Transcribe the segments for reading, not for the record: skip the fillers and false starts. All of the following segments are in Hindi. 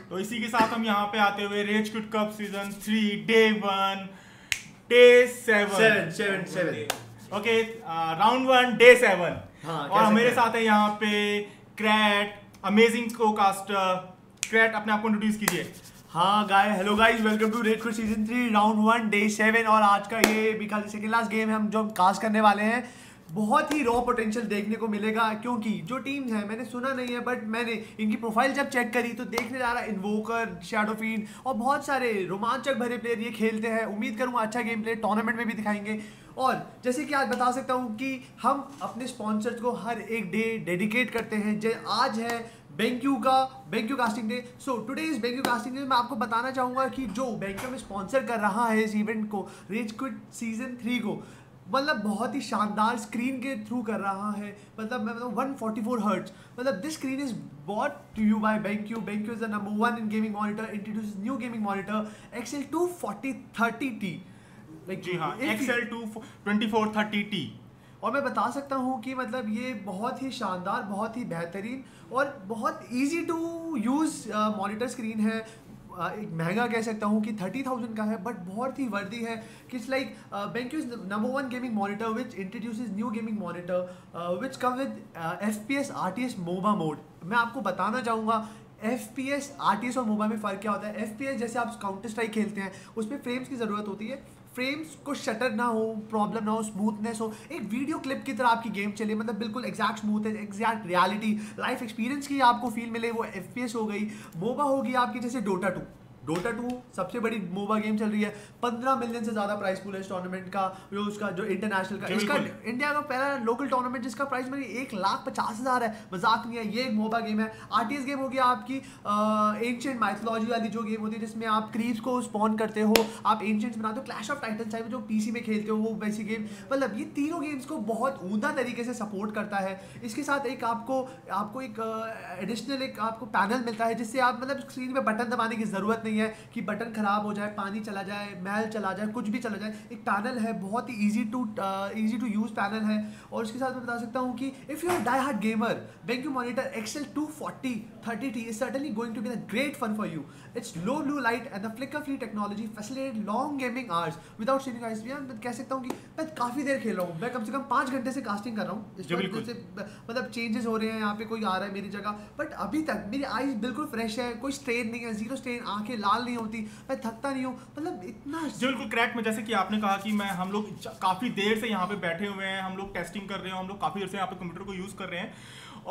तो इसी के साथ हम यहाँ पे आते हुए rage quit cup season 3 day 1 day 7 okay round 1 day 7 और मेरे साथ है यहाँ पे क्रैट अमेजिंग को कास्टर। क्रैट अपने आप को इंट्रोड्यूस कीजिए। हाँ hello guys, welcome to red quit season 3 round 1 day 7 और आज का ये बिकॉज सेकंड लास्ट गेम है जो हम कास्ट करने वाले हैं। बहुत ही रॉ पोटेंशियल देखने को मिलेगा क्योंकि जो टीम्स हैं मैंने सुना नहीं है बट मैंने इनकी प्रोफाइल जब चेक करी तो देखने जा रहा इन्वोकर, शैडो फील्ड और बहुत सारे रोमांचक भरे प्लेयर ये खेलते हैं। उम्मीद करूंगा अच्छा गेम प्ले टूर्नामेंट में भी दिखाएंगे। और जैसे कि आज बता सकता हूँ कि हम अपने स्पॉन्सर्स को हर एक डे डेडिकेट करते हैं। आज है बेंक्यू कास्टिंग डे। सो टुडे इज बेंक्यू कास्टिंग डे। मैं आपको बताना चाहूँगा कि जो बेंक्यू में स्पॉन्सर कर रहा है इस इवेंट को, रेज क्विट सीजन 3 को, मतलब बहुत ही शानदार स्क्रीन के थ्रू कर रहा है। मतलब मैं बताऊँ 144 हर्ट्ज, मतलब this screen is bought to you by BenQ. BenQ is the number 1 in gaming monitor, introduce new gaming monitor XL2 4030T। जी हाँ, XL2 2430T। और मैं बता सकता हूँ कि मतलब ये बहुत ही शानदार, बहुत ही बेहतरीन और बहुत easy to use monitor screen है। एक महंगा कह सकता हूँ कि 30,000 का है बट बहुत ही वर्दी है कि it's like BenQ is number 1 gaming monitor which introduces new gaming monitor which come with FPS RTS MOBA mode. मैं आपको बताना चाहूँगा FPS RTS और MOBA में फ़र्क क्या होता है। FPS जैसे आप काउंटर स्ट्राइक खेलते हैं उसमें फ्रेम्स की ज़रूरत होती है, फ्रेम्स को शटर ना हो, प्रॉब्लम ना हो, स्मूथनेस हो, एक वीडियो क्लिप की तरह आपकी गेम चले, मतलब बिल्कुल exact smoothness, exact reality, life experience की आपको फील मिले। वो FPS हो गई। मोबा होगी आपकी जैसे डोटा 2 सबसे बड़ी मोबा गेम चल रही है। 15 मिलियन से ज़्यादा प्राइस पूल है इस टूर्नामेंट का, उसका जो इंटरनेशनल का, इसका इंडिया का पहला लोकल टूर्नामेंट जिसका प्राइस मनी 1,50,000 है। मजाक नहीं है, ये एक मोबा गेम है। RTS गेम होगी आपकी एंशिएंट माइथोलॉजी वाली जो गेम होती है जिसमें आप क्रीप्स को स्पॉन करते हो, आप एंशिएंट्स बनाते हो। क्लैश ऑफ टाइटन्स टाइप जो PC में खेलते हो वो वैसी गेम। मतलब ये तीनों गेम्स को बहुत उम्दा तरीके से सपोर्ट करता है। इसके साथ एक आपको एक एडिशनल एक आपको पैनल मिलता है जिससे आप मतलब स्क्रीन में बटन दबाने की ज़रूरत नहीं है कि बटन खराब हो जाए, पानी चला जाए, महल चला जाए, कुछ भी चला जाए। एक पैनल है, बहुत ही इजी टू यूज पैनल है। और इसके साथ मैं बता सकता हूँ कि if you are die hard gamer, BenQ monitor XL2 4030T is certainly going to be a great fun for you. Its low blue light and the flicker-free technology facilitate long gaming hours without streaming eyes. मैं कह सकता हूँ कि मैं काफ़ी देर खेल रहा हूँ। मैं कम से कम 5 घंटे से कास्टिंग कर रहा हूँ। इस वक्त से मतलब चेंजेस हो रहे हैं, यहाँ पे कोई आ रहा है मेरी जगह, बट अभी तक मेरी आईज बिल्कुल फ्रेश है, कोई स्ट्रेन नहीं है, 0 स्ट्रेन, आंखें लाल नहीं होती, मैं थकता नहीं हूँ। मतलब इतना बिल्कुल क्रैक में जैसे कि आपने कहा कि हम लोग काफ़ी देर से यहाँ पे बैठे हुए हैं, हम लोग टेस्टिंग कर रहे हैं, हम लोग काफ़ी देर से यहाँ पे कंप्यूटर को यूज़ कर रहे हैं।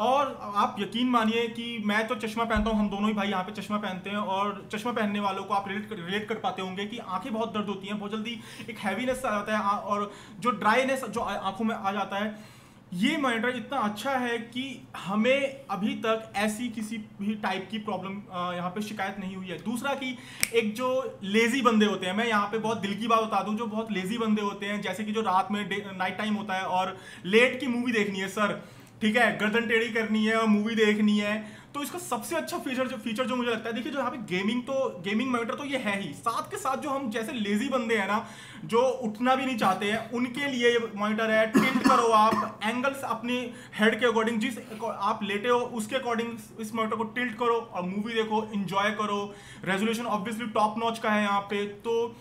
और आप यकीन मानिए कि मैं तो चश्मा पहनता हूँ, हम दोनों ही भाई यहाँ पे चश्मा पहनते हैं, और चश्मा पहनने वालों को आप रिलेट कर पाते होंगे कि आंखें बहुत दर्द होती हैं, बहुत जल्दी एक हैवीनेस आ जाता है और जो ड्राईनेस जो आंखों में आ जाता है। ये मॉनिटर इतना अच्छा है कि हमें अभी तक ऐसी किसी भी टाइप की प्रॉब्लम यहाँ पे शिकायत नहीं हुई है। दूसरा कि एक जो लेज़ी बंदे होते हैं, मैं यहाँ पे बहुत दिल की बात बता दूँ, जो बहुत लेज़ी बंदे होते हैं, जैसे कि जो रात में नाइट टाइम होता है और लेट की मूवी देखनी है सर, ठीक है, गर्दन टेढ़ी करनी है और मूवी देखनी है, तो इसका सबसे अच्छा फीचर जो मुझे लगता है, देखिए जो यहाँ पे गेमिंग मॉनिटर तो ये है ही, साथ के साथ जो हम जैसे लेजी बंदे हैं ना, जो उठना भी नहीं चाहते हैं, उनके लिए ये मॉनिटर है। टिल्ट करो आप एंगल्स अपनी हेड के अकॉर्डिंग, जिस आप लेटे हो उसके अकॉर्डिंग इस मॉनिटर को टिल्ट करो और मूवी देखो, एंजॉय करो। रेजोल्यूशन ऑब्वियसली टॉप नॉच का है यहाँ पे। तो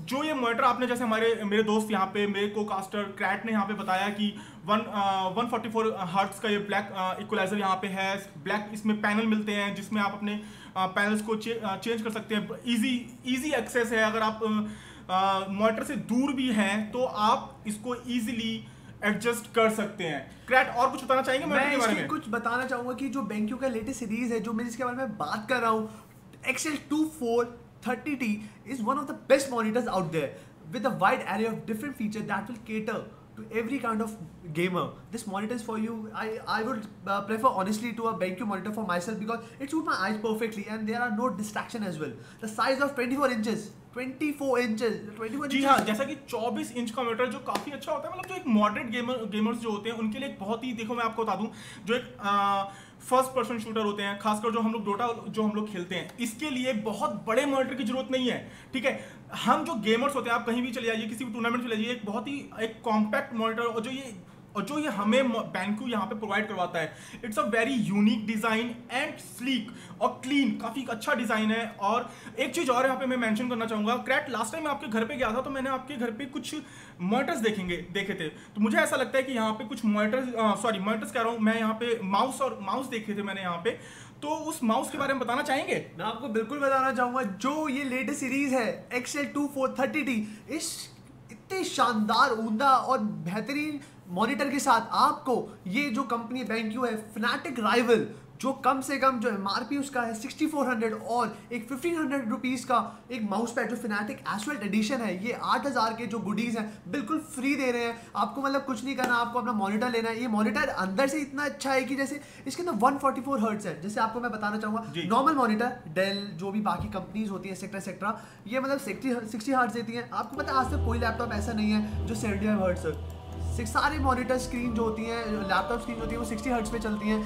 जो ये मॉनिटर आपने जैसे मेरे दोस्त यहाँ पे, मेरे को कास्टर क्रैट ने यहाँ पे बताया कि 144 हर्ट्ज का ये ब्लैक इक्वलाइजर यहाँ पे है। ब्लैक इसमें पैनल मिलते हैं जिसमें आप अपने पैनल्स को चेंज कर सकते हैं। इजी एक्सेस है। अगर आप मॉनिटर से दूर भी हैं तो आप इसको इजीली एडजस्ट कर सकते हैं। क्रैट और कुछ बताना चाहेंगे मॉनिटर के बारे में? कुछ बताना चाहूँगा कि जो बेंक्यू का लेटेस्ट सीरीज है जो मैं जिसके बारे में बात कर रहा हूँ, XL2 430T is one of the best monitors out there with a wide array of different features that will cater to every kind of gamer. This monitor is for you. I would prefer honestly to a BenQ monitor for myself because it suits my eyes perfectly and there are no distraction as well. The size of 24 inches. जी हाँ, जैसा कि 24 इंच का मॉनिटर जो काफ़ी अच्छा होता है, मतलब जो एक मॉडरेट गेमर्स जो होते हैं उनके लिए बहुत ही, देखो मैं आपको बता दूं, जो एक फर्स्ट पर्सन शूटर होते हैं, खासकर जो हम लोग डोटा जो हम लोग खेलते हैं, इसके लिए बहुत बड़े मॉनिटर की जरूरत नहीं है। ठीक है, हम जो गेमर्स होते हैं, आप कहीं भी चले जाइए, किसी भी टूर्नामेंट में चले जाइए, एक बहुत ही एक कॉम्पैक्ट मॉनिटर, और जो ये और जो ये हमें बैंक्यू यहाँ पे प्रोवाइड करवाता है, it's a very unique design and sleek और क्लीन, काफ़ी अच्छा डिज़ाइन है। और एक चीज़ और यहाँ पे मैं मेंशन करना चाहूँगा, क्रैट लास्ट टाइम मैं आपके घर पे गया था तो मैंने आपके घर पे कुछ मॉनिटर्स देखे थे, तो मुझे ऐसा लगता है कि यहाँ पे कुछ मॉनिटर्स कह रहा हूँ मैं, यहाँ पे माउस देखे थे मैंने यहाँ पे, तो उस माउस के बारे में बताना चाहेंगे? मैं आपको बिल्कुल बताना चाहूंगा, जो ये लेटेस्ट सीरीज है XL2430T, इस इतने शानदार उम्दा और बेहतरीन मॉनिटर के साथ आपको ये जो कंपनी बैंक्यू है, फनाटिक राइवल, जो कम से कम जो MRP उसका है 6400 और एक 1500 रुपीज़ का एक माउस पैड जो फनाटिक एसफल्ट एडिशन है, ये 8000 के जो गुडीज़ हैं बिल्कुल फ्री दे रहे हैं आपको। मतलब कुछ नहीं करना, आपको अपना मॉनिटर लेना है। ये मॉनिटर अंदर से इतना अच्छा है कि जैसे इसके अंदर 144 हर्ट्ज है। जैसे आपको मैं बताना चाहूँगा, नॉर्मल मॉनिटर डेल जो भी बाकी कंपनीज होती है सेक्ट्रा, ये मतलब 60 हर्ट्ज देती हैं। आपको पता है आज तक कोई लैपटॉप ऐसा नहीं है जो 75 हर्ट्ज है। सारे मॉनिटर स्क्रीन जो होती हैं, लैपटॉप स्क्रीन होती है, वो 60 हर्ट्ज पे चलती हैं।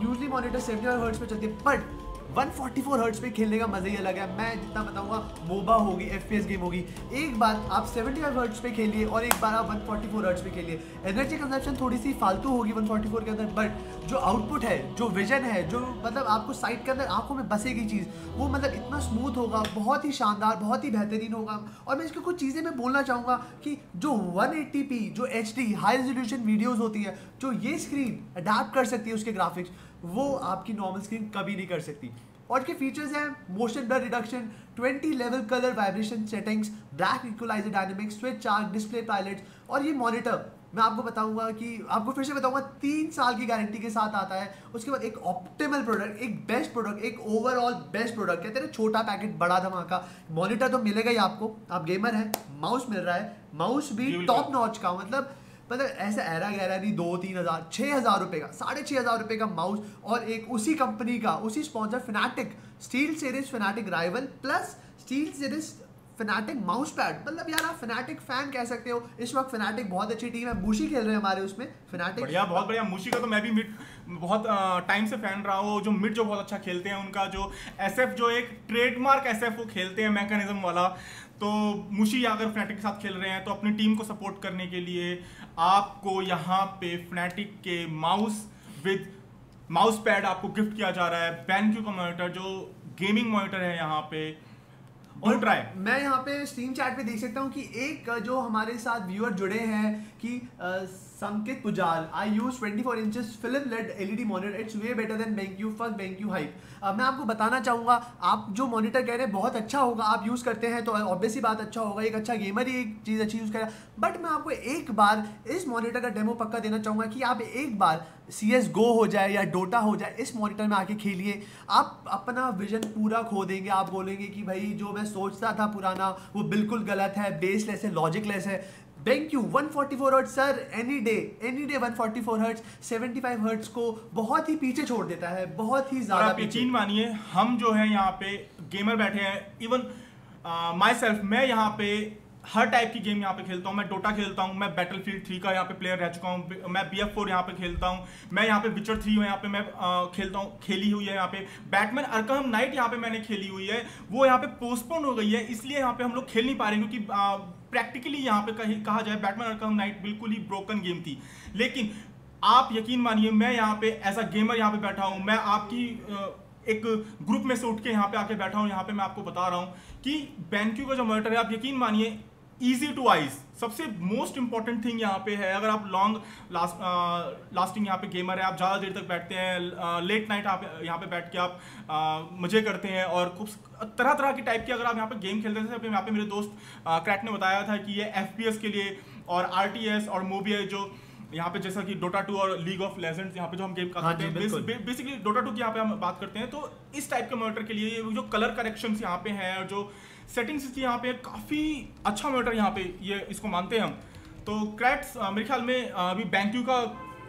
यूजली मॉनिटर 75 हर्ट्ज पे चलती है, बट 144 हर्ट्ज पे खेलने का मजा ही अलग है। मैं जितना बताऊंगा, मोबा होगी, FPS गेम होगी, एक बार आप 75 हर्ट्ज पे खेलिए और एक बार आप 144 हर्ट्ज पे खेलिए। एनर्जी कंजप्शन थोड़ी सी फालतू होगी 144 के अंदर, बट जो आउटपुट है, जो विजन है, जो मतलब आपको साइट के अंदर आंखों में बसेगी चीज़, वो मतलब इतना स्मूथ होगा, बहुत ही शानदार, बहुत ही बेहतरीन होगा। और मैं इसकी कुछ चीज़ें मैं बोलना चाहूँगा कि जो 180p जो HD हाई रेजोल्यूशन वीडियोज़ होती है, जो ये स्क्रीन अडेप्ट कर सकती है उसके ग्राफिक्स, वो आपकी नॉर्मल स्क्रीन कभी नहीं कर सकती। और के फीचर्स हैं motion blur reduction, 20 level colour vibration settings, black equaliser dynamics, switch arc, display pilot. और ये मॉनिटर मैं आपको बताऊंगा कि आपको फिर से बताऊंगा 3 साल की गारंटी के साथ आता है। उसके बाद एक ऑप्टिमल प्रोडक्ट, एक बेस्ट प्रोडक्ट, एक ओवरऑल बेस्ट प्रोडक्ट। कहते हैं छोटा पैकेट बड़ा धमाका। मॉनिटर तो मिलेगा ही आपको, आप गेमर हैं, माउस मिल रहा है, माउस भी टॉप नॉच का, मतलब ऐसा ऐरा गहरा नहीं 2-3 हज़ार, 6,000 रुपये का, 6,500 रुपये का माउस, और एक उसी कंपनी का, उसी sponsor fanatic steel series fanatic rival plus steel series fanatic mouse pad. मतलब यार आप फनाटिक फैन कह सकते हो। इस वक्त फनाटिक बहुत अच्छी टीम है, मूशी खेल रहे हैं हमारे उसमें फनाटिक, बढ़िया, बहुत बढ़िया। मूशी का तो मैं भी मिड बहुत टाइम से फैन रहा हूँ। जो मिड जो बहुत अच्छा खेलते हैं, उनका जो SF जो एक ट्रेडमार्क SF वो खेलते हैं मैकेनिज्म वाला, तो मूशी अगर फनाटिक के साथ खेल रहे हैं तो अपनी टीम को सपोर्ट करने के लिए आपको यहाँ पे फनाटिक के माउस विद माउस पैड आपको गिफ्ट किया जा रहा है। बैंक्यू का मॉनिटर जो गेमिंग मॉनिटर है यहाँ पे, और ट्राई मैं यहाँ पे स्ट्रीम चैट पे देख सकता हूँ कि एक जो हमारे साथ व्यूअर जुड़े हैं कि Sanket Pujal, I use 24 inches film led LED monitor, it's way better than BenQ, fuck BenQ hype. मैं आपको बताना चाहूँगा, आप जो मॉनिटर कह रहे हैं बहुत अच्छा होगा, आप यूज़ करते हैं तो ऑब्वियसली बात अच्छा होगा, एक अच्छा गेमर ही एक चीज़ अच्छी यूज़ करेगा। बट मैं आपको एक बार इस मॉनिटर का डेमो पक्का देना चाहूँगा कि आप एक बार CSGO हो जाए या डोटा हो जाए, इस मॉनिटर में आके खेलिए, आप अपना विजन पूरा खो देंगे। आप बोलेंगे कि भाई जो मैं सोचता था पुराना वो बिल्कुल गलत है, बेसलेस है, लॉजिकलेस है। BenQ 144 hertz sir, any day 144 hertz 75 hertz को बहुत ही पीछे छोड़ देता है, बहुत ही ज्यादा। आप यकीन मानिए, हम जो है यहाँ पे गेमर बैठे हैं, इवन माई सेल्फ, मैं यहाँ पे हर टाइप की गेम यहाँ पे खेलता हूँ। मैं डोटा खेलता हूँ, मैं बैटलफील्ड 3 का यहाँ पे प्लेयर रह चुका हूँ, मैं BF4 यहाँ पे खेलता हूँ, मैं यहाँ पे विचर 3 यहाँ पे मैं खेलता हूँ, खेली हुई है यहाँ पे। बैटमैन अर्कहम नाइट यहाँ पे मैंने खेली हुई है, वो यहाँ पे पोस्टपोन हो गई है, इसलिए यहाँ पे हम लोग खेल नहीं पा रहे, क्योंकि प्रैक्टिकली यहाँ पे कहा जाए बैटमैन अर्कहम नाइट बिल्कुल ही ब्रोकन गेम थी। लेकिन आप यकीन मानिए, मैं यहाँ पे एज अ गेमर यहाँ पे बैठा हूँ, मैं आपकी एक ग्रुप में से उठ के यहाँ पे आके बैठा हूँ, यहाँ पे मैं आपको बता रहा हूँ कि बैंक्यू का जो मॉनिटर है, आप यकीन मानिए ईजी टू आइज, सबसे मोस्ट इंपॉर्टेंट थिंग यहाँ पे है। अगर आप लॉन्ग लास्टिंग यहाँ पे गेमर है, आप ज़्यादा देर तक बैठते हैं, लेट नाइट आप यहाँ पे बैठ के आप मज़े करते हैं, और खूब तरह तरह की टाइप की अगर आप यहाँ पे गेम खेलते हैं, यहाँ पे मेरे दोस्त क्रैट ने बताया था कि ये FPS के लिए और RTS और मोबी जो यहाँ पे जैसा कि डोटा 2 और लीग ऑफ लेजेंड्स यहाँ पे जो हम गेम करते हैं, बेसिकली डोटा 2 की यहाँ पे हम बात करते हैं, तो इस टाइप के मॉनिटर के लिए ये जो कलर करेक्शंस यहाँ पे हैं और जो सेटिंग्स इसकी यहाँ पे काफ़ी अच्छा मॉनिटर यहाँ पे ये इसको मानते हैं हम। तो क्रैट्स मेरे ख्याल में अभी बैंक्यू का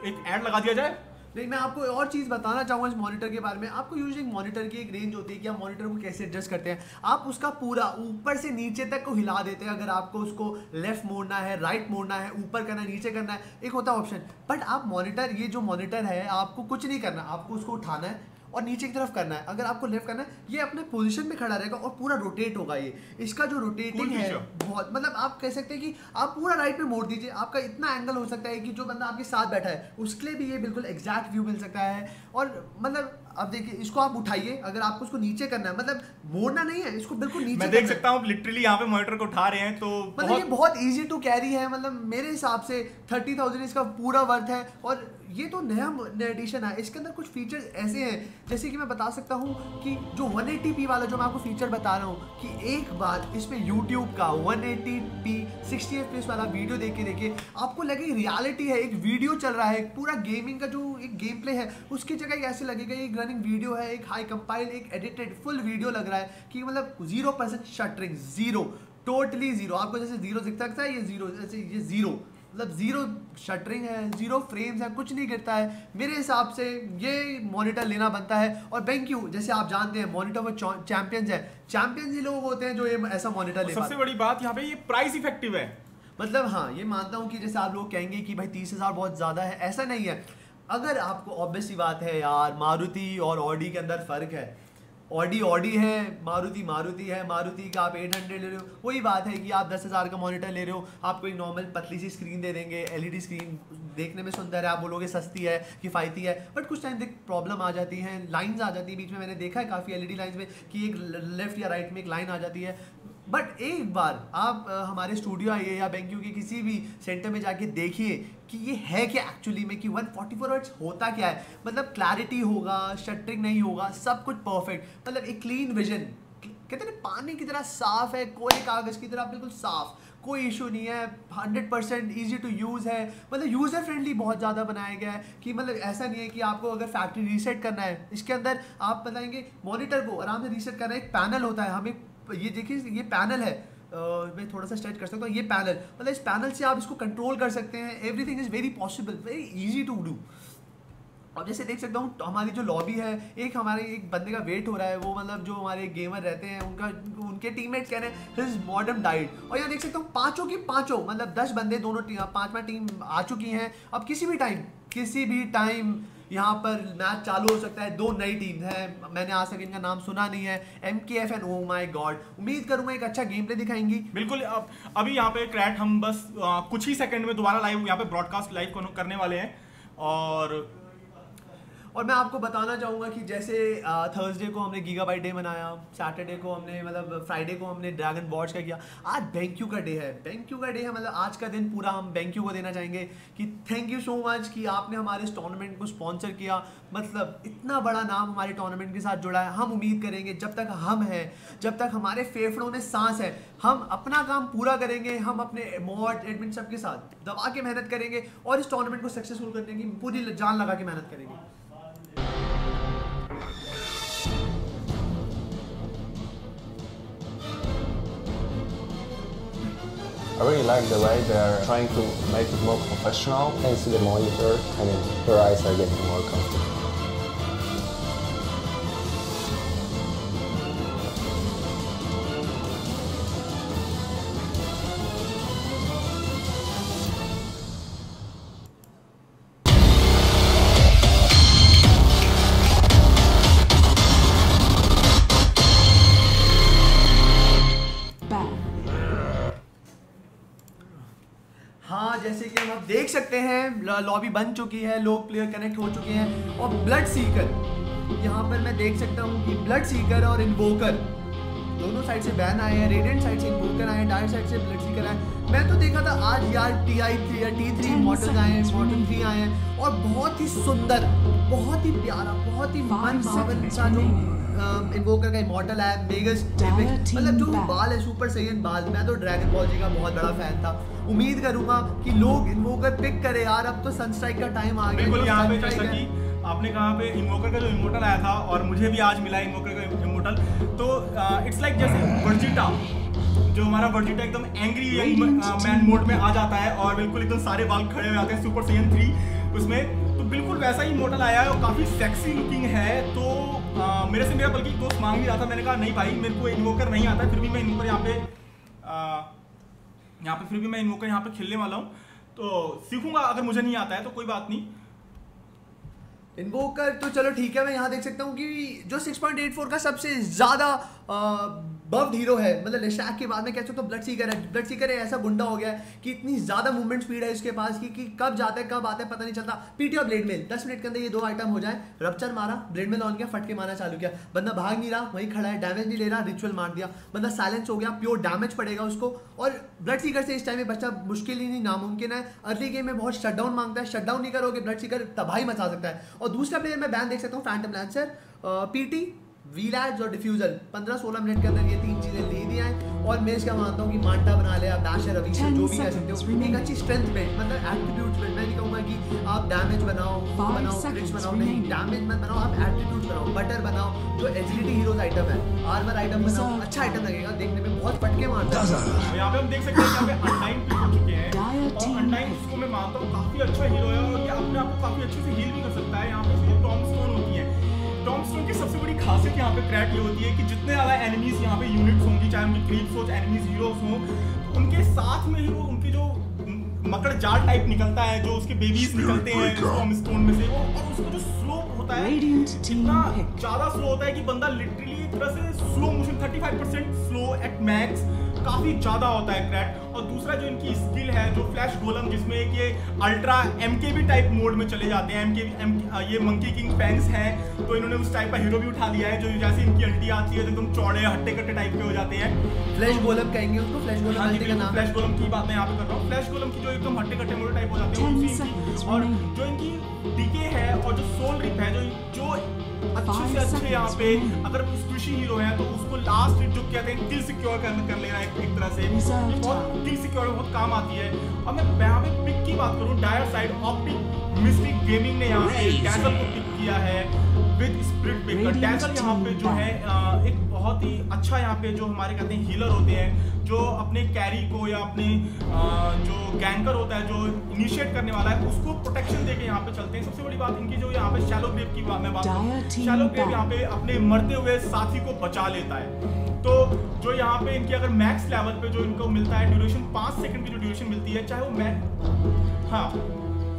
एक ऐड लगा दिया जाए। लेकिन मैं आपको और चीज़ बताना चाहूँगा इस मॉनिटर के बारे में। आपको यूजुअली मॉनिटर की एक रेंज होती है कि आप मॉनिटर को कैसे एडजस्ट करते हैं। आप उसका पूरा ऊपर से नीचे तक को हिला देते हैं। अगर आपको उसको लेफ्ट मोड़ना है, राइट मोड़ना है, ऊपर करना है, नीचे करना है, एक होता है ऑप्शन। बट आप मॉनिटर, ये जो मॉनिटर है, आपको कुछ नहीं करना, आपको उसको उठाना है और नीचे की तरफ करना है, अगर आपको लेफ्ट करना है ये अपने पोजीशन में खड़ा रहेगा और पूरा रोटेट होगा। ये इसका जो रोटेटिंग है बहुत, मतलब आप कह सकते हैं कि आप पूरा राइट में मोड़ दीजिए, आपका इतना एंगल हो सकता है कि जो बंदा आपके साथ बैठा है उसके लिए भी ये बिल्कुल एग्जैक्ट व्यू मिल सकता है। और मतलब अब देखिए इसको आप उठाइए, अगर आपको उसको नीचे करना है, मतलब मोड़ना नहीं है, इसको बिल्कुल नीचे मैं देख सकता हूँ लिटरली यहाँ पे मॉनिटर को उठा रहे हैं, तो मतलब ये बहुत इजी टू कैरी है। मतलब मेरे हिसाब से 30,000 इसका पूरा वर्थ है। और ये तो नया एडिशन है, इसके अंदर कुछ फीचर्स ऐसे हैं जैसे कि मैं बता सकता हूँ कि जो 180p वाला जो मैं आपको फीचर बता रहा हूँ कि एक बार इसमें YouTube का 180p 60 fps वाला वीडियो देखिए आपको लगे रियलिटी है, एक वीडियो चल रहा है, पूरा गेमिंग का जो एक गेम प्ले है उसकी जगह ऐसे लगेगा एक रनिंग वीडियो है, एक हाई कंपाइल, एक एडिटेड फुल वीडियो लग रहा है कि मतलब 0% शटरिंग, जीरो, टोटली जीरो। आपको जैसे जीरो दिख सकता है, ये जीरो, जैसे ये जीरो, मतलब जीरो शटरिंग है, जीरो फ्रेम्स है, कुछ नहीं गिरता है। मेरे हिसाब से ये मॉनिटर लेना बनता है। और BenQ जैसे आप जानते हैं मॉनिटर वो चैंपियंस है, चैंपियंस ही लोग होते हैं जो ये ऐसा मॉनिटर ले पाते हैं। सबसे बड़ी बात यहाँ पे ये प्राइस इफेक्टिव है। मतलब हाँ, ये मानता हूँ कि जैसे आप लोग कहेंगे कि भाई 30,000 बहुत ज़्यादा है, ऐसा नहीं है। अगर आपको ऑब्वियस सी बात है यार, मारुति और ऑडी के अंदर फ़र्क है। ऑडी है, मारुति है, मारुति का आप 800 ले रहे हो, वही बात है कि आप 10,000 का मॉनिटर ले रहे हो, आपको एक नॉर्मल पतली सी स्क्रीन दे देंगे, LED स्क्रीन देखने में सुंदर है, आप बोलोगे सस्ती है, किफ़ायती है, बट कुछ टाइम तक प्रॉब्लम आ जाती है, लाइंस आ जाती है बीच में। मैंने देखा है काफ़ी LED लाइंस में कि एक लेफ्ट या राइट में एक लाइन आ जाती है। बट एक बार आप हमारे स्टूडियो आइए या BenQ के किसी भी सेंटर में जाके देखिए कि ये है क्या एक्चुअली में, कि 144 हर्ट्ज होता क्या है। मतलब क्लैरिटी होगा, शटरिंग नहीं होगा, सब कुछ परफेक्ट, मतलब एक क्लीन विजन, कहते हैं पानी की तरह साफ है, कोई कागज़ की तरह बिल्कुल साफ, कोई इशू नहीं है, 100% ईजी टू यूज़ है। मतलब यूज़र फ्रेंडली बहुत ज़्यादा बनाया गया है कि मतलब ऐसा नहीं है कि आपको अगर फैक्ट्री रीसेट करना है, इसके अंदर आप बताएंगे मॉनिटर को आराम से रीसेट करना है। एक पैनल होता है, हमें ये देखिए ये पैनल है, मैं थोड़ा सा स्ट्रेच कर सकता हूँ, ये पैनल, मतलब इस पैनल से आप इसको कंट्रोल कर सकते हैं। Everything is very possible, very easy to do. और जैसे देख सकता हूँ हमारी जो लॉबी है, एक हमारे एक बंदे का वेट हो रहा है, वो मतलब जो हमारे गेमर रहते हैं उनके टीममेट कह रहे हैं हिज मॉडर्न डाइट। और यहाँ देख सकता हूँ पाँचों की पाँचों, मतलब 10 बंदे, दोनों पाँच टीम आ चुकी हैं। अब किसी भी टाइम यहाँ पर मैच चालू हो सकता है। 2 नई टीम हैं, मैंने आज तक इनका नाम सुना नहीं है, MKF and oh my God. उम्मीद करूंगा एक अच्छा गेम प्ले दिखाएंगी। बिल्कुल। अभी यहाँ पे क्रैट हम बस कुछ ही सेकंड में दोबारा लाइव यहाँ पे ब्रॉडकास्ट लाइव करने वाले हैं। और मैं आपको बताना चाहूँगा कि जैसे थर्सडे को हमने गीगाबाइट डे मनाया, सैटरडे को हमने मतलब फ्राइडे को हमने ड्रैगन वॉच का किया, आज BenQ का डे है। मतलब आज का दिन पूरा हम BenQ को देना चाहेंगे कि थैंक यू सो मच कि आपने हमारे इस टूर्नामेंट को स्पॉन्सर किया। मतलब इतना बड़ा नाम हमारे टूर्नामेंट के साथ जुड़ा है। हम उम्मीद करेंगे जब तक हम हैं, जब तक हमारे फेफड़ों में सांस है, हम अपना काम पूरा करेंगे। हम अपने मॉड एडमिन सबके साथ दबा के मेहनत करेंगे और इस टूर्नामेंट को सक्सेसफुल करने की पूरी जान लगा के मेहनत करेंगे। I really like the way they're trying to make it more professional. You can see the monitor, I mean, your eyes are getting more comfortable. हाँ, जैसे कि हम देख सकते हैं लॉबी बन चुकी है, लोग प्लेयर कनेक्ट हो चुके हैं। और ब्लड सीकर यहाँ पर मैं देख सकता हूँ कि ब्लड सीकर और इन्वोकर दोनों साइड से बैन आए हैं। रेडिएंट साइड से इन्वोकर आए हैं, डायरेक्ट साइड से ब्लड सीकर आए। मैं तो देखा था आज यार TI3 या T3 मॉडल्स आए हैं, मॉडल 3 आए हैं और बहुत ही सुंदर, बहुत ही प्यारा, बहुत ही मन भावन सा जो इन्वोकर का मॉडल है, मेगस मतलब जो बाल है सुपर सैयन बाल। मैं तो ड्रैगन बॉल जी का बहुत बड़ा फैन था। उम्मीद करूंगा कि लोग इन्वोकर पिक करे यार, अब तो सनस्ट्राइक का टाइम आ गया। बिल्कुल। यहाँ पे जैसा कि आपने कहा पे इन्वोकर का जो इमोटल आया था और मुझे भी आज मिला इन्वोकर का इमोटल, तो इट्स लाइक जैसे वर्जिटा, जो हमारा वर्जिटा एकदम एंग्री मैन मोड में आ जाता है और बिल्कुल एकदम सारे बाल खड़े हो जाते हैं सुपर सैयन 3 उसमें, तो बिल्कुल वैसा ही मॉडल आया है और काफ़ी सेक्सी लुकिंग है। तो मेरे से मेरा बल्कि दोस्त मांग भी रहा था, मैंने कहा नहीं भाई मेरे को इन्वोकर नहीं आता, फिर भी मैं इन्वोकर यहाँ पे खेलने वाला हूँ। तो सीखूंगा, अगर मुझे नहीं आता है तो कोई बात नहीं। इन्वोकर तो चलो ठीक है, मैं यहाँ देख सकता हूँ कि जो 6.84 का सबसे ज़्यादा बफ्ड हीरो है, मतलब लेशैक के बाद में कह सकता हूँ ब्लड सीकर है। ब्लड सीकर ऐसा गुंडा हो गया है कि इतनी ज़्यादा मूवमेंट स्पीड है इसके पास कि कब जाता है कब आता है पता नहीं चलता। पीटी और ब्लेड मेल 10 मिनट के अंदर ये 2 आइटम हो जाए। रप्चर मारा, ब्लेड मेल ऑन किया, फटके मारना चालू किया, बंदा भाग नहीं रहा, वहीं खड़ा है, डैमेज नहीं ले रहा, रिचुअल मार दिया, बंदा साइलेंस हो गया, प्योर डैमेज पड़ेगा उसको। और ब्लड सीकर से इस टाइम में बच्चा मुश्किल ही नहीं नामुमकिन है। अर्ली गेम में बहुत शटडाउन मांगता है, शटडाउन नहीं करोगे ब्लड सीकर तबाही मचा सकता है। और दूसरा प्लेयर मैं बैन देख सकता हूँ फैंटम लैंसर, पीटी, वीलैड्स और डिफ्यूजल 15-16 मिनट के अंदर ये 3 चीजें ले दी हैं। और मैं इसका मानता हूँ कि मांटा बना ले आप, डैशर, रवि से जो भी कह सकते हो, एक अच्छी स्ट्रेंथ बिल्ड, मतलब एट्रीब्यूट्स बिल्ड। मैं नहीं कहूँगा कि आप डैमेज बनाओ, क्रिट्स बनाओ, नहीं, डैमेज मत बनाओ, आप एट्रीब्यूट्स बनाओ, बटर बनाओ, जो एजिलिटी हीरोज आइटम है, आर्मर आइटम बनाओ, अच्छा आइटम लगेगा, देखने में बहुत फटके मारता है। यहाँ पे हम देख सकते हैं यहाँ पे अनडाइन पिक हो चुके हैं और अनडाइन इसको मैं मानता हूँ काफी अच्छा हीरो है और ये अपने आप को काफी अच्छे से हील भी कर सकता है। यहाँ पे इसकी टॉम स्टोन होती है, टॉम स्टोन की सबसे बड़ी खासियत यहाँ पे क्रैक ये होती है कि जितने ज़्यादा एनिमीज यहाँ पे यूनिट्स होंगी, चाहे उनके क्रीप्स हो, एनिमीज हीरोज हों, तो उनके साथ में ही वो उनके जो मकड़ जाल टाइप निकलता है, जो उसके बेबीज निकलते हैं टॉम स्टोन में से, वो और उसका जो स्लो होता है इतना ज़्यादा स्लो होता है कि बंदा लिटरली एक तरह से slow motion 35% slow at max, काफी ज्यादा होता है क्रैक। और दूसरा जो इनकी स्किल है जो फ्लैश गोलम, जिसमें ये अल्ट्रा एमकेबी टाइप मोड में चले जाते हैं, ये मंकी किंग फैंस हैं तो इन्होंने उस टाइप का हीरो भी उठा लिया है, जो जैसे इनकी अल्टी आती है तो एकदम चौड़े हट्टे कट्टे टाइप के हो जाते हैं। फ्लैश गोलम कहेंगे उसको, फ्लैश गोलम अल्टी का नाम, फ्लैश गोलम की बात मैं यहाँ पे कर रहा हूँ। फ्लैश गोलम की जो एकदम हट्टे कट्टे मोड टाइप हो जाते हैं, और जो इनकी डीके है और जो सोल रिप है, जो अच्छे से अच्छे यहाँ पे अगर स्क्विशी हीरो है तो उसको लास्ट जो कहते हैं किल सिक्योर कर लेना एक तरह से, बहुत किल सिक्योर बहुत काम आती है। और मैं यहाँ पे पिक की बात करूँ, dire side optic mystic gaming ने यहाँ पे डैजल को पिक किया है विद स्प्रिट ब्रेकर। डैजल यहाँ पे जो है एक बहुत ही अच्छा यहाँ पे जो हमारे कहते हैं हीलर होते हैं, जो अपने कैरी को या अपने जो गैंकर होता है जो इनिशिएट करने वाला है उसको प्रोटेक्शन देके यहाँ पे चलते हैं। सबसे बड़ी बात इनकी जो यहाँ पे शैलो ग्रेव की मैं बात करूँ, शैलो ग्रेव यहाँ पे अपने मरते हुए साथी को बचा लेता है। तो जो यहाँ पे इनकी अगर मैक्स लेवल पे जो इनको मिलता है ड्यूरेशन 5 सेकंड की जो ड्यूरेशन मिलती है, चाहे वो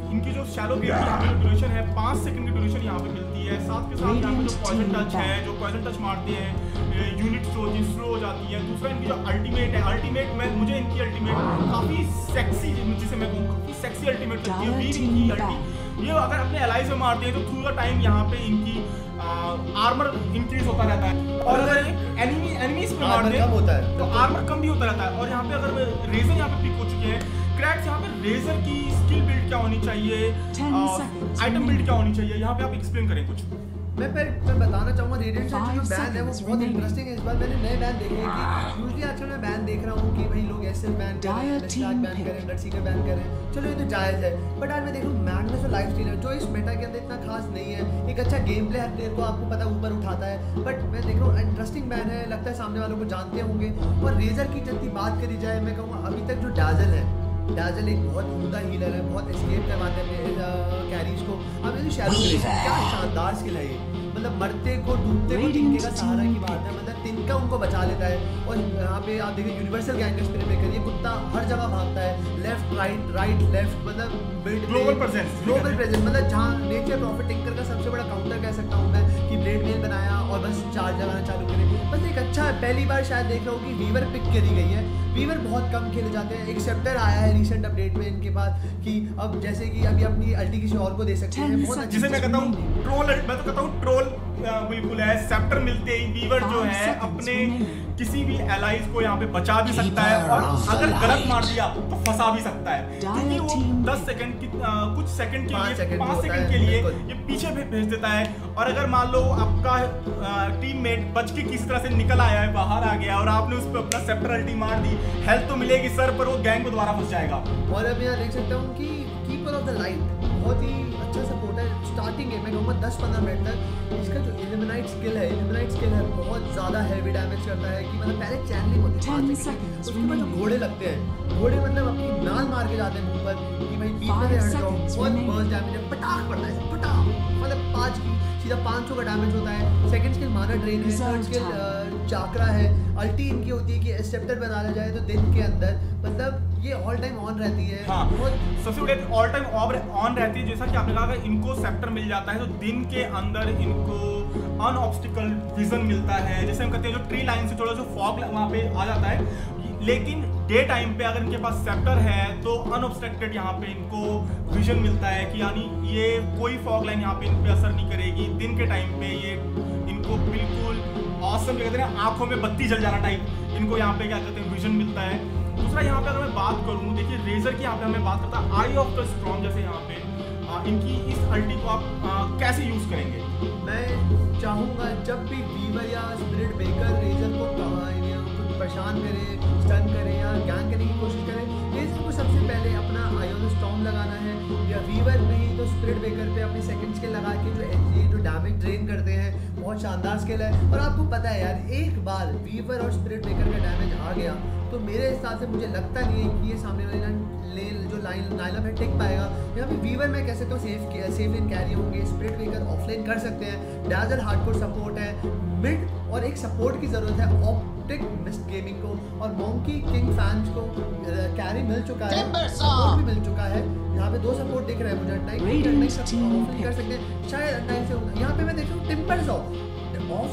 इनकी जो शैलो ग्रेव की यहाँ पे ड्यूरेशन है 5 सेकंड की ड्यूरेशन यहाँ पे मिलती है। साथ के साथ यहाँ पे जो पॉइजन टच है, जो पॉइजन टच मारते हैं यूनिट स्लो हो जाती है। दूसरा इनकी जो अल्टीमेट है, अल्टीमेट मुझे इनकी अल्टीमेट काफी सेक्सी, जिसे मैं कहूँ काफी सेक्सी अल्टीमेट लगती है। वीर इनकी अल्टी ये अगर अपने एलाइज में मारते हैं तो थ्रू द टाइम यहाँ पे इनकी आर्मर इंक्रीज होता रहता है, और अगर एनिमीज पे मारते हैं तो आर्मर कम भी होता रहता है। और यहाँ पे अगर रेजर यहाँ पे पिक हो चुके हैं, क्रैक्स यहाँ पे रेजर की स्किल बिल्ड क्या होनी चाहिए, आइटम बिल्ड क्या होनी चाहिए, यहाँ पे आप एक्सप्लेन करें कुछ। मैं बताना चाहूँगा रेडिएंट सेट जो बैन है वो बहुत इंटरेस्टिंग है। इस बार मैंने नए बैन देखे हैं कि यूजुअली आजकल मैं बैन देख रहा हूँ कि भाई लोग एसएल बैन करें, लेस्टार्क बैन करें, ब्लड सीकर बैन करें, चलो ये तो जायज़ है। बट आज मैं देख रहा हूँ मैग्नस और लाइफ स्टीलर जो इस मेटा के अंदर इतना खास नहीं है, एक अच्छा गेम प्ले हर प्लेयर को आपको पता ऊपर उठाता है, बट मैं देख रहा हूँ इंटरेस्टिंग बैन है, लगता है सामने वालों को जानते होंगे। और रेजर की जितनी बात करी जाए, मैं कहूँगा अभी तक जो डैजल है, डैजल एक बहुत उम्दा हीलर है, बहुत एस्केप करवाते हैं कैरीज को। अब ये शैडो क्या शानदार स्किल है ये, मतलब मरते को डूबते को तिनके का सहारा की बात है, मतलब तिनका उनको बचा लेता है। और यहाँ पे आप देखिए यूनिवर्सल गैंगर स्पिरिट ब्रेकर, ये कुत्ता हर जगह भागता है, लेफ्ट राइट लेफ्ट, मतलब ग्लोबल प्रेजेंस, मतलब जहाँ नेचर प्रॉफिट टिंकर का सबसे बड़ा काउंटर कह सकता हूँ मैं कि ब्लेड मेल बनाया और बस चार्ज लगाना चालू करें। बस एक अच्छा है, पहली बार शायद देख रहा हूँ कि वीवर पिक करी गई है। वीवर बहुत कम खेले जाते हैं, एक सेप्टर आया है रिसेंट अपडेट में इनके पास कि अब जैसे कि अभी अपनी अल्टी किसी और को दे सकते हैं, बहुत अच्छी, जिसे मैं कहता हूँ ट्रोल, मैं तो कहता हूँ ट्रोल बिल्कुल है। सेप्टर मिलते ही वीवर जो है अपने किसी भी एलाइज को यहाँ पे बचा भी सकता है, और अगर गलत मार दिया तो फंसा भी सकता है, क्योंकि वो 10 सेकंड कुछ सेकंड के लिए 5 सेकंड के लिए ये पीछे भेज देता है। और अगर मान लो आपका टीममेट बच के किसी तरह से निकल आया है, बाहर आ गया, और आपने उस पर अपना सेप्टर अल्टी मार दी, हेल्थ तो मिलेगी सर, पर वो गैंग को दोबारा फंस जाएगा। और अब यहाँ देख सकता हूँ कि कीपर ऑफ द लाइट बहुत ही अच्छा सपोर्ट है। स्टार्टिंग है मैं कहूँगा 10-15 मिनट तक इसका जो इल्यूमिनाइट स्किल है बहुत ज़्यादा हैवी डैमेज करता है, कि मतलब पहले चैनलिंग होती है, उसके बाद जो घोड़े लगते हैं, घोड़े मतलब अपनी नाल मार के जाते हैं मुंह पर कि भाई बीच में हट जाओ, बहुत बर्स्ट डैमेज है, पटाख पड़ता है, पटाख मतलब 5 की सीधा 500 का डैमेज होता है। सेकंड स्किल माना ड्रेन है, थर्ड स्किल चाकरा है, अल्टी इनकी होती है कि एक्सेप्टर बनाया जाए तो दिन के अंदर मतलब ये ऑल टाइम ऑन रहती है। हाँ, सबसे बड़ी ऑल टाइम ऑन रहती है। जैसा कि आपने कहा अगर इनको सेक्टर मिल जाता है तो दिन के अंदर इनको अनऑब्स्टिकल विजन मिलता है। जैसे हम कहते हैं जो ट्री लाइन से थोड़ा जो फॉग वहाँ पे आ जाता है, लेकिन डे टाइम पे अगर इनके पास सेक्टर है तो अनऑब्स्ट्रक्टेड यहाँ पे इनको विजन मिलता है कि यानी ये कोई फॉग लाइन यहाँ पे इन पे असर नहीं करेगी। दिन के टाइम पे ये इनको बिल्कुल ऑसम कहते हैं ना, आंखों में बत्ती जल जाना टाइप इनको यहाँ पे क्या कहते हैं विजन मिलता है। दूसरा यहाँ पे अगर मैं बात करूँ, देखिए रेजर की यहाँ पे हमें बात करता है आई ऑफ द स्टॉर्म। जैसे यहाँ पे इनकी इस अल्टी को आप कैसे यूज करेंगे? मैं चाहूँगा जब भी वीवर या स्पिरिट ब्रेकर रेजर को परेशान करे, स्टन करे या गैंग करने की कोशिश करे, रेजर को सबसे पहले अपना आई ऑन द स्टॉर्म लगाना है, या वीवर नहीं तो स्पिरिट ब्रेकर पे अपनी सेकंड स्किल लगा के जो डैमेज ड्रेन करते हैं, बहुत शानदार स्किल है। और आपको पता है यार, एक बार वीवर और स्पिरिट ब्रेकर का डैमेज आ गया तो मेरे हिसाब से मुझे लगता नहीं है कि ये सामने वाली जो लाइनअप है टिक पाएगा। यहाँ पे वीवर में कह सकता हूँ सेफ इन कैरी होंगे, स्पिरिट ब्रेकर ऑफलाइन कर सकते हैं, डैजल हार्डकोर सपोर्ट है, मिड और एक सपोर्ट की ज़रूरत है ऑप्टिक मिस्ट गेमिंग को, और मोंकी किंग फैंस को कैरी मिल चुका है, सपोर्ट भी मिल चुका है। यहाँ पे 2 सपोर्ट दिख रहे हैं मुझे, अनटाइम कर सकते हैं शायद, अनटाइम से। यहाँ पे मैं देख रहा हूँ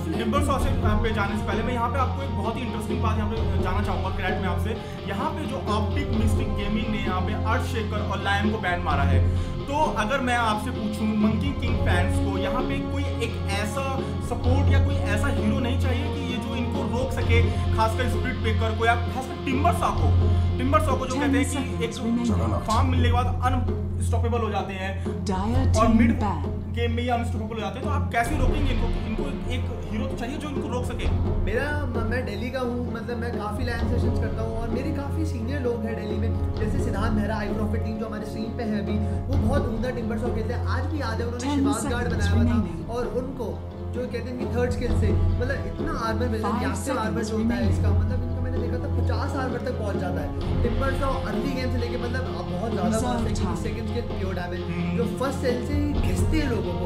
टिम्बरसॉ से यहाँ पे जाने से पहले मैं यहाँ पे आपको एक बहुत ही इंटरेस्टिंग बात यहाँ पे जानना चाहूँगा क्रैट में आपसे। यहाँ पे जो ऑप्टिक मिस्टिक गेमिंग ने यहाँ पे अर्थ शेकर और लायन को बैन मारा है, तो अगर मैं आपसे पूछूं मंकी किंग फैंस को यहाँ पे कोई एक ऐसा सपोर्ट या कोई ऐसा हीरो नहीं चाहिए कि ये जो इनको रोक सके, खासकर स्पिरिट ब्रेकर को या खासकर टिम्बरसॉ को जो कहते हैं कि एक फार्म मिलने के बाद अनस्टॉपेबल हो जाते हैं और मिड गेम में ही अनस्टॉपेबल हो जाते हैं, तो आप कैसे रोकेंगे इनको एक हीरो तो चाहिए जो इनको रोक सके। मैं दिल्ली का हूँ, मतलब मैं काफ़ी लैंड सेशंस करता हूँ और मेरे काफ़ी सीनियर लोग हैं दिल्ली में, जैसे सिद्धांत मेहरा आई प्रॉफिट टीम जो हमारे स्ट्रीम पे है अभी, वो बहुत उम्दा टिम्बरसॉ खेलते हैं। आज भी याद है उन्होंने शिवाज गार्ड बनाया हुआ था, और उनको जो कहते हैं कि थर्ड स्किल से मतलब इतना आर्मर मिल जाता है, एक्टिव आर्मर जो होता है इसका, मतलब इनको मैंने देखा था 50 आर्मर तक पहुंच जाता है टिम्बरसॉ अर्ली गेम से लेके, मतलब बहुत ज़्यादा सेकंड स्किल प्योर डैमेज जो फर्स्ट सेल से घिसते हैं लोगों को,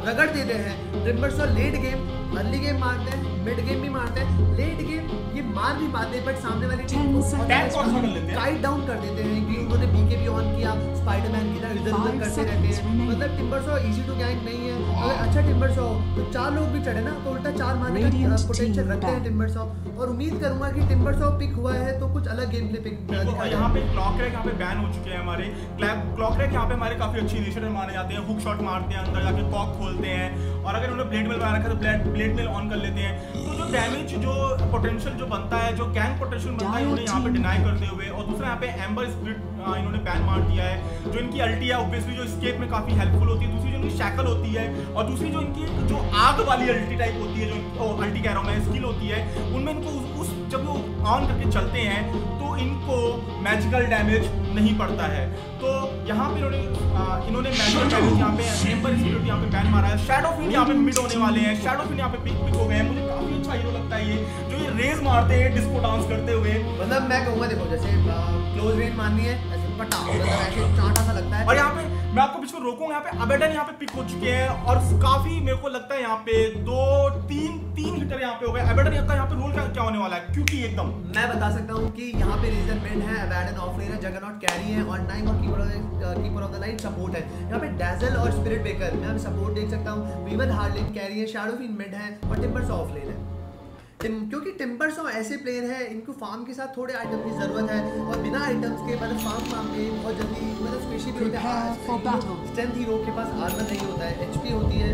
रगड़ देते हैं। टिम्बरसॉ लेट गेम अर्ली गेम मारते हैं, मिड गेम भी मारते हैं, लेट गेम ये मार भी पाते हैं, बट सामने वाली टीम को टाइट डाउन कर देते हैं कि उन्होंने बीके भी ऑन किया, स्पाइडरमैन की तरह इधर-उधर करते रहते हैं। मतलब टिम्बरसॉ इजी टू गैंग नहीं है। अगर अच्छा टिम्बरसॉ हो तो 4 लोग भी चढ़े ना तो उल्टा 4 मारने का पोटेंशियल रखते हैं टिम्बरसॉ, और उम्मीद करूंगा कि टिम्बरसॉ पिक हुआ है तो कुछ अलग गेम प्ले पिक। यहाँ पे क्लॉकरैक यहाँ पे बैन हो चुके हैं हमारे, क्लॉकरैक यहाँ पे हमारे काफी अच्छी इनिशिएटर माने जाते हैं, हुक शॉट मारते हैं, अंदर जाके कॉक खोलते हैं, और अगर उन्होंने ब्लेड मिल बना रखा है तो ब्लेड मिल ऑन कर लेते हैं। तो जो डैमेज जो पोटेंशियल जो बनता है, जो गैंग पोटेंशियल बनता है, उन्हें यहाँ पे डिनाई करते हुए, और दूसरा यहाँ पे एम्बर स्पिरिट इन्होंने बैन मार दिया है, जो इनकी अल्टी है ऑब्वियसली जो स्केप में काफी हेल्पफुल होती है, दूसरी जो इनकी शैकल होती है, और दूसरी जो इनकी जो आग वाली अल्टी टाइप होती है, जो अल्टी कह रहा हूँ मैं, स्किल होती है, उनमें इनको उस जब वो ऑन करके चलते हैं तो इनको मैजिकल डैमेज नहीं पड़ता है। तो यहाँ पे इन्होंने मैजिकल डैमेज यहाँ पे एम्बर स्पिरिट यहाँ पे बैन मारा है। शैडो फील्ड यहाँ पे मिड होने वाले हैं, शैडो फील्ड यहाँ पे पिक हो गए हैं। मुझे काफी अच्छा हीरो लगता है ये जो ये रेज मारते हैं डिस्को डांस करते हुए, मतलब मैं कहूँगा देखो जैसे क्लोज रेंज मारनी है ऐसे पटा मतलब ऐसे चाटा सा लगता है। और यहाँ पे मैं आपको बीच में रोकूंगा, यहाँ पे अबेडन यहाँ पे पिक हो चुके हैं और काफी मेरे को लगता है यहाँ पे 2-3 हिटर यहाँ पे हो गए। अबेडन यहाँ पे रोल क्या होने वाला है, क्योंकि एकदम मैं बता सकता हूँ कि यहाँ पे रेजर मिड है, अबेडन ऑफलेन है, जगरनॉट कैरी है, और नाइम और keeper of the light support है। यहाँ पे डैजल और स्पिरिट ब्रेकर मैं सपोर्ट देख सकता हूँ, वीवन हार्डलेन कैरी है, शैडोफिन मिड है, और टिम्बरसॉ ऑफलेन है। क्योंकि टिम्बरसॉ ऐसे प्लेयर है, इनको फार्म के साथ थोड़े आइटम की जरूरत है, और बिना आइटम्स के मतलब फार्म के बहुत जल्दी मतलब स्पेशली होता है। स्ट्रेंथ हीरो के पास आर्मर नहीं होता है, एचपी होती है।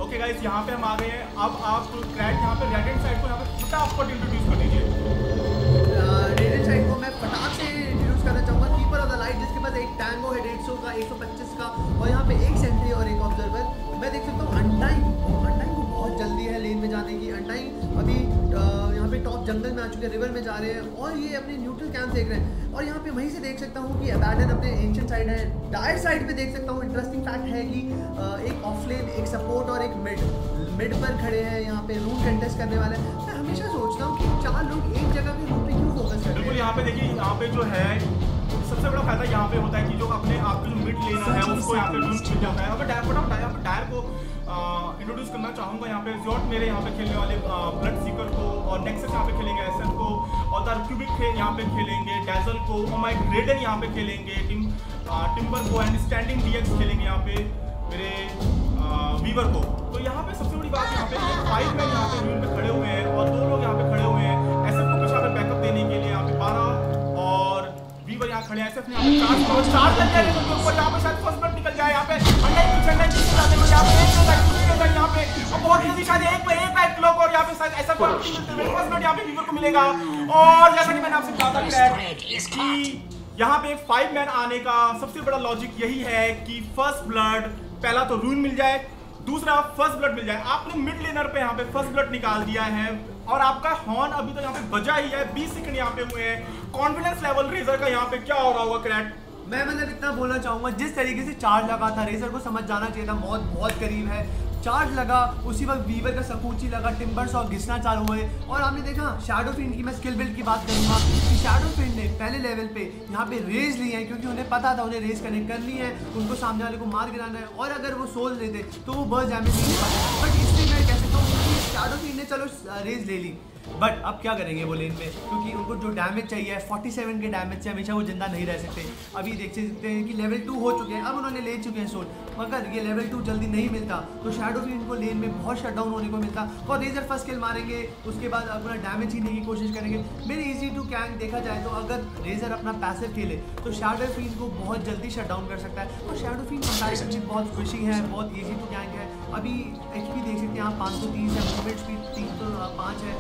ओके गाइस, यहाँ पे हम आ गए हैं। अब आप क्रैक यहाँ पे रेड एंड साइड को यहाँ पे फटाफट इंट्रोड्यूस कर दीजिए। रेड एंड साइड को मैं फटाक से इंट्रोड्यूस करना चाहूँगा। कीपर ऑफ द लाइट जिसके पास एक टैंगो है 150 का, 125 का, और यहाँ पे एक सेंट्री और एक ऑब्जर्वर। मैं देख सकता हूँ अनटाइम को बहुत जल्दी है लेन में जाने की। अनटाइम अभी यहाँ पे टॉप जंगल में आ चुके हैं, रिवर में जा रहे हैं, और ये अपने न्यूट्रल कैंप देख रहे हैं। और यहाँ पे वहीं से देख सकता हूँ कि अबैंडन अपने एंशिएंट साइड है। डायर साइड पे देख सकता हूँ इंटरेस्टिंग फैक्ट है कि एक ऑफलेन, एक सपोर्ट और एक मिड पर खड़े हैं यहाँ पे रूट कंटेस्ट करने वाले। मैं हमेशा सोचता हूँ कि 4 लोग एक जगह पे रूट पे क्यों फोकस कर रहे हैं। बिल्कुल, यहाँ पे देखिए, यहाँ पे जो है सबसे बड़ा फायदा यहाँ पे होता है कि जो अपने आपके जो मिड लेनर है उसको यहाँ पे रूट मिल जाता है। अगर डायर को इंट्रोड्यूस करना चाहूँगा यहाँ पे ज़्योट मेरे यहाँ पे खेलने वाले ब्लड सीकर को, और नेक्सस यहाँ पे खेलेंगे एसएन को, और द क्यूबिक यहाँ पे खेलेंगे डैजल को, और माइक रेडन यहाँ पे खेलेंगे टिम्बर को, एंड स्टैंडिंग डीएक्स खेलेंगे यहाँ पे मेरे वीवर को। तो यहाँ पे सबसे बड़ी बात यहाँ पे 5 मैन यहाँ पे रूम में खड़े हुए हैं और 2 लोग यहाँ पे खड़े हुए हैं एसएफ को पीछे पे बैकअप देने के लिए। यहाँ पे 12 और वीवर यहाँ खड़े हैं। एसएफ ने यहाँ पे चार्ज लग जाए तो ऊपर यहाँ पे शायद फर्स्ट ब्लड निकल जाए। यहाँ पे अनलाइन यहाँ पे यहाँ पे और बहुत जल्दी शायद एक क्लॉक और यहाँ पे शायद ऐसा फर्स्ट ब्लड यहाँ पे वीवर को मिलेगा। और जैसा कि मैंने आपसे कहा था कि यहाँ पे 5 मैन आने का सबसे बड़ा लॉजिक यही है कि फर्स्ट ब्लड पहला तो रून मिल जाए, दूसरा फर्स्ट ब्लड मिल जाए। आपने मिड लेनर पे यहाँ पे फर्स्ट ब्लड निकाल दिया है और आपका हॉर्न अभी तो यहाँ पे बजा ही है। 20 सेकंड यहाँ पे हुए हैं। कॉन्फिडेंस लेवल रेजर का यहाँ पे क्या हो रहा होगा क्रैट? मैं मतलब इतना बोलना चाहूंगा, जिस तरीके से चार्ज लगा था रेजर को समझ जाना चाहिए था मौत बहुत करीब है। चार्ज लगा उसी वक्त वीवर का सकूची लगा, टिम्बर्स और घिसना चालू हुए। और आपने देखा शैडो फिंड की, मैं स्किल बिल्ड की बात करूंगा कि शैडो फिंड ने पहले लेवल पे यहाँ पे रेज ली है क्योंकि उन्हें पता था उन्हें रेज कनेक्ट करनी है, उनको सामने वाले को मार गिराना है। और अगर वो सोल लेते तो वो बर्स्ट डैमेज नहीं पाते। बट इसलिए मैं कह सकता हूँ शैडो फिंड ने चलो रेज ले ली, बट अब क्या करेंगे वो लेन में, क्योंकि उनको जो डैमेज चाहिए 47 के डैमेज से हमेशा वो जिंदा नहीं रह सकते। अभी देख सकते हैं कि लेवल 2 हो चुके हैं, अब उन्होंने ले चुके हैं सोल, मगर ये लेवल 2 जल्दी नहीं मिलता तो शैडो फिंड को लेन में बहुत शटडाउन होने को मिलता। और रेजर फर्स्ट किल मारेंगे, उसके बाद अपना डैमेज छीनने की कोशिश करेंगे। मेरे इजी टू कैंक देखा जाए तो अगर रेजर अपना पैसिव खेले तो शैडो फिंड को बहुत जल्दी शटडाउन कर सकता है। और शैडो फिंड कंपैरेटिवली बहुत खुशी है, बहुत इजी टू कैंक है। अभी एचपी देख सकते हैं आप 530 है, मूवमेंट स्पीड 305 है।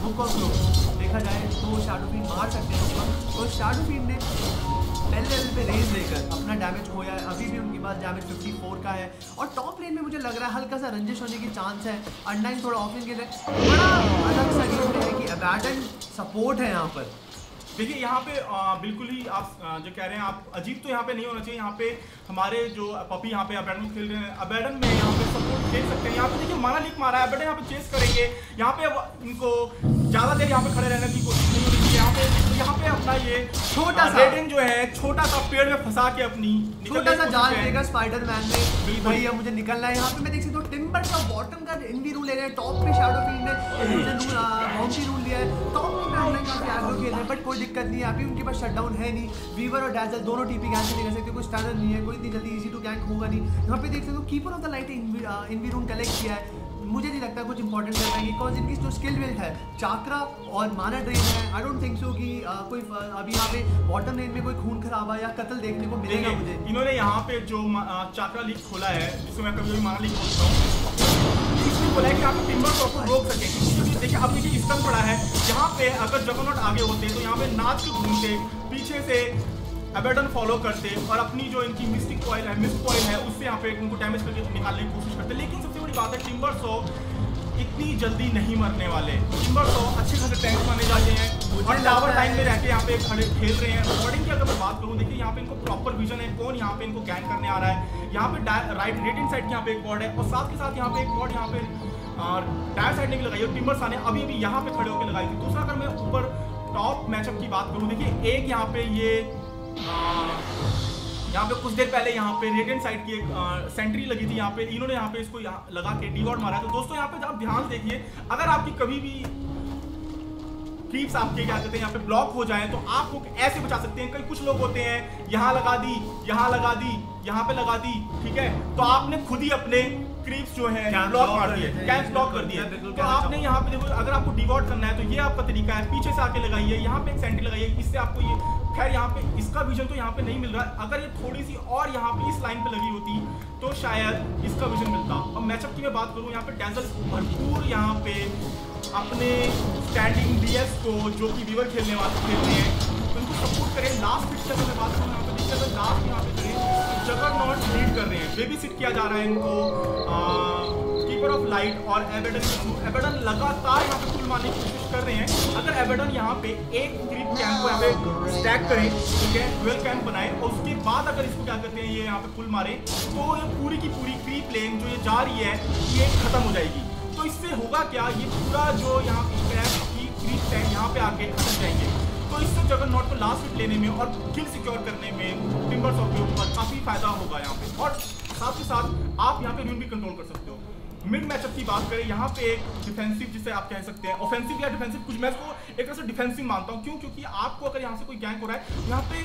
बुक ऑफ ग्रुप देखा जाए तो शैडो फिंड मार सकते हैं ऊपर। और शैडो फिंड ने पहले लेवल पे रेज लेकर अपना डैमेज खोया है, अभी भी उनके पास डैमेज 54 का है। और टॉप लेन में मुझे लग रहा है हल्का सा रंजिश होने की चांस है। अनलाइन थोड़ा ऑफलाइन के लिए बड़ा अलग सा गेम है कि अबैंडन सपोर्ट है यहाँ पर। देखिए यहाँ पे बिल्कुल ही आप जो कह रहे हैं आप अजीब तो यहाँ पे नहीं होना चाहिए। यहाँ पे हमारे जो पपी यहाँ पे अबैडन खेल रहे हैं, अबैडन में यहाँ पे सपोर्ट खेल सकते हैं। यहाँ पे देखिए माना लीक मारा है, अबैडन यहाँ पे चेस करेंगे। यहाँ पे इनको ज़्यादा देर यहाँ पे खड़े रहने की कोशिश नहीं होनी चाहिए। यहाँ पे अपना ये छोटा सा रेडिंग जो है छोटा सा पेड़ में फंसा के अपनी छोटा सा जाल देगा स्पाइडरमैन में, भैया मुझे निकलना है। यहाँ पे मैं देख सकता हूँ टिम्बर का बॉटम का इनवी रूल ले रहे हैं, टॉप पे शैडो फील्ड ने बाउंसी रूल लिया है, टॉप में ऑनलाइन काफी एग्रो खेल रहे हैं। बट कोई दिक्कत नहीं है, अभी उनके पास शटडाउन है नहीं। वीवर और डैजल दोनों टीपी कैंसिल नहीं कर सकते, कोई स्टैंडर्ड नहीं है, कोई इतनी जल्दी इजी टू गैंक होगा नहीं। यहाँ पे देख सकते हो keeper of the light env rule collect किया है। मुझे नहीं लगता कुछ इंपॉर्टेंट कर पाएंगे बिकॉज इनकी जो स्किल बिल्ड है चाक्रा और माना ड्रेन है। आई डोंट थिंक सो कि कोई अभी यहाँ पे बॉटम लेन में कोई खून खराबा या कत्ल देखने को मिलेगा मुझे। इन्होंने यहाँ पे जो चाक्रा लीक खोला है, जिसको मैं कभी माना लीक बोलता हूँ, इसलिए बोला है कि यहाँ पे टिम्बर को रोक सके। क्योंकि देखिए अब देखिए स्टन पड़ा है, यहाँ पे अगर जगरनॉट आगे होते तो यहाँ पे नाच के घूमते, पीछे से अबैडन फॉलो करते और अपनी जो इनकी मिस्टिक कॉइल है उससे यहाँ पे उनको डैमेज करके निकालने की कोशिश करते। लेकिन सबसे बड़ी बात है टिम्बर्सो इतनी जल्दी नहीं मरने वाले। टिम्बर्सो अच्छे खासे टैंक माने जाते हैं और टावर लाइन में रह के यहाँ पे खड़े खेल रहे हैं। बॉर्डिंग की अगर मैं बात करूँ, देखिए यहाँ पे इनको प्रॉपर विजन है कौन यहाँ पे इनको गैंग करने आ रहा है। यहाँ पे राइट रेडिंग साइड की यहाँ पे एक बॉर्ड है और साथ के साथ यहाँ पे एक बॉर्ड यहाँ पे डायर साइड ने भी लगाई है। टिम्बर्स आने अभी भी यहाँ पे खड़े होकर लगाई थी। दूसरा अगर मैं ऊपर टॉप मैचअप की बात करूँ, देखिए एक यहाँ पे ये यहाँ पे कुछ देर पहले यहाँ पे रेडियंट साइड की एक सेंट्री लगी थी। यहाँ पे इन्होंने यहाँ पे इसको लगा के डीवॉर्ड मारा। तो दोस्तों यहाँ पे आप ध्यान देखिए, अगर आपकी कभी भी क्रीप्स आपके क्या कहते हैं यहाँ पे ब्लॉक हो जाए तो आप ऐसे बचा सकते हैं। कई कुछ लोग होते हैं यहाँ लगा दी, यहाँ लगा दी, यहाँ पे लगा दी, ठीक है, तो आपने खुद ही अपने क्रीप्स जो है ब्लॉक मार दिए, कैंप ब्लॉक कर दिए। तो आपने यहाँ पे देखो अगर आपको डिवॉर्ड करना है तो ये आपका तरीका है, पीछे से आके लगाइए, यहाँ पे एक सेंट्री लगाइए, इससे आपको ये खैर यहाँ पे इसका विजन तो यहाँ पे नहीं मिल रहा है। अगर ये थोड़ी सी और यहाँ पे इस लाइन पे लगी होती तो शायद इसका विजन मिलता। और मैचअप की मैं बात करूँ, यहाँ पे डैजल भरपूर यहाँ पे अपने स्टैंडिंग डीएस को जो कि वीवर खेलने वाले खेलते हैं उनको सपोर्ट करें। लास्ट फिट की अगर मैं बात करूँ, यहाँ पे देखिए अगर लास्ट यहाँ पे करें जगरनॉट लीड कर रहे हैं, बेबी सिट किया जा रहा है इनको कीपर ऑफ लाइट और एबेडन लगातार यहाँ पे पुल मारने की कोशिश कर रहे हैं। अगर एबेडन यहाँ पे एक क्रीप कैंप को यहाँ पे स्टैक करें, ठीक है, 12 कैंप बनाए और उसके बाद अगर इसको क्या करते हैं ये यहाँ पे पुल मारे तो ये पूरी की पूरी क्रीप लेन जो ये जा रही है ये खत्म हो जाएगी। तो इससे होगा क्या, ये पूरा जो यहाँ पे क्रीप है यहाँ पे आके खत्म जाएंगे। तो इससे उस जगरनॉट को लास्ट हिट लेने में और किल सिक्योर करने में टिम्बरसॉफ्ट के ऊपर काफी फायदा होगा यहाँ पे। और साथ ही साथ आप यहाँ पे रून भी कंट्रोल कर सकते हो। मिड मैचअप की बात करें, यहाँ पे एक डिफेंसिव जिसे आप कह सकते हैं, ऑफेंसिव या डिफेंसिव, कुछ मैं इसको एक तरह से डिफेंसिव मानता हूँ। क्यों? क्योंकि आपको अगर यहाँ से कोई गैंग हो रहा है, यहाँ पे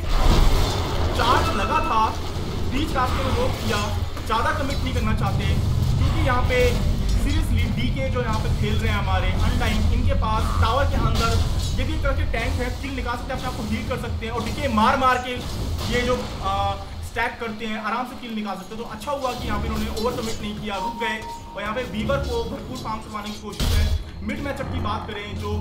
चार्ज लगा था, बीच रास्ते में रोक किया, ज्यादा कमिट नहीं करना चाहते क्योंकि यहाँ पे सीरियसली डीके जो यहाँ पे खेल रहे हैं हमारे अनटाइम, इनके पास टावर के अंदर ये भी एक तरह के टैंक है, किल निकाल सकते हैं, अपने आप को हील कर सकते हैं और डीके मार मार के ये जो स्टैक करते हैं आराम से किल निकाल सकते हैं। तो अच्छा हुआ कि यहाँ पे इन्होंने ओवर कमिट नहीं किया, रुक गए और यहाँ पे वीवर को भरपूर फार्म करवाने की कोशिश है। मिड मैचअप की बात करें, जो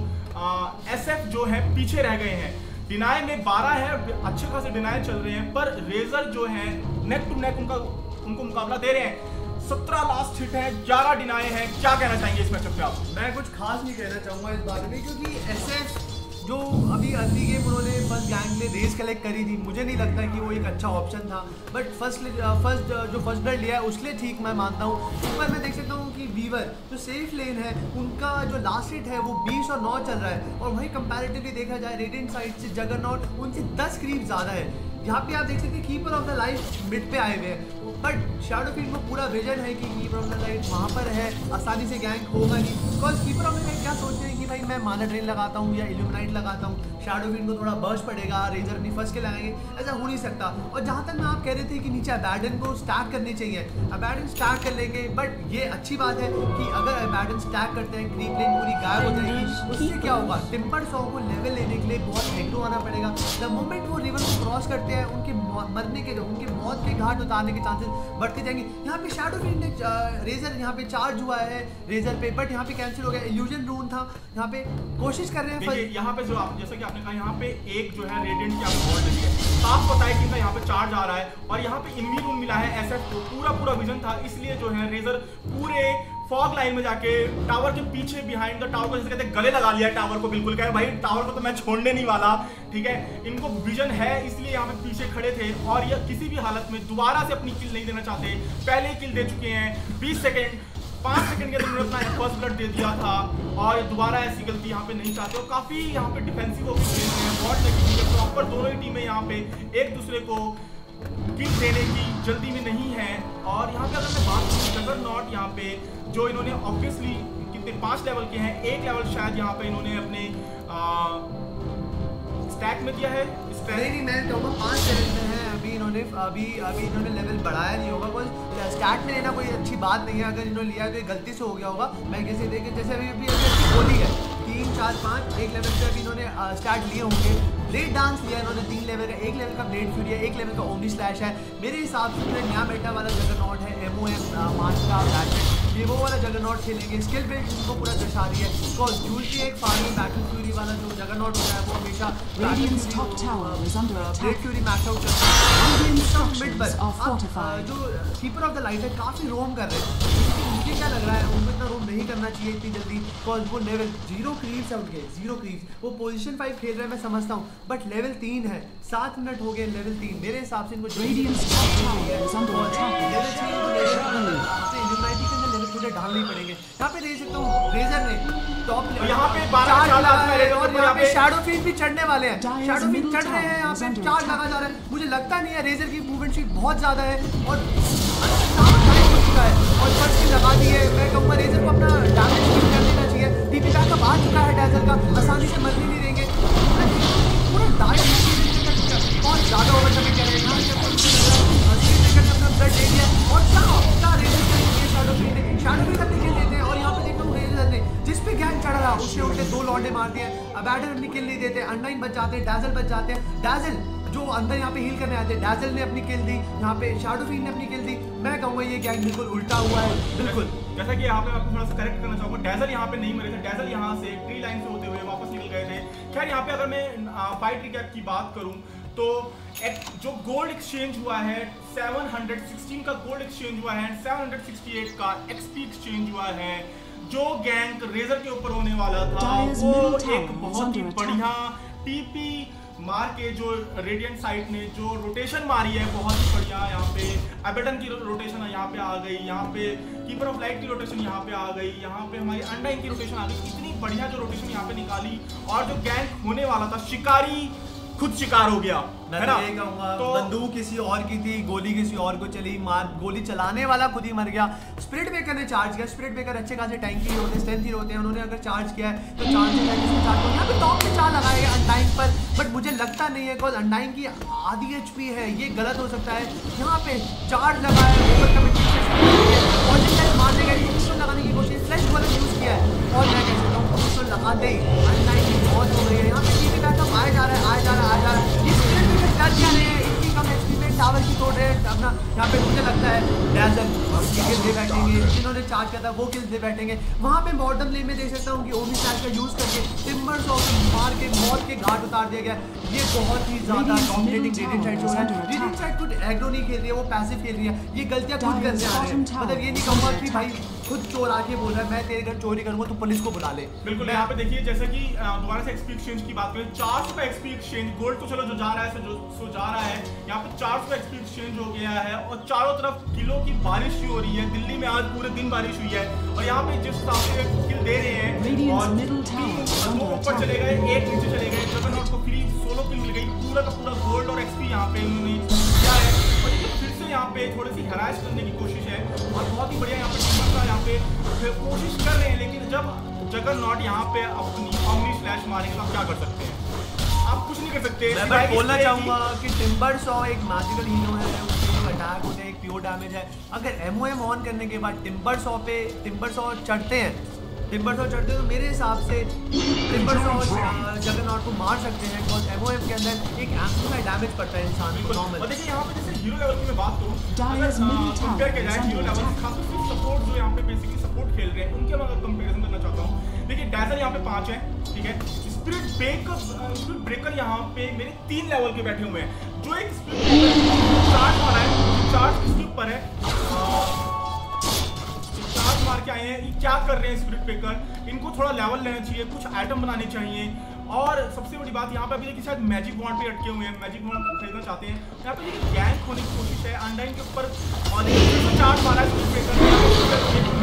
SF जो है पीछे रह गए हैं, डिनाई में 12 है, अच्छे खासे डिनाई चल रहे हैं, पर रेजर जो है नेक टू नेक उनको मुकाबला दे रहे हैं। 17 लास्ट हिट है, 11 डिनाई है। क्या कहना चाहेंगे इस मैचअप पे आप? मैं कुछ खास नहीं कहना चाहूँगा इस बारे में, क्योंकि SF जो अभी अर्ली गेम उन्होंने फर्स्ट गैंग में रेस कलेक्ट करी थी, मुझे नहीं लगता कि वो एक अच्छा ऑप्शन था। बट फर्स्ट ब्लड लिया है उसके ठीक मैं मानता हूँ। इस बार मैं देख सकता हूँ कि वीवर जो सेफ लेन है, उनका जो लास्ट हिट है वो 20 और 9 चल रहा है, और वहीं कंपैरेटिवली देखा जाए रेडिएंट साइड से जगरनॉट उनसे 10 क्रीप ज़्यादा है। यहाँ पे आप देख सकते हैं keeper of the light mid पे आए हुए हैं, बट शैडोफील्ड को पूरा विजन है कि कीपर ऑफ द लाइट वहाँ पर है, आसानी से गैंग होगा नहीं। Because keeper of the light क्या सोचते हैं कि भाई मैं माना ड्रेन लगाता हूँ या इल्यूमिनाइट लगाता हूँ, शैडोफील्ड को थोड़ा बर्स्ट पड़ेगा, रेजर अपनी फर्स्ट के लगाएंगे, ऐसा हो नहीं सकता। और जहाँ तक मैं आप कह रहे थे कि नीचे अबैडन को स्टैक करनी चाहिए, अबैडन स्टैक कर लेंगे, बट ये अच्छी बात है कि अगर अबैडन स्टैक करते हैं क्रीप लेन पूरी गायब हो जाएगी। उससे क्या होगा, टिम्बरसॉफ्ट को लेवल लेने के लिए बहुत एग्रो आना पड़ेगा। द मोमेंट वो रिवर को क्रॉस करते हैं, उनके मरने के, उनके मौत के घाट उतारने के चांसेस बढ़ते जाएंगे। यहाँ पे शैडोफील्ड ने रेजर यहाँ पे चार्ज हुआ है रेजर पे, बट यहाँ पे कैंसिल हो गया। इल्यूजन रून था, यहाँ पे कोशिश कर रहे हैं। देखिए यहाँ पे जो आप जैसा कि आपने कहा, यहाँ पे एक जो है रेडिएंट की आपको बॉल लगी है, साफ पता है कि इनका यहाँ पे चार्ज आ रहा है, और यहाँ पे इनवी रून मिला है SF को, पूरा विजन था, इसलिए जो है रेजर पूरे फॉग लाइन में जाके टावर के पीछे बिहाइंड द टावर को जैसे कहते हैं गले लगा लिया है टावर को, बिल्कुल कहे भाई टावर को तो मैं छोड़ने नहीं वाला, ठीक है। इनको विजन है इसलिए यहाँ पे पीछे खड़े थे, और ये किसी भी हालत में दोबारा से अपनी किल नहीं देना चाहते। पहले किल दे चुके हैं 20 सेकेंड 5 सेकंड के अंदर अपना फर्स्ट ब्लड दे दिया था, और दोबारा ऐसी गलती यहाँ पे नहीं चाहते। और काफी यहाँ पे डिफेंसिव होकर खेल रहे हैं, बॉट लगी है प्रॉपर, दोनों ही टीमें यहाँ पे एक दूसरे को किल देने की जल्दी में नहीं है। और यहाँ पे अगर मैं बात करूँ जगरनॉट, यहाँ पे जो इन्होंने ऑब्वियसली कितने 5 लेवल के हैं, एक लेवल शायद यहाँ पे इन्होंने अपने स्टैक में दिया है। नहीं, मैं कहूँगा 5 लेवल में है अभी इन्होंने, अभी इन्होंने लेवल बढ़ाया नहीं होगा, कोई स्टार्ट में लेना कोई अच्छी बात नहीं है। अगर इन्होंने लिया तो ये गलती से हो गया होगा। मैं कैसे देखे, जैसे अभी होली है 3 4 5 एक लेवल से अभी इन्होंने स्टार्ट लिए होंगे। ब्लेड डांस लिया इन्होंने 3 लेवल का, 1 लेवल का ब्लेड फ्यूरी है, 1 लेवल का ओमनी स्लैश है। मेरे हिसाब से पूरे नया बेटा वाला जगरनॉट है, MOM मास्टर ब्लैक, ये वो वाला जगरनॉट खेलेंगे। स्किल बिल्ड उनको पूरा दर्शा रही है, बिकॉज यूजली एक फार्मिंग बैटल फ्यूरी वाला जो जगरनॉट होता है वो हमेशा ब्लेड फ्यूरी मैच आउट करता है। जो कीपर ऑफ द लाइट है काफी रोम कर रहे हैं, मुझे क्या लग रहा है उनको इतना रोम नहीं करना चाहिए इतनी जल्दी, बिकॉज वो लेवल 0 क्रीप्स आउट गए, 0 क्रीप्स। वो पोजीशन 5 खेल रहे हैं मैं समझता हूँ, बट लेवल 3 है, 7 मिनट हो गए लेवल 3। मेरे हिसाब से इनको डालने पड़ेंगे। यहाँ पे देख सकता हूँ रेजर ने टॉप यहाँ पे 12 और यहाँ पे शैडोफील्ड भी चढ़ने वाले हैं, शैडोफील्ड चढ़ रहे हैं, यहाँ पे चार्ज लगा जा रहा है। मुझे लगता नहीं है, रेजर की मूवमेंट स्पीड बहुत ज्यादा है और हो चुका है, और फर्स्ट की लगा दी है। मैं कहूँगा रेजर को अपना डैमेज कर देना चाहिए। टीपी बैकअप आ चुका है डैजल का, आसानी से मरने नहीं देंगे, पूरा डाइट बहुत ज्यादा ओवर कमिंग करेगा। अपना ब्लड दे दिया और क्या रेजर करेंगे शैडोफील्ड अपनी किल देते हैं। और यहाँ पे देखता हूँ रेजर ने जिस पे गैंग चढ़ रहा उससे उल्टे 2 लॉन्डे मारते हैं। अबैडन अपनी किल नहीं देते, अनडाइन बच जाते हैं, डैजल बच जाते हैं। डैजल जो अंदर यहाँ पे हील करने आते हैं, डैजल ने अपनी किल दी, यहाँ पे शैडोफील्ड ने अपनी किल दी। मैं कहूँगा ये गैंग बिल्कुल उल्टा हुआ है, बिल्कुल। जैसा कि यहाँ पे आपको थोड़ा सा करेक्ट करना चाहूँगा, डैजल यहाँ पे नहीं मरे थे, डैजल यहाँ से ट्री लाइन से होते हुए वापस निकल गए थे। खैर यहाँ पे अगर मैं फाइट रिकैप की बात करूँ तो जो गोल्ड एक्सचेंज हुआ है 716 का गोल्ड एक्सचेंज हुआ है, 768 का XP एक्सचेंज हुआ है। जो गैंग रेजर के ऊपर होने वाला था वो एक बहुत ही बढ़िया TP मार के, जो रेडिएंट साइट ने जो रोटेशन मारी है बहुत ही बढ़िया। यहाँ पे अबेडन की रोटेशन यहाँ पे आ गई, यहाँ पे कीपर ऑफ लाइट की रोटेशन यहाँ पे आ गई, यहाँ पे हमारी अनडाइन की रोटेशन आ गई। इतनी बढ़िया जो रोटेशन यहाँ पे निकाली, और जो गैंग होने वाला था शिकारी खुद शिकार हो गया, मैं है ना? ये कहूंगा तो बंदूक किसी और की थी, गोली किसी और को चली, गोली चलाने वाला खुद ही मर गया। स्पिरिट ब्रेकर ने चार्ज किया। स्पिरिट ब्रेकर अच्छे खासे टैंकी होते हैं, स्ट्रेंथ होते हैं, उन्होंने अगर चार्ज किया है तो चांसेस है कि उसने चार्ज यहाँ पे टॉप पे चार्ज लगाएगा अनडाइंग पर, बट मुझे लगता नहीं है बिकॉज अनडाइंग की आधी HP है, ये गलत हो सकता है। यहाँ पे चार्ज लगाया, मारने का लगाने की कोशिश, फ्लैश वाला यूज किया है, और मैं कह सकता हूँ तो लगा दे। अनडाइंग की बहुत हो गई है यहाँ पे, टीवी बैकअप आया जा रहा है, आया जा रहा है, आया जा रहा है। इस कर क्या रहे हैं, इतनी कम HP में टावर की तोड़ रहे हैं अपना। यहाँ पे मुझे लगता है डैजल किल दे बैठेंगे, जिन्होंने चार्ज किया था वो किल दे बैठेंगे। वहाँ पे बॉटम लेन में देख सकता हूँ कि ओमी स्टैक का यूज करके टिम्बर सॉ मार के मौत के घाट उतार दिया गया। ये बहुत ही ज्यादा डोमिनेटिंग रेडिएंट साइड जो है, रेडिएंट साइड खुद एग्रो नहीं खेल रही है, वो पैसिव खेल रही है। ये गलतियां खुद करते आ रहे हैं, मतलब ये नहीं कहूंगा कि भाई खुद चोर आके बोल रहा है मैं तेरे घर चोरी करूंगा, तू पुलिस को बुला ले। बिल्कुल, यहाँ पे देखिए जैसे कि दोबारा से एक्सपी एक्सचेंज की बात करें, 400 का एक्सपी एक्सचेंज, गोल्ड तो चलो जो जा रहा है सो जा रहा है, यहाँ पे 400 एक्सपी एक्सचेंज हो गया है और चारों तरफ किलो की बारिश हो रही है। दिल्ली में आज पूरे दिन बारिश हुई है और यहाँ पे जिस हिसाब से किल दे रहे हैं और 2 ऊपर चले गए, 1 नीचे चले गए, जगरनॉट को फ्री सोलो किल मिल गई, पूरा का पूरा गोल्ड और एक्सपी यहाँ पे उन्होंने किया है। और ये फिर से यहाँ पे थोड़ी सी हैरास करने की कोशिश है और बहुत ही बढ़िया यहाँ पे टीम का यहाँ पे कोशिश कर रहे हैं, लेकिन जब जगरनॉट यहाँ पे अपनी ऑमनी स्लैश मारेंगे तो आप क्या कर सकते हैं? आप कुछ नहीं कर सकते। मैं बोलना चाहूंगा कि टिम्बर सॉ एक मैजिकल हीरो है, उसके जो अटैक होते हैं एक प्योर डैमेज है। अगर MOM ऑन करने के बाद टिम्बर सॉ चढ़ते हैं, तो मेरे हिसाब से टिम्बर सॉ जगरनॉट को मार सकते हैं, बिकॉज MOM के अंदर एक एम्पलीफाई डैमेज पड़ता है इंसान को नॉर्मल। और देखिए यहाँ पे जैसे हीरो लेवल की मैं बात करूँ, कंपेयर किया जाए हीरो लेवल खासकर सिर्फ सपोर्ट जो यहाँ पे बेसिकली सपोर्ट खेल रहे हैं उनके मैं अगर कंपेरिजन करना चाहता हूँ, देखिए डैजल यहाँ पे 5 है, ठीक है। स्पिरिट ब्रेकर यहाँ पे मेरे 3 लेवल के बैठे हुए हैं, जो एक चार्ज मारा है, चार्ज किसके ऊपर है, चार्ज मार के आए हैं, ये क्या कर रहे हैं स्पिरिट ब्रेकर, इनको थोड़ा लेवल लेना चाहिए, कुछ आइटम बनाने चाहिए। और सबसे बड़ी बात यहाँ पे अभी देखिए शायद मैजिक वॉन्ड पे अटके हुए हैं, मैजिक वॉन्ड खरीदना चाहते हैं। यहाँ पे देखिए गैंग होने की कोशिश है अनडाइन के ऊपर और चार्ज मारा है स्पिरिट ब्रेकर,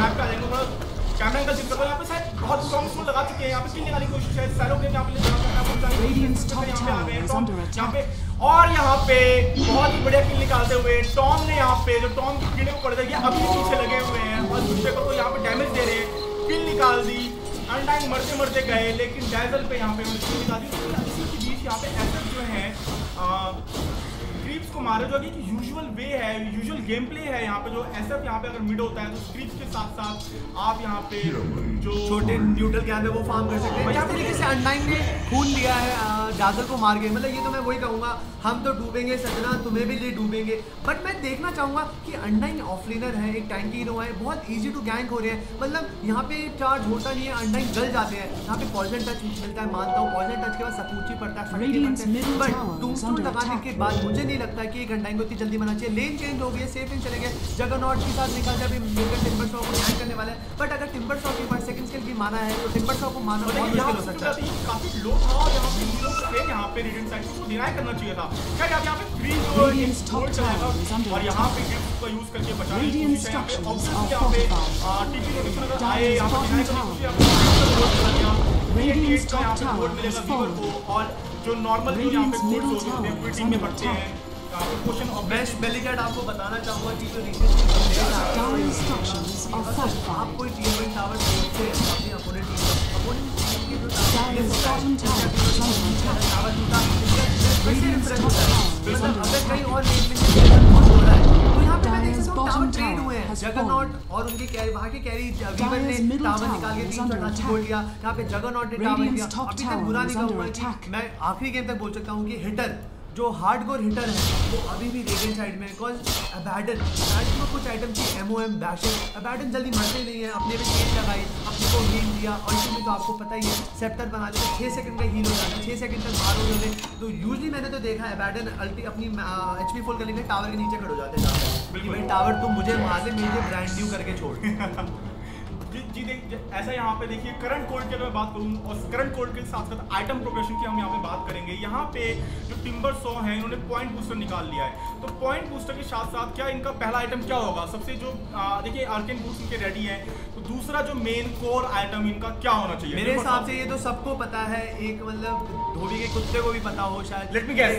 मैप पे आ जाएंगे, थोड़ा कैमरा एंगल चेक करो। यहाँ पे शायद बहुत स्ट्रॉन्ग स्कोर लगा चुके हैं, यहाँ पे किल निकालने की कोशिश है, सैलो के यहाँ पे ले जाना यहाँ पे, और यहाँ पे बहुत ही बढ़िया किल निकालते हुए टॉम ने यहाँ पे जो टॉम की कीड़े को पड़ जाएगी अभी पीछे लगे हुए हैं और दूसरे को तो यहाँ पे डैमेज दे रहे हैं, किल निकाल दी। अनडाइन मरते मरते गए, लेकिन डैजल पे यहाँ पे किल निकाल दी। इसी के बीच यहाँ पे एसएफ जो है क्रीप्स को मारे, जो कि यूजुअल वे है, यूजुअल गेम प्ले है। यहाँ पे जो एसएफ यहाँ पे अगर मिड होता है तो क्रीप्स के साथ साथ आप यहाँ पे जो छोटे न्यूट्रल कैंप है वो फार्म कर सकते हैं। इस तरीके से अनडाइन ने खून दिया है डैजल को मार के, मतलब ये तो मैं वही कहूँगा, हम तो डूबेंगे सजना, तुम्हें भी ले डूबेंगे। बट मैं देखना चाहूँगा कि अनडाइन ऑफलाइनर है, एक टैंकी हीरो है, बहुत ईजी टू गैंग हो रहे हैं, मतलब यहाँ पे चार्ज होता नहीं है, अनडाइन गल जाते हैं। यहाँ पे पॉइजन टच मिलता है, मानता हूँ पॉइजन टच के बाद सपूची पड़ता है, बट तुम लगाने के बाद मुझे नहीं लगता है कि एक अनडाइन को इतनी जल्दी मना चाहिए। लेन चेंज हो गई है, सेफ इन चले गए, जगरनॉट के साथ निकल जाए, मिलकर टिम्बर सॉ को गैंग करने वाले हैं। बट अगर टिम्बर सॉ के पास सेकंड स्किल भी माना है तो टिम्बर सॉ को मारना बहुत मुश्किल हो सकता है। काफी लो था और यहाँ पे हीरो थे, यहाँ पे रेडिएंट साइड को डिनाई करना चाहिए था। क्या यहाँ पे फ्री जो होल्ड चलाएगा और यहाँ पे गिफ्ट का यूज करके बचाने की कोशिश है। यहाँ पे ऑब्वियसली यहाँ पे टीपी नोटिफिकेशन अगर आए, यहाँ पे डिनाई करने की कोशिश यहाँ पे गोल्ड मिलेगा वीवर को, और जो नॉर्मल जो यहाँ पे गोल्ड होते हैं पूरी टीम में बढ़ते हैं। क्वेश्चन ऑफ बेस्ट बेलीगैट आपको बताना चाहूंगा कि जो रिसेंटली आप कोई टीम में टावर से अपने अपोनेंट टीम के जो टावर टूटा, अगर कहीं और हो रहा है तो यहाँ पे मैं देख सकता हूँ टावर ट्रेड हुए हैं। जगरनॉट और उनके कैरी, वहाँ के कैरी वीवर ने टावर निकाल के 388 गोल्ड दिया, यहाँ पे जगरनॉट ने टावर दिया। अभी तक बुरा नहीं कहूँगा कि मैं आखिरी गेम तक बोल सकता हूँ कि हिटर जो हार्डकोर हिटर है वो अभी भी रेडिएंट साइड में, बिकॉज अबैडन को कुछ आइटम की MOM बैशेस, अबैडन जल्दी मरते नहीं है, अपने पे चेंज लगाई, अपने को हील दिया, अल्टीमेट तो आपको पता ही है सेप्टर बना देते 6 सेकंड का हील हो जाता है, 6 सेकंड तक मारोगे उन्हें। तो यूजली मैंने तो देखा है अबैडन अपनी HP फुल करने के लिए टावर के नीचे खड़े हो जाते हैं, भाई टावर तुम मुझे मार ले, मुझे ब्रांड न्यू करके छोड़। जी ऐसा यहाँ पे देखिए करंट कोल्ड की अगर मैं बात करूँ और करंट कोल्ड के साथ साथ आइटम प्रोग्रेशन की हम यहाँ पे बात करेंगे। यहाँ पे जो टिम्बर सॉ है इन्होंने पॉइंट बूस्टर निकाल लिया है, तो पॉइंट बूस्टर के साथ साथ क्या इनका पहला आइटम क्या होगा, सबसे जो देखिए आर्केन बूस्ट इनके रेडी है, तो दूसरा जो मेन कोर आइटम इनका क्या होना चाहिए? मेरे हिसाब से ये तो सबको पता है, एक मतलब धोबी के कुत्ते को भी पता हो शायद। लेट मी गेस,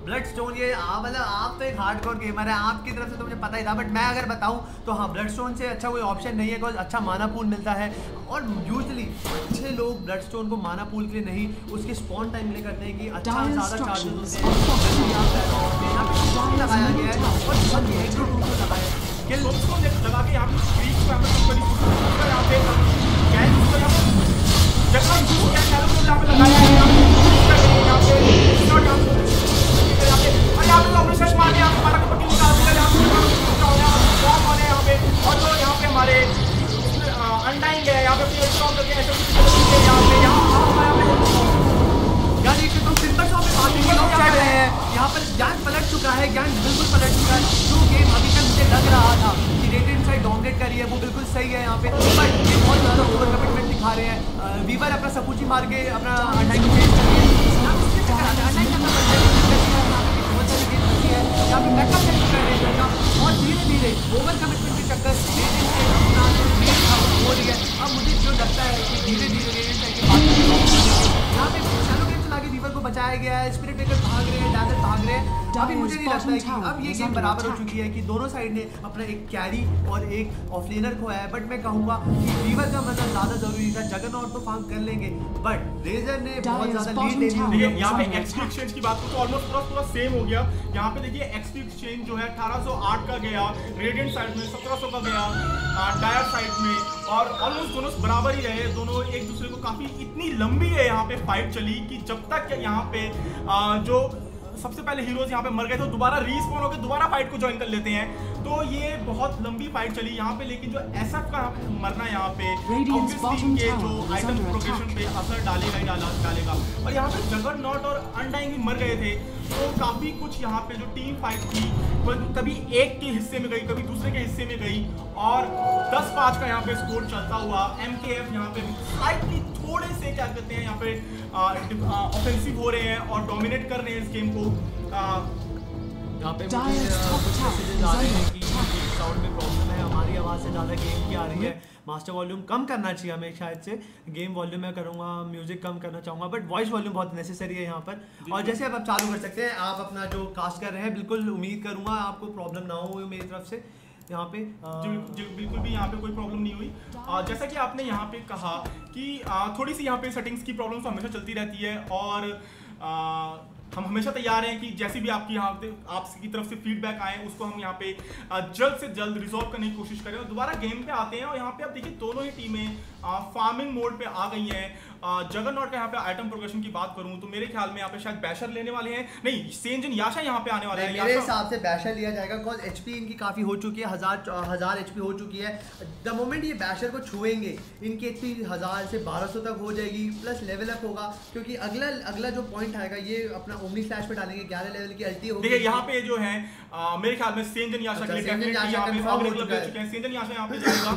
ब्लडस्टोन ये मतलब आप तो एक हार्डकोर गेमर है, आपकी तरफ से तो मुझे पता ही था, बट मैं अगर बताऊं तो हाँ ब्लडस्टोन से अच्छा कोई ऑप्शन नहीं है, बिकॉज अच्छा माना पूल मिलता है और यूजुअली अच्छे लोग ब्लडस्टोन को माना पूल के लिए नहीं, उसके स्पॉन टाइम के लिए करते हैं कि अच्छा ज़्यादा चार्जेस होते हैं। यहाँ पे लगाया गया है और बहुत एग्रो टूल को लगाया है किल लगा के यहाँ पे स्क्रीन पे हमें यहाँ पे गैंग जब हम यहाँ पे लगाया है यहाँ पे ऑपरेशन मारने यहाँ पे हमारा पट्टी निकाल दिया यहाँ पे और जो यहाँ पे हमारे अनडाइंग है यहाँ पे स्ट्रॉन्ग करके ऐसे यार एक तो सिंपल सा पे बात चल रहे हैं यहाँ पर गैंग पलट चुका है, गैंग बिल्कुल पलट चुका है। जो गेम अभी तक मुझे लग रहा था कि रेटेड साइड डोमिनेट कर रही है वो बिल्कुल सही है यहाँ पे, बट ये बहुत ज़्यादा ओवर कमिटमेंट दिखा रहे हैं। वीवर अपना सपूची मार के अपना अटैक चेंज कर रही है, यहाँ पे बैकअप चेंज कर रहे हैं और धीरे धीरे ओवर कमिटमेंट के चक्कर हो रही है। अब मुझे जो लगता है कि धीरे धीरे यहाँ पे शैलो गेम चला के वीवर को बचाया गया है, स्पिरिट ब्रेकर भाग रहे हैं, डैजर भाग रहे हैं। अभी मुझे नहीं लगता है कि अब ये गेम बराबर हो चुकी है कि दोनों साइड ने अपना एक कैरी और एक ऑफलेनर खोया है, बट मैं कहूँगा कि वीवर का मतलब ज़्यादा जरूरी था। जगरनॉट तो फार्म कर लेंगे, बट रेजर ने बहुत ज़्यादा लीड ले ली है। यहाँ पे एक्सपी एक्सचेंज की बात करो तो ऑलमोस्ट पूरा सेम हो गया। यहाँ पे देखिए एक्सपी एक्सचेंज जो है 1808 का गया, रेडिएंट साइड में 1700 का गया, डायर साइड में, और ऑलमोस्ट दोनों बराबर ही रहे। दोनों एक दूसरे को काफी इतनी लंबी है यहाँ पे फाइट चली कि जब तक यहाँ पे जो सबसे पहले हीरोज यहाँ पे मर गए थे दोबारा रीस्पॉन होकर दोबारा फाइट को ज्वाइन कर लेते हैं, तो ये बहुत लंबी फाइट चली यहाँ पे। लेकिन जो एसएफ का मरना यहाँ पे ऑब्वियसली के जो आइटम प्रोग्रेशन पे असर डालेगा और यहाँ पे जगरनॉट और अनडाइंग भी मर गए थे, तो काफी कुछ यहाँ पे जो टीम फाइट थी वो कभी एक के हिस्से में गई कभी दूसरे के हिस्से में गई और 10-5 का यहाँ पे स्कोर चलता हुआ MKF यहाँ पे स्लाइटली थोड़े से क्या कहते हैं यहाँ पे ऑफेंसिव हो रहे हैं और डोमिनेट कर रहे हैं इस गेम को। यहाँ पे मैसेजेस आ रहे हैं कि साउंड में प्रॉब्लम है, हमारी आवाज़ से ज़्यादा गेम की आ रही है, मास्टर वॉल्यूम कम करना चाहिए हमें, शायद से गेम वॉल्यूम मैं करूँगा, म्यूजिक कम करना चाहूँगा, बट वॉइस वॉल्यूम बहुत नेसेसरी है यहाँ पर। और जैसे अब आप चालू कर सकते हैं, आप अपना जो कास्ट कर रहे हैं, बिल्कुल उम्मीद करूँगा आपको प्रॉब्लम ना हो मेरी तरफ से यहाँ पे। बिल्कुल भी यहाँ पे कोई प्रॉब्लम नहीं हुई। जैसा कि आपने यहाँ पे कहा कि थोड़ी सी यहाँ पे सेटिंग्स की प्रॉब्लम तो हमेशा चलती रहती है और हम हमेशा तैयार हैं कि जैसी भी आपकी यहाँ पे आपकी तरफ से फीडबैक आए उसको हम यहाँ पे जल्द से जल्द रिजॉल्व करने की कोशिश करें और दोबारा गेम पे आते हैं। और यहाँ पे आप देखिए दोनों ही टीमें फार्मिंग मोड पे आ गई हैं। जगरनॉट का यहाँ पे आइटम प्रोग्रेशन की बात करूँ तो मेरे ख्याल में यहाँ पे शायद बैशर लेने वाले हैं, नहीं सेंजन याशा यहाँ पे आने वाले हैं। मेरे हिसाब से बैशर लिया जाएगा बिकॉज एचपी इनकी काफ़ी हो चुकी है, 1000 एचपी हो चुकी है। द मोमेंट ये बैशर को छुएंगे इनकी एचपी 1000 से 1200 तक हो जाएगी, प्लस लेवल अप होगा क्योंकि अगला जो पॉइंट आएगा ये अपना ओमनी स्लैश पे डालेंगे, 11 लेवल की अल्टी होगी। देखिए यहाँ पे जो है मेरे ख्याल में सेंजन याशा के लिए डेफिनेटली यहाँ पे अवेलेबल हो चुके हैं। सेंजन याशा यहाँ पे जाएगा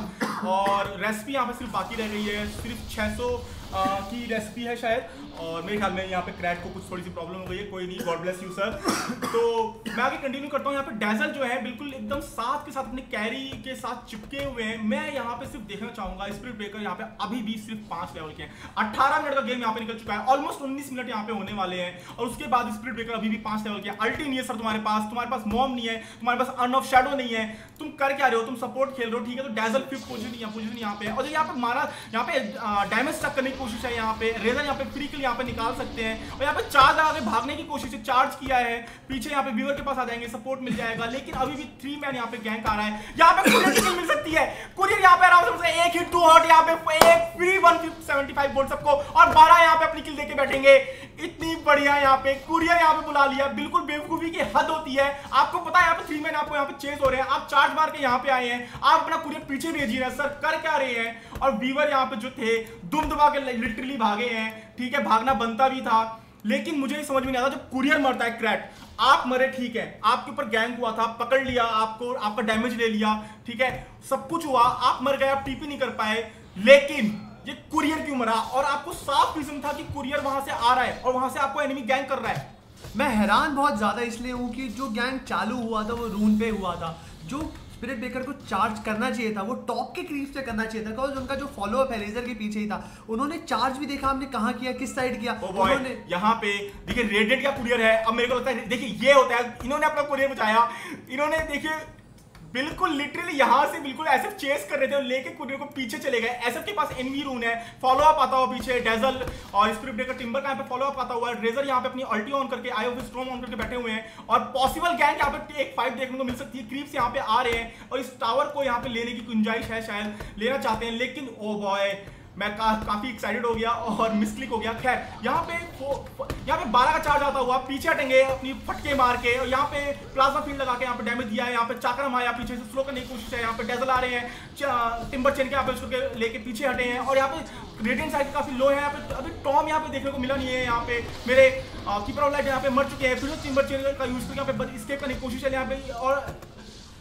और रेसिपी यहाँ पे सिर्फ बाकी रह गई है, सिर्फ 600 की रेसिपी है शायद, और मेरे ख्याल में यहाँ पे क्रैक को कुछ थोड़ी सी प्रॉब्लम हो गई है, कोई नहीं, गॉड ब्लेस यू सर। तो मैं आगे कंटिन्यू करता हूँ। यहाँ पे डैजल जो है बिल्कुल एकदम साथ के साथ अपने कैरी के साथ चिपके हुए हैं। मैं यहाँ पे सिर्फ देखना चाहूंगा स्पिरिट ब्रेकर यहाँ पे अभी भी सिर्फ 5 लेवल के हैं, 18 मिनट का गेम यहाँ पे निकल चुका है, ऑलमोस्ट 19 मिनट यहाँ पे होने वाले हैं और उसके बाद स्पिरिट ब्रेकर अभी भी 5 लेवल के हैं। अल्टी नहीं है सर तुम्हारे पास मॉम नहीं है, तुम्हारे पास अर्न ऑफ शैडो नहीं है, तुम कर क्या रहे हो, तुम सपोर्ट खेल रहे हो, ठीक है। तो डैजल 5th पोजीशन यहाँ पे और यहाँ पे मारा, यहाँ पे डैमेज स्टक करने की कोशिश है, यहाँ पे रेजर यहाँ पे फ्री किल यहाँ पे निकाल सकते हैं और यहाँ पे चार्ज आगे भागने की कोशिश है, चार्ज किया है, पीछे यहाँ पे व्यूअर के पास आ जाएंगे, सपोर्ट मिल जाएगा, लेकिन अभी भी 3 मैन यहाँ पे गैंग आ रहा है। यहाँ पे कुरियर की किल मिल सकती है, कुरियर यहाँ पे आराम से एक हिट 2 हॉट, यहाँ पे एक फ्री 175 बोल सबको और 12 यहाँ पे अपनी किल देके बैठेंगे। इतनी बढ़िया यहाँ पे कुरियर यहाँ पे बुला लिया, बिल्कुल बेवकूफी की हद होती है। आपको पता है यहाँ पे 3 मैन आपको यहाँ पे चेज हो रहे हैं, आप चार्ज मार के यहाँ पे आए हैं, आप अपना कुरियर पीछे भेजिए रहे हैं, सर कर क्या रहे हैं। और वीवर यहाँ पे जो थे दुम दबा के लिटरली भागे हैं, ठीक है, भागना बनता भी था, लेकिन मुझे ही समझ में नहीं आता जब कुरियर मरता है क्रैट, आप मरे ठीक है, आपके ऊपर गैंग हुआ था, पकड़ लिया आपको, आपका डैमेज ले लिया, ठीक है, सब कुछ हुआ, आप मर गए, आप टीपी नहीं कर पाए, लेकिन ये कुरियर क्यों मरा? और आपको साफ रीजन था कि कुरियर वहां से आ रहा है और वहां से आपको एनिमी गैंग कर रहा है। मैं हैरान बहुत ज्यादा इसलिए हूँ कि जो गैंग चालू हुआ था वो रून पे हुआ था, जो स्पिरिट ब्रेकर को चार्ज करना चाहिए था, वो टॉप के क्रीप से करना चाहिए था, बिकॉज उनका जो फॉलो अप है रेजर के पीछे ही था। उन्होंने चार्ज भी देखा हमने कहाँ किया, किस साइड किया। उन्होंने यहाँ पे देखिए रेडिएंट का कुरियर है। अब मेरे को लगता है देखिए ये होता है, इन्होंने अपना कुरियर बचाया, इन्होंने देखिए बिल्कुल लिटरली यहाँ से बिल्कुल एसएफ चेस कर रहे थे और लेके कुरियर को पीछे चले गए। एसएफ के पास एनवी रून है, फॉलो अप आता हुआ पीछे डेजल और स्पिरिट ब्रेकर टिम्बर का यहाँ पे फॉलो अप आता हुआ है। रेजर यहाँ पे अपनी अल्टी ऑन करके आई ऑफ स्टॉर्म ऑन करके बैठे हुए हैं और पॉसिबल गैंग यहाँ पे एक फाइट देखने को मिल सकती है। क्रीप्स यहाँ पे आ रहे हैं और इस टावर को यहाँ पे लेने की गुंजाइश है, शायद लेना चाहते हैं, लेकिन ओ बॉय मैं काफी एक्साइटेड हो गया और मिसक्लिक हो गया। खैर यहाँ पे 12 का चार्ज आता हुआ पीछे हटेंगे अपनी फटके मार के और यहाँ पे प्लाज्मा फील्ड लगा के यहाँ पे डैमेज दिया है। यहाँ पे चाक्रम आया पीछे से स्लो करने की कोशिश है, यहाँ पे डेजल आ रहे हैं, टिम्बर चेन के यहाँ पे उसको लेके पीछे हटे हैं और यहाँ पे रेडिएंट साइड काफी लो है। यहाँ पे अभी टॉम यहाँ पे देखने को मिला नहीं है। यहाँ पे मेरे कीपर ऑफ लाइट यहाँ पे मर चुके हैं, फिर से टिम्बर चेन का यूज करके यहाँ पे एस्केप करने की कोशिश है यहाँ पे। और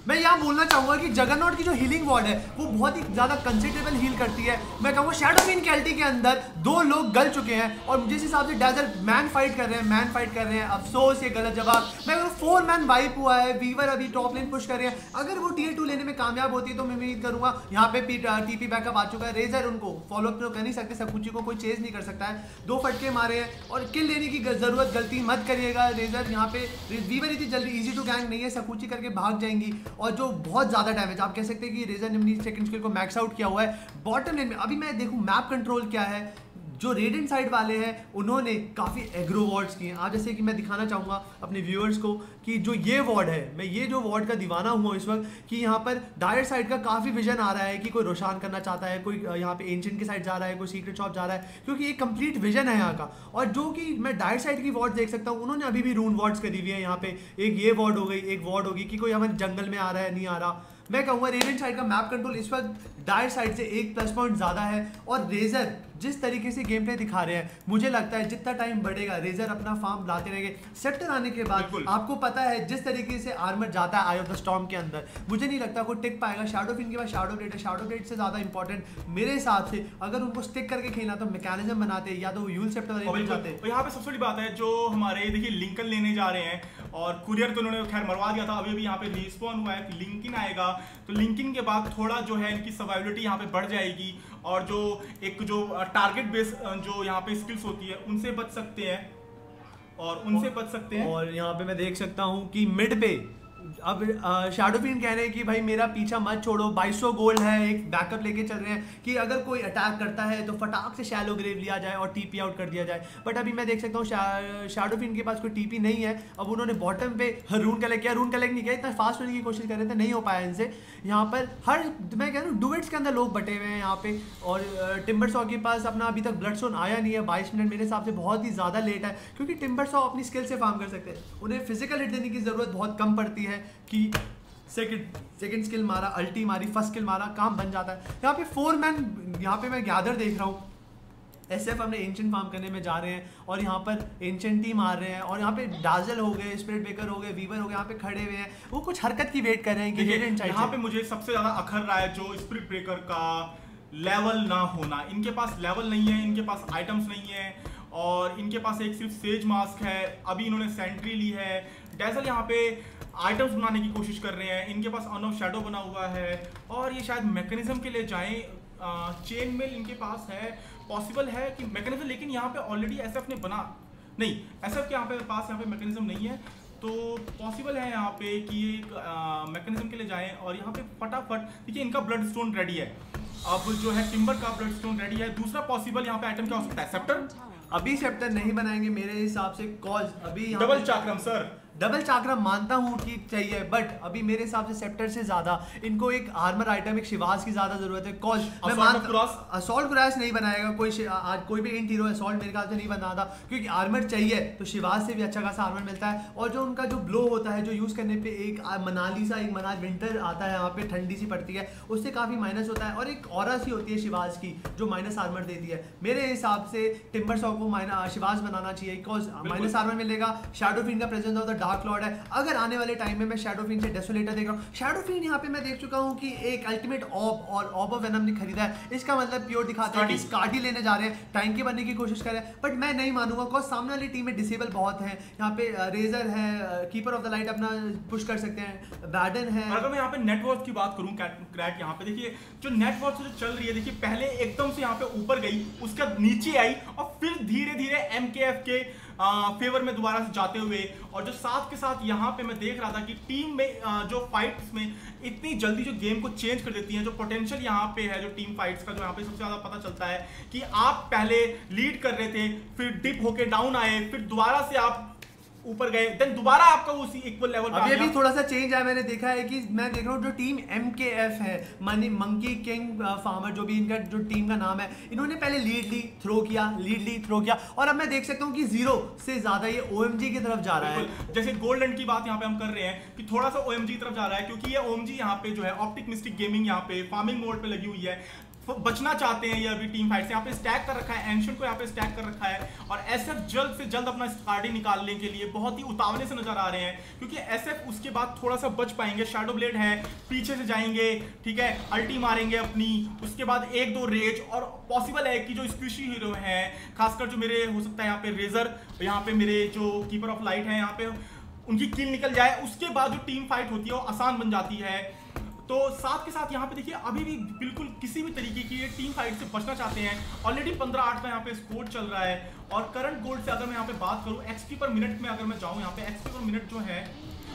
मैं यहाँ बोलना चाहूंगा कि जगरनॉट की जो हीलिंग वॉर्ड है वो बहुत ही ज्यादा कंसिडरेबल हील करती है। मैं कहूँगा शैडो फिन कैल्टी के अंदर 2 लोग गल चुके हैं और जिस हिसाब से डेजल मैन फाइट कर रहे हैं, अफसोस ये गलत जवाब। मैं 4 मैन वाइप हुआ है, वीवर अभी टॉप लेन पुश कर रहे हैं। अगर वो टियर 2 लेने में कामयाब होती है तो मैं उम्मीद करूंगा। यहाँ पे टीपी बैकअप आ चुका है, रेजर उनको फॉलो अप तो कर नहीं सकते, सकुची को कोई चेज नहीं कर सकता है। 2 फटके मारे हैं और किल लेने की जरूरत गलती मत करिएगा। रेजर यहाँ पे वीवर इतनी जल्दी इजी टू गैंग नहीं है, सकुची करके भाग जाएंगी और जो बहुत ज्यादा डैमेज आप कह सकते हैं कि रेजर ने अपनी सेकंड स्किल को मैक्स आउट किया हुआ है। बॉटम लेन में अभी मैं देखूं मैप कंट्रोल क्या है, जो रेडिएंट साइड वाले हैं उन्होंने काफ़ी एग्रो वार्ड्स किए हैं। आज जैसे कि मैं दिखाना चाहूँगा अपने व्यूअर्स को कि जो ये वार्ड है, मैं ये जो वार्ड का दीवाना हुआ इस वक्त कि यहाँ पर डायर साइड का काफ़ी विजन आ रहा है कि कोई रोशान करना चाहता है, कोई यहाँ पे एंशिएंट की साइड जा रहा है, कोई सीक्रेट शॉप जा रहा है, क्योंकि एक कंप्लीट विजन है यहाँ का। और जो कि मैं डायर साइड की वार्ड देख सकता हूँ, उन्होंने अभी भी रून वार्ड्स करी हुई है। यहाँ पे एक ये वार्ड हो गई, एक वार्ड होगी कि कोई हमारे जंगल में आ रहा है नहीं आ रहा। मैं कहूँगा रेडिएंट साइड का मैप कंट्रोल इस वक्त डायर साइड से 1 प्लस पॉइंट ज़्यादा है। और रेजर जिस तरीके से गेम प्ले दिखा रहे हैं, मुझे लगता है जितना टाइम बढ़ेगा रेजर अपना फार्म लाते रहेंगे। सेक्टर आने के बाद आपको पता है जिस तरीके से आर्मर जाता है आई ऑफ द स्टॉर्म के अंदर, मुझे नहीं लगता कोई टिक पाएगा। शैडो फिन के बाद शैडो ब्लेड है, शैडो ब्लेड से ज़्यादा इंपॉर्टेंट मेरे हिसाब से अगर उनको स्टिक करके खेलना तो मैकेनिज्म बनाते या तो यूल सेप्टर वाले जाते। तो यहाँ पे सबसे बड़ी बात है जो हमारे देखिए लिंकन लेने जा रहे हैं और कुरियर तो उन्होंने खैर मरवा दिया था, अभी भी यहाँ पे रिस्पॉन हुआ है कि लिंकिन आएगा, तो लिंकिन के बाद थोड़ा जो है इनकी सर्वाइविलिटी यहाँ पे बढ़ जाएगी और जो एक जो टारगेट बेस जो यहाँ पे स्किल्स होती है उनसे बच सकते हैं और यहाँ पे मैं देख सकता हूँ कि मिड पे अब शैडो फिन कह रहे हैं कि भाई मेरा पीछा मत छोड़ो, 2200 गोल्ड है, एक बैकअप लेके चल रहे हैं कि अगर कोई अटैक करता है तो फटाक से शैलो ग्रेव लिया जाए और टीपी आउट कर दिया जाए। बट अभी मैं देख सकता हूँ शैडो फिन के पास कोई टीपी नहीं है। अब उन्होंने बॉटम पे रून कलेक्ट किया, रून कलेक्ट नहीं किया, इतना फास्ट होने की कोशिश कर रहे थे, नहीं हो पाया इनसे। यहाँ पर हर मैं कह रहा हूँ डुवेट्स के अंदर लोग बटे हुए हैं यहाँ पे और टिम्बर सॉ के पास अपना अभी तक ब्लड स्टोन आया नहीं है। 22 मिनट मेरे हिसाब से बहुत ही ज़्यादा लेट है क्योंकि टिम्बर सॉ अपनी स्किल से फार्म कर सकते हैं, उन्हें फिजिकल हिट देने की ज़रूरत बहुत कम पड़ती है कि सेकंड स्किल मारा, अल्टी मारी, फर्स्ट स्किल मारा, काम बन जाता है। यहाँ पे 4 मैन यहाँ पे मैं गैदर देख रहा हूँ। एसएफ हमने एंशिएंट फार्म करने में जा रहे हैं और यहाँ पर एंशिएंट ही मार रहे हैं और यहाँ पे डाजल हो गए, स्पिरिट ब्रेकर हो गए, वीवर हो गए, यहाँ पे खड़े हुए हैं, वो कुछ हरकत की वेट कर रहे हैं कि यहाँ पे मुझे सबसे ज्यादा अखर रहा है जो स्पिरिट ब्रेकर का लेवल ना होना। इनके पास लेवल नहीं है, इनके पास आइटम्स नहीं है और इनके पास एक सिर्फ सेज मास्क है। अभी इन्होंने सेंट्री ली है, डेजल यहाँ पे आइटम्स बनाने की कोशिश कर रहे हैं, इनके पास अन ऑफ शैडो बना हुआ है और ये शायद मैकेनिज्म के लिए जाएं। चेन मेल इनके पास है, पॉसिबल है कि मैकेनिज्म, लेकिन यहाँ पे ऑलरेडी एसएफ ने बना नहीं, एसएफ के यहाँ पे मैकेनिज्म नहीं है, तो पॉसिबल है यहाँ पे कि एक मैकेनिज्म के लिए जाएं और यहाँ पे फटाफट देखिए इनका ब्लड स्टोन रेडी है। अब जो है टिम्बर का ब्लड स्टोन रेडी है। दूसरा पॉसिबल यहाँ पे आइटम क्या हो सकता है? सेप्टर। अभी सेप्टर नहीं बनाएंगे मेरे हिसाब से, कॉज अभी डबल चाक्रम सर, डबल चाक्रम मानता हूँ कि चाहिए, बट अभी मेरे हिसाब से सेप्टर से ज्यादा इनको एक आर्मर आइटम, एक शिवाज की ज्यादा जरूरत है। कॉज मैं मानता असॉल्ट क्रॉस नहीं बनाएगा कोई, आज कोई भी इंट हीरो असॉल्ट मेरे ख्याल से नहीं बना था क्योंकि आर्मर चाहिए, तो शिवाज से भी अच्छा खासा आर्मर मिलता है। और जो उनका जो ब्लो होता है जो यूज करने पे एक मनाल विंटर आता है, यहाँ पे ठंडी सी पड़ती है, उससे काफी माइनस होता है और एक ऑरा सी होती है शिवाज की जो माइनस आर्मर देती है। मेरे हिसाब से टिम्बर सॉ को शिवाज बनाना चाहिए बिकॉज माइनस आर्मर मिलेगा। शैडो फिन का presence of the dark lord है। अगर आने वाले टाइम में मैं शैडो फिन से डेसोलेटर देख रहा हूँ, शैडो फिन यहाँ पे मैं देख चुका हूँ कि एक अल्टीमेट ऑब और ऑब ऑफ वेनम ने खरीदा है, इसका मतलब प्योर दिखाता है कि स्कार्डी लेने जा रहे हैं, टैंकी बनने की कोशिश कर रहे हैं। बट मैं नहीं मानूंगा बिकॉज सामने वाली टीम में डिसेबल बहुत है। यहाँ पे रेजर है, कीपर ऑफ द लाइट अपना पुश कर सकते हैं, बैडन है। अगर मैं यहाँ पे नेटवर्क की बात करूँ क्रैक, यहाँ पे देखिए जो नेटवर्क जो चल रही है, देखिए पहले एकदम से यहाँ पे ऊपर गई, उसका नीचे आई और फिर धीरे धीरे MKF के फेवर में दोबारा से जाते हुए, और जो साथ के साथ यहाँ पे मैं देख रहा था कि टीम में जो फाइट्स में इतनी जल्दी जो गेम को चेंज कर देती हैं, जो पोटेंशियल यहाँ पे है जो टीम फाइट्स का, जो यहाँ पे सबसे ज्यादा पता चलता है कि आप पहले लीड कर रहे थे, फिर डिप होके डाउन आए, फिर दोबारा से आप ऊपर गए, देन दोबारा आपका उसी इक्वल लेवल पे अभी थोड़ा सा चेंज है। मैंने देखा है कि मैं देख रहा हूँ जो टीम MKF है, मंकी किंग फार्मर जो भी इनका जो टीम का नाम है, इन्होंने पहले लीड ली, थ्रो किया, लीड ली, थ्रो किया, और अब मैं देख सकता हूँ कि 0 से ज्यादा ये OMG की तरफ जा रहा है। जैसे गोल्डन की बात यहाँ पे हम कर रहे हैं कि थोड़ा सा OMG की तरफ जा रहा है, क्योंकि ये OMG यहाँ पे जो है ऑप्टिक मिस्टिक गेमिंग यहाँ पे फार्मिंग मोड पे लगी हुई है, बचना चाहते हैं ये अभी टीम फाइट से। यहाँ पे स्टैक कर रखा है, एंशियंट को यहाँ पे स्टैक कर रखा है, और SF जल्द से जल्द अपना स्कार्डी निकालने के लिए बहुत ही उतावले से नजर आ रहे हैं, क्योंकि SF उसके बाद थोड़ा सा बच पाएंगे। शैडो ब्लेड है, पीछे से जाएंगे, ठीक है, अल्टी मारेंगे अपनी, उसके बाद 1-2 रेज, और पॉसिबल है कि जो स्क्विशी हीरो हैं, खासकर जो मेरे हो सकता है यहाँ पे रेजर, यहाँ पे मेरे जो कीपर ऑफ लाइट है, यहाँ पे उनकी किल निकल जाए, उसके बाद जो टीम फाइट होती है वो आसान बन जाती है। तो साथ के साथ यहाँ पे देखिए अभी भी बिल्कुल किसी भी तरीके की ये टीम फाइट से बचना चाहते हैं। ऑलरेडी 15-8 का यहाँ पे स्कोर चल रहा है, और करंट गोल्ड से अगर मैं यहाँ पे बात करूँ, XP पर मिनट में अगर मैं जाऊँ, यहाँ पे XP पर मिनट जो है,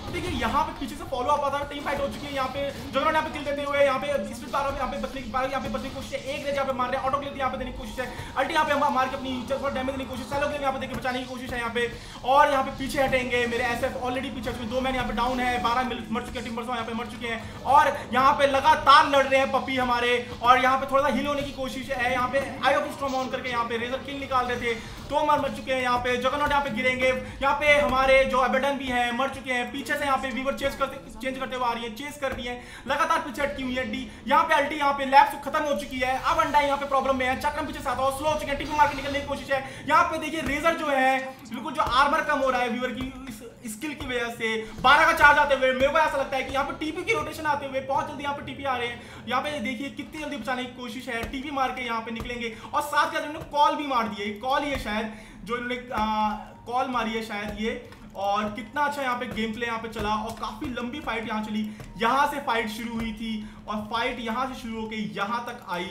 देखिए यहाँ पे पीछे से फॉलो अप आता है, टीम फाइट हो चुकी है। यहाँ पे जगरनॉट यहाँ पे किल देते हुए, यहाँ पे स्प्लिट बार यहाँ पे बचने की कोशिश है, एक रेज यहाँ पे मार रहे हैं, ऑटो क्लिक यहाँ पे देने की कोशिश है, अल्टी यहाँ पे मार के अपनी पर डैमेज देने की कोशिश, सैलो क्लिक यहाँ पे देके बचाने की कोशिश है यहाँ पे, और यहाँ पे पीछे हटेंगे मेरे SF ऑलरेडी पीछे, 2 मैन यहाँ पे डाउन है, 12 मिल मर चुके हैं, टिम्बर्स यहाँ पे मर चुके हैं, और यहाँ पे लगातार लड़ रहे हैं पपी हमारे, और यहाँ पे थोड़ा सा हिल होने की कोशिश है। यहाँ पे आई ऑफ स्टॉर्म ऑन करके यहाँ पे रेजर किल निकाल रहे थे, 2 मर चुके हैं यहाँ पे, जगरनॉट यहाँ पे गिरेंगे, यहाँ पे हमारे जो एबेडन भी है मर चुके हैं, पीछे से यहाँ पे वीवर चेंज करते हुए आ रही है, चेस कर रही है, लगातार पीछे अटकी हुई है डी, यहाँ पे अल्टी, यहाँ पे लैप्स खत्म हो चुकी है, अब अंडा यहाँ पे प्रॉब्लम में है, चक्रम पीछे से आता है, स्लो हो चुके हैं, टीपी मार के निकलने की कोशिश है। यहाँ पे देखिए रेजर जो है बिल्कुल जो आर्मर कम हो रहा है व्यूअर की स्किल की वजह से, 12 का चार्ज आते हुए मेरे को ऐसा लगता है कि यहाँ पे टीपी की रोटेशन आते हुए बहुत जल्दी यहाँ पे टीपी आ रहे हैं। यहाँ पे देखिए कितनी जल्दी बचाने की कोशिश है, टीपी मार के यहाँ पे निकलेंगे, और साथ ही इन्होंने कॉल भी मार दी है, कॉल ही है शायद जो इन्होंने कॉल मारी है शायद ये, और कितना अच्छा यहाँ पे गेम प्ले यहाँ पे चला, और काफी लंबी फाइट यहाँ चली, यहाँ से फाइट शुरू हुई थी, और फाइट यहाँ से शुरू होकर यहाँ तक आई,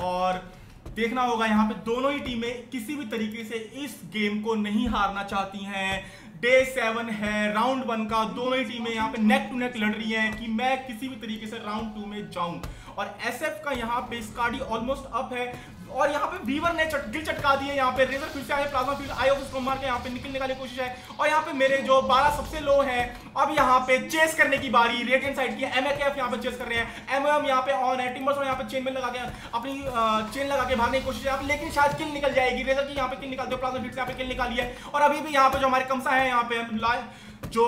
और देखना होगा यहाँ पे दोनों ही टीमें किसी भी तरीके से इस गेम को नहीं हारना चाहती हैं। डे 7 है, राउंड 1 का, दोनों ही टीमें यहाँ पे नेक टू नेक लड़ रही हैं कि मैं किसी भी तरीके से राउंड 2 में जाऊं, और SF का यहाँ पे स्कार्डी ऑलमोस्ट अप है, और यहाँ पे वीवर ने दिल चटका दिए, यहाँ पे रेजर फिर से आए, plasma field I of storm मार के यहाँ पे निकलने की कोशिश है, और यहाँ पे मेरे जो 12 सबसे लो हैं, अब यहाँ पे चेस करने की बारी रेडिएंट साइड की है, MKF यहाँ पे चेस कर रहे हैं, MM यहाँ पे ऑन है, टिम्बर्स यहाँ पे चेन में लगा के अपनी चेन लगा के भागने की कोशिश है, लेकिन शायद किल निकल जाएगी, रेजर की यहाँ पे किल निकालते हो, प्लाज्मा फील्ड से यहाँ पे किल निकाली है, और अभी भी यहाँ पे जो हमारे कमसा है यहाँ पे जो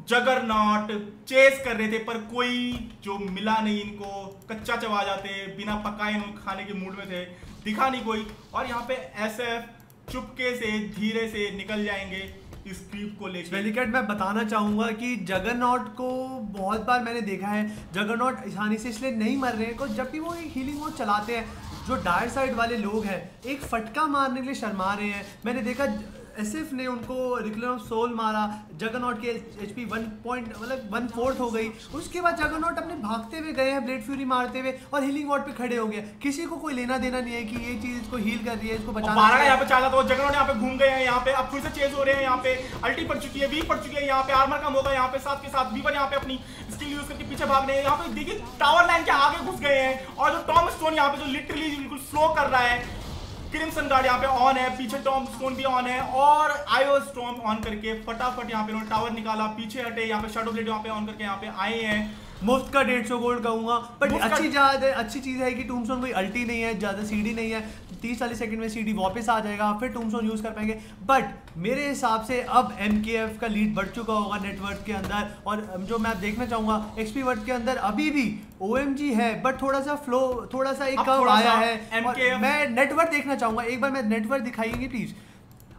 जगरनॉट चेस कर रहे थे, पर कोई जो मिला नहीं इनको, कच्चा चबा जाते, बिना पकाए इनको खाने के मूड में थे, दिखा नहीं कोई, और यहाँ पे SF चुपके से धीरे से निकल जाएंगे इस क्रीप को लेकर। वेलिकट मैं बताना चाहूंगा कि जगरनॉट को बहुत बार मैंने देखा है, जगरनॉट आसानी से इसलिए नहीं मर रहे हैं को जब भी वो हीलिंग मोड चलाते हैं, जो डायर साइड वाले लोग हैं एक फटका मारने के लिए शर्मा रहे हैं। मैंने देखा SF ने उनको रिक्लेम ऑफ सोल मारा, जगरनॉट के HP 1/4 हो गई, उसके बाद जगरनॉट अपने भागते हुए गए हैं, ब्लेड फ्यूरी मारते हुए, और हीलिंग वॉर्ड पे खड़े हो गए। किसी को कोई लेना देना नहीं है कि ये चीज इसको हील कर रही है, इसको बचाना है। यहाँ पे चाहता तो जगरनॉट यहाँ पे घूम गए हैं, यहाँ पे अब फिर से चेज हो रहे हैं, यहाँ पे अल्टी पड़ चुकी है, वी पड़ चुकी है, यहाँ पे आर्मर कम होगा, यहाँ पे साथ के साथ वीवर यहाँ पे अपनी स्किल यूज करके पीछे भाग रहे हैं। यहाँ पे देखिए टावर लाइन के आगे घुस गए हैं, और जो टॉम स्टोन यहाँ पे जो लिटरली बिल्कुल स्लो कर रहा है, क्रिम्सन गार्ड यहाँ पे ऑन है, पीछे टॉम स्टोन भी ऑन है, और आयो स्टॉर्म ऑन करके फटाफट यहाँ पे उन्होंने टावर निकाला, पीछे हटे, यहाँ पे शैडो ब्लेड यहाँ पे ऑन करके यहाँ पे आए हैं। मुफ्त का 150 गोल्ड कहूंगा, बट अच्छी चीज है कि टूम्बस्टोन कोई अल्टी नहीं है, ज्यादा सीडी नहीं है, 30-40 सेकंड में सीडी वापस आ जाएगा, फिर टूम्बस्टोन यूज कर पाएंगे। बट मेरे हिसाब से अब MKF का लीड बढ़ चुका होगा नेटवर्क के अंदर, और जो मैं देखना चाहूंगा XP वर्ड के अंदर अभी भी OMG है, बट थोड़ा सा फ्लो, थोड़ा सा एक कम आया है। मैं नेटवर्क देखना चाहूंगा, एक बार मैं नेटवर्क दिखाइएंगे प्लीज।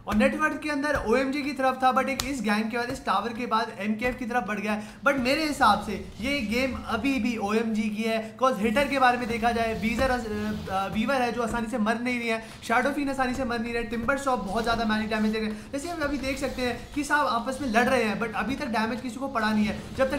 और नेटवर्क के अंदर OMG की तरफ था, बट एक इस गैंग के बाद, इस टावर के बाद MKF की तरफ बढ़ गया है। बट मेरे हिसाब से ये गेम अभी भी OMG की है, बिकॉज हिटर के बारे में देखा जाए वीवर है जो आसानी से मर नहीं रही है, शैडोफिन आसानी से मर नहीं रहे, टिम्बर शॉप बहुत ज़्यादा मैनी डैमेज दे रहे हैं। जैसे हम अभी देख सकते हैं कि साहब आपस में लड़ रहे हैं, बट अभी तक डैमेज किसी को पड़ा नहीं है। जब तक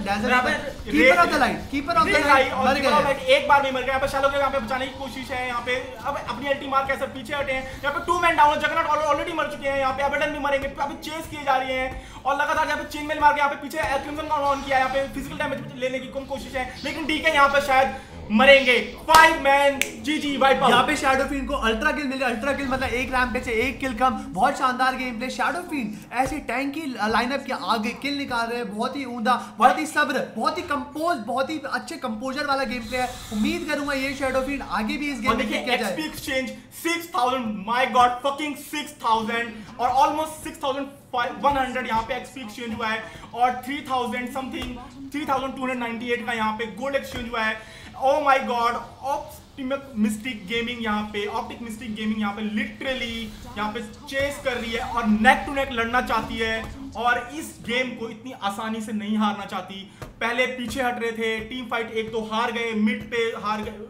कीपर ऑफ द लाइट मर गए, एक बार नहीं मर गया। यहाँ पे शैलो के यहाँ पे बचाने की कोशिश है, यहाँ पे अब अपनी अल्टी मार कैसे पीछे हटे हैं। यहाँ पे 2 मैन डाउन, जगन्नाथ ऑलरेडी मर चुके हैं, यहाँ पे अबेडन भी मरेंगे, अभी चेस किए जा रही हैं और लगातार यहाँ पे चेन मेल मार के यहाँ पे पीछे क्रिम्सन का ऑन किया, यहाँ पे फिजिकल डैमेज लेने की कम कोशिश है, लेकिन डीके यहाँ पे शायद मरेंगे। 5 मैन जीजी वाइप आउट। यहाँ पे शैडोफिन को अल्ट्रा किल मिले, अल्ट्रा किल मतलब एक रैम्पेज से 1 किल कम, बहुत शानदार गेम प्ले। शैडोफिन ऐसे टैंकी लाइनअप के आगे किल निकाल रहे हैं, बहुत ही उम्दा, बहुत ही सब्र, बहुत ही कंपोज, बहुत ही अच्छे कंपोजर वाला गेम प्ले है। उम्मीद करूंगा ये शैडोफिन आगे भी इस गेम में किया जाए। XP exchange 6000, my God fucking 6000 और ऑलमोस्ट 6100 यहाँ पे एक्सपी एक्सचेंज हुआ है और 3000 समथिंग 3298 का यहाँ पे गोल्ड एक्सचेंज हुआ है। Oh my God, optic mystic gaming यहाँ पे लिटरली यहाँ पे चेस कर रही है और नेक टू नेक लड़ना चाहती है और इस गेम को इतनी आसानी से नहीं हारना चाहती। पहले पीछे हट रहे थे, टीम फाइट एक तो हार गए, मिड पे हार गए,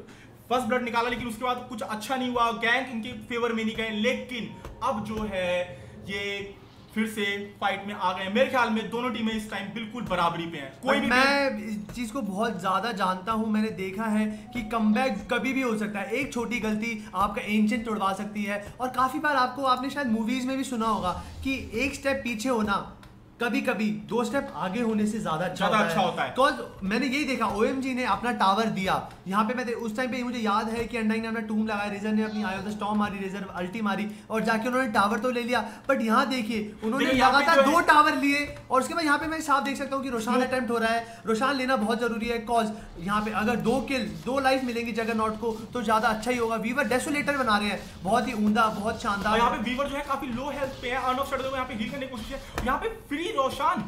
फर्स्ट ब्लड निकाला, लेकिन उसके बाद कुछ अच्छा नहीं हुआ, गैंग इनके फेवर में नहीं गए। लेकिन अब जो है ये फिर से फाइट में आ गए। मेरे ख्याल में दोनों टीमें इस टाइम बिल्कुल बराबरी पे हैं। कोई भी मैं इस चीज को बहुत ज्यादा जानता हूं, मैंने देखा है कि कमबैक कभी भी हो सकता है, एक छोटी गलती आपका एंशिएंट तोड़वा सकती है। और काफी बार आपने शायद मूवीज में भी सुना होगा कि एक स्टेप पीछे होना कभी कभी 2 स्टेप आगे होने से ज्यादा अच्छा होता है। तो मैंने यही देखा, OMG ने अपना टावर दिया यहाँ पे, मैं उस टाइम पे मुझे याद है कि अंडाई ने अपना टूम लगाया, रेजर ने अपनी आई ऑफ द स्टॉर्म मारी, रेजर अल्टी मारी और जाके उन्होंने टावर तो ले लिया। बट यहाँ देखिए उन्होंने लगातार 2 टावर लिए और उसके बाद यहाँ पे मैं साफ देख सकता हूँ कि रोशान अटेम्प्ट हो रहा है। रोशान लेना बहुत जरूरी है, कॉज यहाँ पे अगर 2 किल 2 लाइफ मिलेंगी जगरनॉट को तो ज्यादा अच्छा ही होगा। वीवर डेसोलेटर बना रहे हैं, बहुत ही उम्दा, बहुत शानदार। यहाँ पे वीवर जो है काफी लो हेल्थ पे है, अर्न ऑफ शैडो यहाँ पे हील करने की कोशिश है। यहाँ पे फ्री रोशान,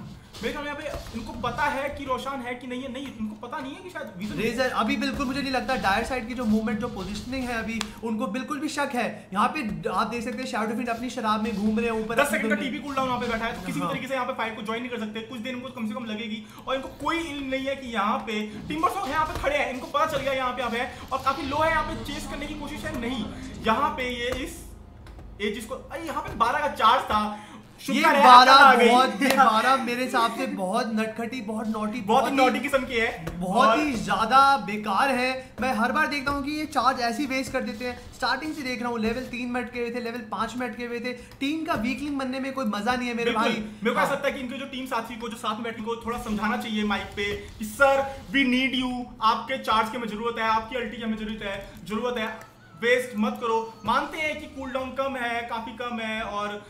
मेरे ख्याल में यहाँ पे इनको पता है कि रोशान है कि नहीं है, नहीं इनको पता नहीं है कि शायद रेजर अभी बिल्कुल मुझे नहीं लगता, डायर साइड की जो मूवमेंट जो पोजीशनिंग है अभी उनको बिल्कुल भी शक है। यहाँ पे आप देख सकते हैं शैडोफिन अपनी शराब में घूम रहे हैं ऊपर, 10 सेकंड का टीपी कूल डाउन यहाँ पे बैठा है, तो किसी भी तरीके से यहाँ पे फाइट को ज्वाइन नहीं कर सकते, कुछ देर इनको कम से कम लगेगी और इनको कोई इल्म नहीं है कि यहाँ पे टिम्बरसॉक यहाँ पे खड़े हैं, इनको पता चल गया यहाँ पे अब है और काफी लो है, यहाँ पे चेस करने की कोशिश है नहीं। यहाँ पे ये जिसको यहाँ पे 12 का चार्ज था, ये 12 मेरे हिसाब से बहुत नटखटी, बहुत नॉटी किस्म की है, बहुत ही ज्यादा बेकार है। मैं हर बार देखता हूँ कि ये चार्ज ऐसी वेस्ट कर देते हैं। स्टार्टिंग से देख रहा हूँ लेवल 3 में अटके हुए थे, लेवल 5 में अटके हुए थे। टीम का वीकलिंग बनने में कोई मजा नहीं है मेरे भाई। मेरे को ऐसा लगता है कि इनके जो टीम साथी को जो साथ में बैठने को थोड़ा समझाना चाहिए माइक पे कि सर वी नीड यू, आपके चार्ज की हमें जरूरत है, आपकी अल्टी की हमें जरूरत है, वेस्ट मत करो। मानते हैं कि कूल डाउन कम है, काफी कम है और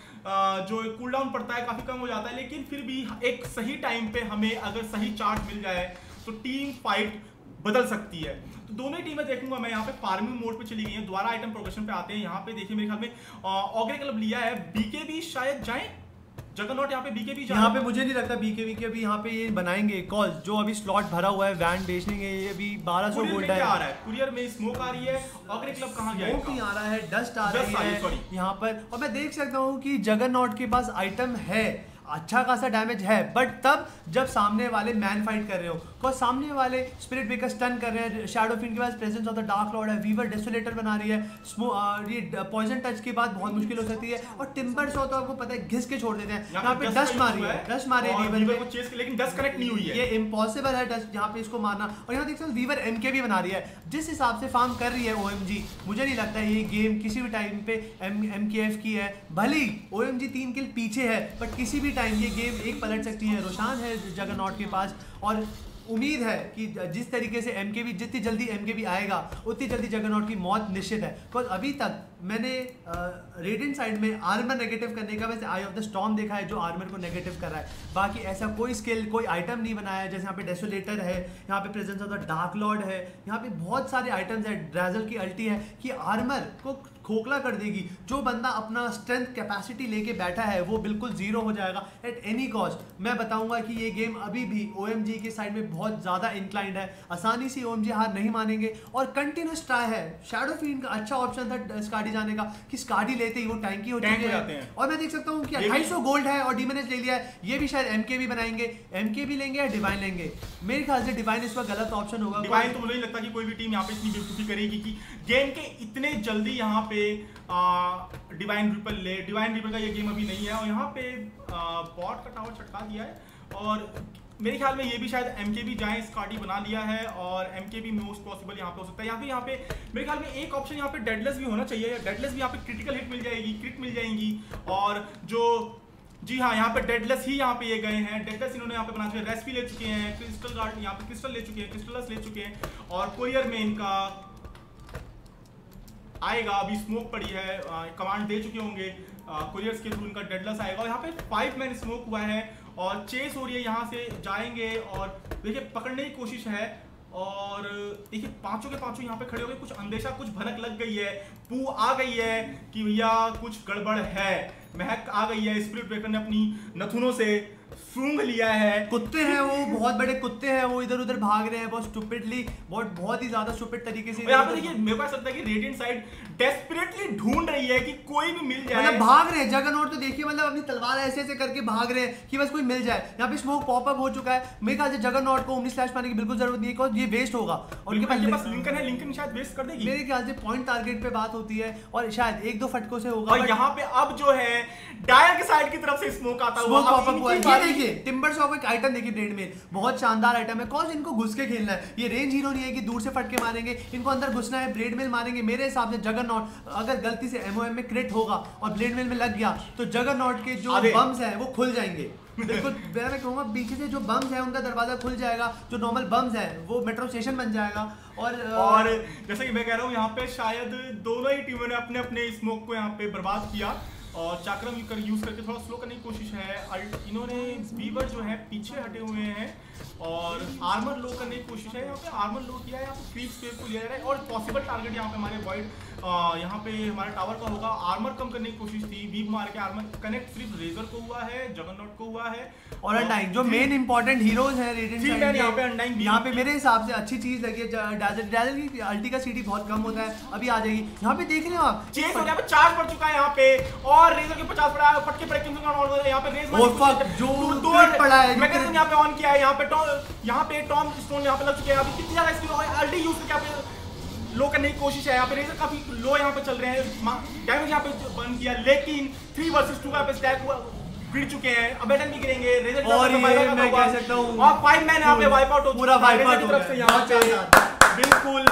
जो कूल डाउन पड़ता है काफी कम हो जाता है, लेकिन फिर भी एक सही टाइम पे हमें अगर सही चार्ज मिल जाए तो टीम फाइट बदल सकती है। तो दोनों ही टीमें देखूंगा मैं। यहाँ पे फार्मिंग मोड पे चली गई है, दोबारा आइटम प्रोग्रेशन पे आते हैं। यहाँ पे देखिए मेरे ख्याल में ऑग्रे क्लब लिया है, बीके भी शायद जाए, जगरनॉट यहाँ पे बीके भी यहाँ पे मुझे नहीं लगता बीके अभी यहाँ पे ये बनाएंगे, कॉल जो अभी स्लॉट भरा हुआ है वैन बेचने के, ये अभी 1200 गोल्ड है। आ रहा है कुरियर में, स्मोक आ रही है, ऑग्रे क्लब कहाँ गया है? स्मोक नहीं आ रहा है, डस्ट आ रही है यहाँ पर। और मैं देख सकता हूँ कि जगरनॉट के पास आइटम है, अच्छा खासा डैमेज है, बट तब जब सामने वाले मैन फाइट कर रहे हो, तो सामने वाले स्पिरिट ब्रेकर स्टन कर रहे हैं, शैडोफिन के पास presence of the dark lord है, वीवर डेसोलेटर बना रही है, ये पॉइजन टच के बाद बहुत मुश्किल हो सकती है। और टिम्बर शॉट तो आपको पता है घिस के छोड़ देते हैं। यहाँ पे डस्ट मारी है, डस्ट मारी है वीवर को, लेकिन डस्ट कनेक्ट नहीं हुई है, ये इम्पॉसिबल है डस्ट यहाँ पे इसको मारना। और यहाँ देख सकते हो वीवर एमके भी बना रही है, जिस हिसाब से फार्म कर रही है OMG, मुझे नहीं लगता ये गेम किसी भी टाइम पे MKF की है। भले OMG 3 किल पीछे है, बट किसी भी टाइम ये गेम एक पलट सकती है। रोशान है जगरनॉट के पास और उम्मीद है कि जिस तरीके से MKB, जितनी जल्दी MKB आएगा उतनी जल्दी जगरनॉट की मौत निश्चित है। बिकॉज अभी तक मैंने रेडिएंट साइड में आर्मर नेगेटिव करने का वैसे आई ऑफ द स्टॉर्म देखा है जो आर्मर को नेगेटिव कर रहा है, बाकी ऐसा कोई स्किल, कोई आइटम नहीं बनाया है। जैसे यहाँ पे डेसोलेटर है, यहाँ पे presence of the dark lord है, यहाँ पे बहुत सारे आइटम्स है, ड्रैजल की अल्टी है कि आर्मर को खोखला कर देगी। जो बंदा अपना स्ट्रेंथ कैपेसिटी लेके बैठा है वो बिल्कुल जीरो हो जाएगा एट एनी कॉस्ट। मैं बताऊंगा कि ये गेम अभी भी OMG के साइड में बहुत ज़्यादा इंक्लाइंड है, आसानी से OMG हार नहीं मानेंगे और कंटिन्यूस ट्राई है। शैडो फील्ड का अच्छा ऑप्शन था स्काडी जाने का कि स्काडी लेते ही वो टैंकी हो चुके हैं और मैं देख सकता हूँ कि 2800 गोल्ड है और डीमन एज ले लिया है। ये भी शायद MK भी बनाएंगे, MK भी लेंगे या डिवाइन लेंगे। मेरे ख्याल से डिवाइन इस वक्त गलत ऑप्शन होगा। डिवाइन तो मुझे नहीं लगता कि कोई भी टीम यहाँ पे इतनी बेवकूफी करेगी कि गेम के इतने जल्दी यहाँ पे डिवाइन रिपल ले। डिवाइन रिपल का ये गेम अभी नहीं है और यहाँ पे बॉट का टावर चटका दिया है और मेरे ख्याल में ये भी शायद MK भी जाए, स्काडी बना लिया है और MK भी मोस्ट पॉसिबल यहाँ पे हो सकता है। यहाँ पे मेरे ख्याल में एक ऑप्शन यहाँ पे डेडलेस भी होना चाहिए। डेडलेस भी यहाँ पे क्रिटिकल हिट मिल जाएगी, क्रिट मिल जाएंगी और जो जी हाँ यहाँ पे डेडलेस ही यहाँ पे ये गए हैं। डेडलेस इन्होंने यहाँ पे बना चुके हैं, रेस्पी ले चुके हैं, क्रिस्टल गार्ड यहाँ पे क्रिस्टल ले चुके हैं, क्रिस्टलस ले चुके हैं और कोरियर में इनका आएगा। अभी स्मोक पड़ी है, कमांड दे चुके होंगे कोरियर्स के थ्रू, इनका डेडलेस आएगा और यहाँ पे 5 मैन स्मोक हुआ है और चेस हो रही है। यहाँ से जाएंगे और देखिए पकड़ने की कोशिश है और देखिए पांचों के पांचों यहाँ पे खड़े हो गए। कुछ अंदेशा, कुछ भनक लग गई है, पू आ गई है कि भैया कुछ गड़बड़ है, महक आ गई है। स्पिरिट ब्रेकर ने अपनी नथुनों से सूंघ लिया है। कुत्ते हैं वो, बहुत बड़े कुत्ते हैं वो, इधर उधर भाग रहे हैं बहुत स्टूपिडली, बहुत ही ज्यादा स्टूपिड तरीके से। यहाँ पे देखिए मेरे को ऐसा लगता है कि रेडिएंट साइड डेस्परेटली ढूंढ रही है कि कोई भी मिल जाए, मतलब भाग रहे हैं। जगरनॉट तो देखिए मतलब अपनी तलवार ऐसे ऐसे करके भाग रहे हैं कि बस कोई मिल जाए। यहाँ पे स्मोक पॉपअप हो चुका है। मेरे ख्याल से जगरनॉट को ओमनी स्लैश पाने की बिल्कुल जरूरत नहीं है क्योंकि ये वेस्ट होगा और उनके पास लिंकन है, लिंकन शायद वेस्ट कर देगी। मेरे ख्याल से पॉइंट टारगेट पे बात होती है और शायद 1-2 फटकों से होगा। और यहाँ पे अब जो है डायर के साइड की तरफ से स्मोक आता हुआ पॉपअप हुआ है। ये देखिए टिम्बर शॉप एक आइटम देखिए ब्लेड में, बहुत शानदार आइटम है। कौन इनको घुस के खेलना है, ये रेंज हीरो नहीं है कि दूर से फटके मारेंगे, इनको अंदर घुसना है, ब्लेड मेल मारेंगे। मेरे हिसाब से जगरनॉट अगर गलती से MOM में क्रिट होगा और ब्लेड मेल में लग गया तो जगरनॉट के जो बम्स हैं वो खुल जाएंगे। बिल्कुल मैं कहूँगा पीछे से जो बम्स है उनका दरवाजा खुल जाएगा, जो नॉर्मल बम्स है वो मेट्रो स्टेशन बन जाएगा। और जैसे कि मैं कह रहा हूँ यहाँ पे शायद दोनों ही टीमों ने अपने अपने स्मोक को यहाँ पे बर्बाद किया और चाक्रम यूज करके थोड़ा स्लो करने की कोशिश है। इन्होंने वीवर जो है पीछे हटे हुए हैं और आर्मर लो करने की कोशिश है। यहाँ पे आर्मर लो किया है, यहाँ पे क्रीप स्पेस को लिया जा रहा है और पॉसिबल टारगेट यहाँ पे हमारे वॉइड यहाँ पे हमारे टावर का होगा। आर्मर कम करने की कोशिश थी, वीव मार के आर्मर कनेक्ट सिर्फ रेजर को हुआ है, जगरनॉट को हुआ है और अनडाइंग जो मेन इंपॉर्टेंट हीरोज हैं रेडिएंट साइड में। यहाँ पे अनडाइंग यहाँ पे मेरे हिसाब से अच्छी चीज लगी है। डैजल की अल्टी का सीडी बहुत कम होता है, अभी आ जाएगी। यहाँ पे देख रहे हो आप चेस हो गया, चार्ज पड़ चुका है यहाँ पे और रेजर के 50 पड़ा है, फटके पड़े किंग ऑन हो रहा है। यहाँ पे रेज जो पड़ा है मैकेनिज्म यहाँ पे ऑन किया है। यहाँ पे टॉम स्टोन यहाँ पे लग चुके हैं। अभी कितनी ज्यादा स्किल हो गई, अल्टी यूज करके यहाँ पे लो करने की कोशिश है। यहाँ पे रेजर काफी लो यहाँ पे चल रहे हैं, डैमेज यहाँ पे बर्न किया लेकिन 3 वर्सेस 2 का पे स्टैक हुआ, गिर चुके हैं। अब बैटन भी गिरेंगे, रेजर और ये मैं कह सकता हूँ और 5 मैन यहाँ पे वाइप आउट हो पूरा वाइप आउट हो गया यहाँ पे बिल्कुल,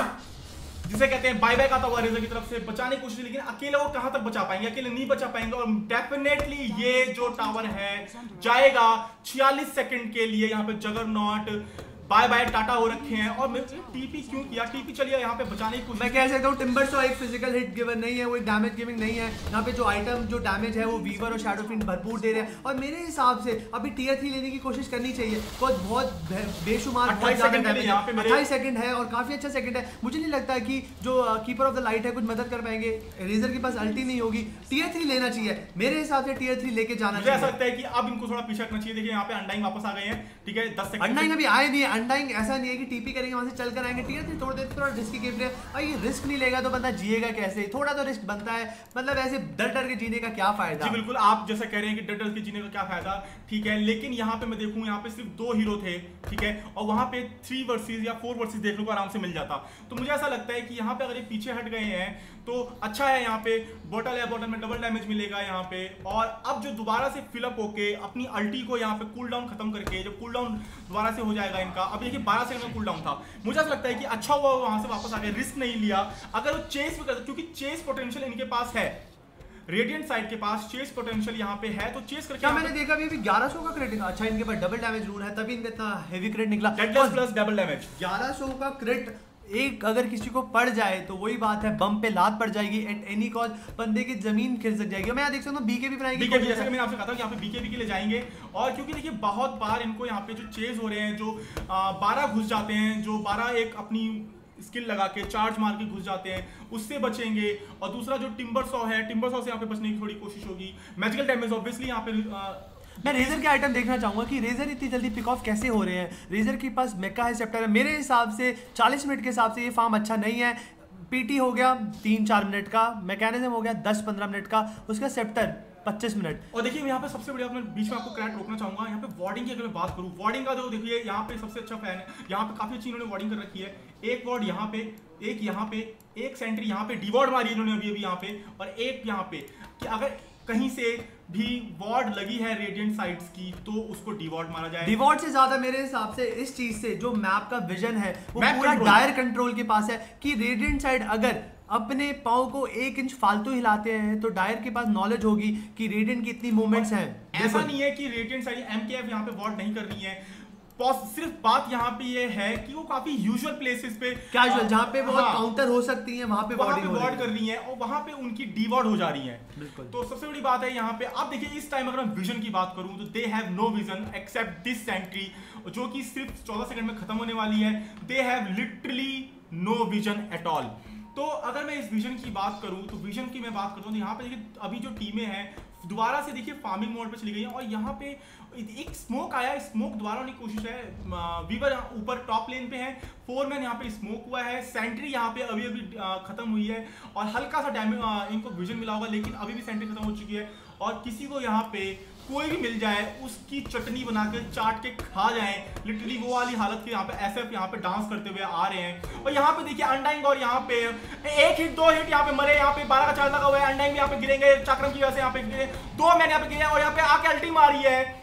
जिसे कहते हैं बाय बैक आता हुआ रेजर की तरफ से बचाने की कोशिश, लेकिन अकेले वो कहां तक बचा पाएंगे, अकेले नहीं बचा पाएंगे और डेफिनेटली ये जो टावर है जाएगा 46 सेकंड के लिए। यहाँ पे जगरनॉट बाय बाय टाटा हो रखे हैं और टीपी क्यों किया, टीपी चलिए यहाँ पे बचाने की कोशिश। मैं कह सकता हूँ टिम्बर शॉ एक फिजिकल हिट गिवर नहीं है, वो एक डैमेज गिविंग नहीं है। यहाँ पे जो आइटम जो डैमेज है वो वीवर और शैडो फिंड भरपूर दे रहे हैं और मेरे हिसाब से अभी टियर 3 लेने की कोशिश करनी चाहिए। बहुत बेशुमार 28 सेकंड है और काफी अच्छा सेकंड है। मुझे नहीं लगता कि जो कीपर ऑफ द लाइट है कुछ मदद कर पाएंगे। रेजर के पास अल्टी नहीं होगी, टियर 3 लेना चाहिए मेरे हिसाब से, टियर 3 लेके जाना चाहिए। मुझे ऐसा लगता है कि अब इनको थोड़ा पीछे रखना चाहिए। देखिए यहाँ पे अनडाइंग वापस आ गए हैं, ठीक है 10 सेकंड अनडाइंग अभी आए नहीं है। अनडाइंग ऐसा नहीं है कि टीपी करेंगे वहां से चल कर आएंगे, टियर 3 तोड़ देते थोड़ा रिस्की गेम प्ले। और ये रिस्क नहीं लेगा तो बंदा जिएगा कैसे, थोड़ा तो रिस्क बनता है। मतलब ऐसे डर डर के जीने का क्या फायदा। जी बिल्कुल, आप जैसा कह रहे हैं कि डर डर के जीने का क्या फायदा, ठीक है, लेकिन यहाँ पे मैं देखूं यहाँ पे सिर्फ 2 हीरो थे, ठीक है, और वहां पे 3 वर्सेस या 4 वर्सेस देखने को आराम से मिल जाता। तो मुझे ऐसा लगता है कि यहाँ पे अगर ये पीछे हट गए हैं तो अच्छा है। यहाँ पे बॉटल है, बॉटल में डबल डैमेज मिलेगा यहाँ पे। और अब जो दोबारा से फिलअप होके अपनी अल्टी को यहाँ पे कूल डाउन खत्म करके, जब कूल डाउन दोबारा से हो जाएगा इनका, अब देखिए 12 सेकंड का कूल डाउन था, मुझे ऐसा लगता है कि अच्छा हुआ वहां से वापस आ गए, रिस्क नहीं लिया। अगर वो चेस भी करते, क्योंकि चेस पोटेंशियल इनके पास है, रेडिएंट साइड के पास चेस पोटेंशियल यहाँ पे है, तो चेस करके क्या मैंने देखा भी 1100 का क्रिट। अच्छा इनके पास डबल डैमेज रूल है तभी इनका इतना हेवी क्रिट निकला, डेडलेस प्लस डबल डैमेज। 1100 का क्रिट एक अगर किसी को पड़ जाए तो वही बात है, बम पे लात पड़ जाएगी एट एनी कॉज, बंदे की जमीन खिसक जाएगी। मैं देख सकता हूँ बीके भी बनाएगी, बीके जैसे कि मैंने आपसे कहा था कि यहाँ पे बीके ले जाएंगे। और क्योंकि देखिए बहुत बार इनको यहाँ पे जो चेज हो रहे हैं, जो 12 घुस जाते हैं, जो 12 एक अपनी स्किल लगा के चार्ज मार के घुस जाते हैं, उससे बचेंगे। और दूसरा जो टिम्बर सॉ है, टिम्बर सॉ से यहाँ पे बचने की थोड़ी कोशिश होगी। मैजिकल डैमेज ऑब्वियसली यहाँ पे मैं रेजर के आइटम देखना चाहूंगा कि रेजर इतनी जल्दी पिक ऑफ कैसे हो रहे हैं। रेजर के पास मेका है, सेप्टर है, मेरे हिसाब से 40 मिनट के हिसाब से ये फार्म अच्छा नहीं है। पीटी हो गया 3-4 मिनट का, मैकेनिज्म हो गया 10-15 मिनट का, उसका सेप्टर 25 मिनट। और देखिए यहाँ पे सबसे बढ़िया, मैं बीच में आपको क्रैट रोकना चाहूंगा, यहाँ पे वार्डिंग की अगर मैं बात करूँ, वार्डिंग का जो देखिए यहाँ पे सबसे अच्छा फैन है, यहाँ पे काफी अच्छी इन्होंने वार्डिंग कर रखी है। एक वार्ड यहाँ पे, एक यहाँ पे, एक सेंट्री यहाँ पे डिवॉर्ड मारी इन्होंने अभी यहाँ पे, और एक यहाँ पे, कि अगर कहीं से भी वार्ड लगी है रेडिएंट साइड्स की तो उसको डिवॉर्ड मारा जाए। डिवॉर्ड से ज्यादा मेरे हिसाब से इस चीज से जो मैप का विजन है वो पूरा कंट्रोल, डायर कंट्रोल के पास है कि रेडिएंट साइड अगर अपने पाँव को 1 इंच फालतू हिलाते हैं तो डायर के पास नॉलेज होगी कि रेडिएंट की इतनी मूवमेंट्स हैं। ऐसा नहीं है कि रेडिएंट साइड एमकेएफ यहाँ पे वार्ड नहीं कर रही है, सिर्फ बात यहाँ पे ये है कि वो काफी यूजुअल प्लेसेस पे कैजुअल जहाँ पे बहुत काउंटर हो सकती है वहां पे वार्ड कर रही है और वहां पे उनकी डिवॉर्ड हो जा रही है। बिल्कुल। तो सबसे बड़ी बात है यहाँ पे आप देखिए इस टाइम अगर मैं विजन की बात करूं तो they have no vision except this sentry जो कि सिर्फ 14 सेकंड में खत्म होने वाली है। They have literally no vision at all. तो अगर मैं इस विजन की बात करूं तो विजन की मैं बात करता हूं तो यहाँ पे देखिए अभी जो टीमें हैं दोबारा से देखिए फार्मिंग मोड पे चली गई है और यहाँ पे एक स्मोक आया, स्मोक दोबारा होने की कोशिश है। वीवर ऊपर टॉप लेन पे है, 4 मैन यहाँ पे स्मोक हुआ है, सेंट्री यहाँ पे अभी अभी खत्म हुई है और हल्का सा डैमेज इनको विजन मिला होगा, लेकिन अभी भी सेंट्री खत्म हो चुकी है। और किसी को यहाँ पे कोई भी मिल जाए उसकी चटनी बना के चाट के खा जाए, लिटरली वो वाली हालत के यहाँ पे एसएफ यहाँ पे डांस करते हुए आ रहे हैं। और यहाँ पे देखिए अनडाइंग और यहाँ पे 1 हिट 2 हिट यहाँ पे मरे, यहाँ पे 12 का चार्ज लगा हुआ है, अनडाइंग भी यहाँ पे गिरेंगे चक्रम की वजह से, यहाँ पे गिरे 2 मैन यहाँ पे गिरे और यहाँ पे आके अल्टी मारी है।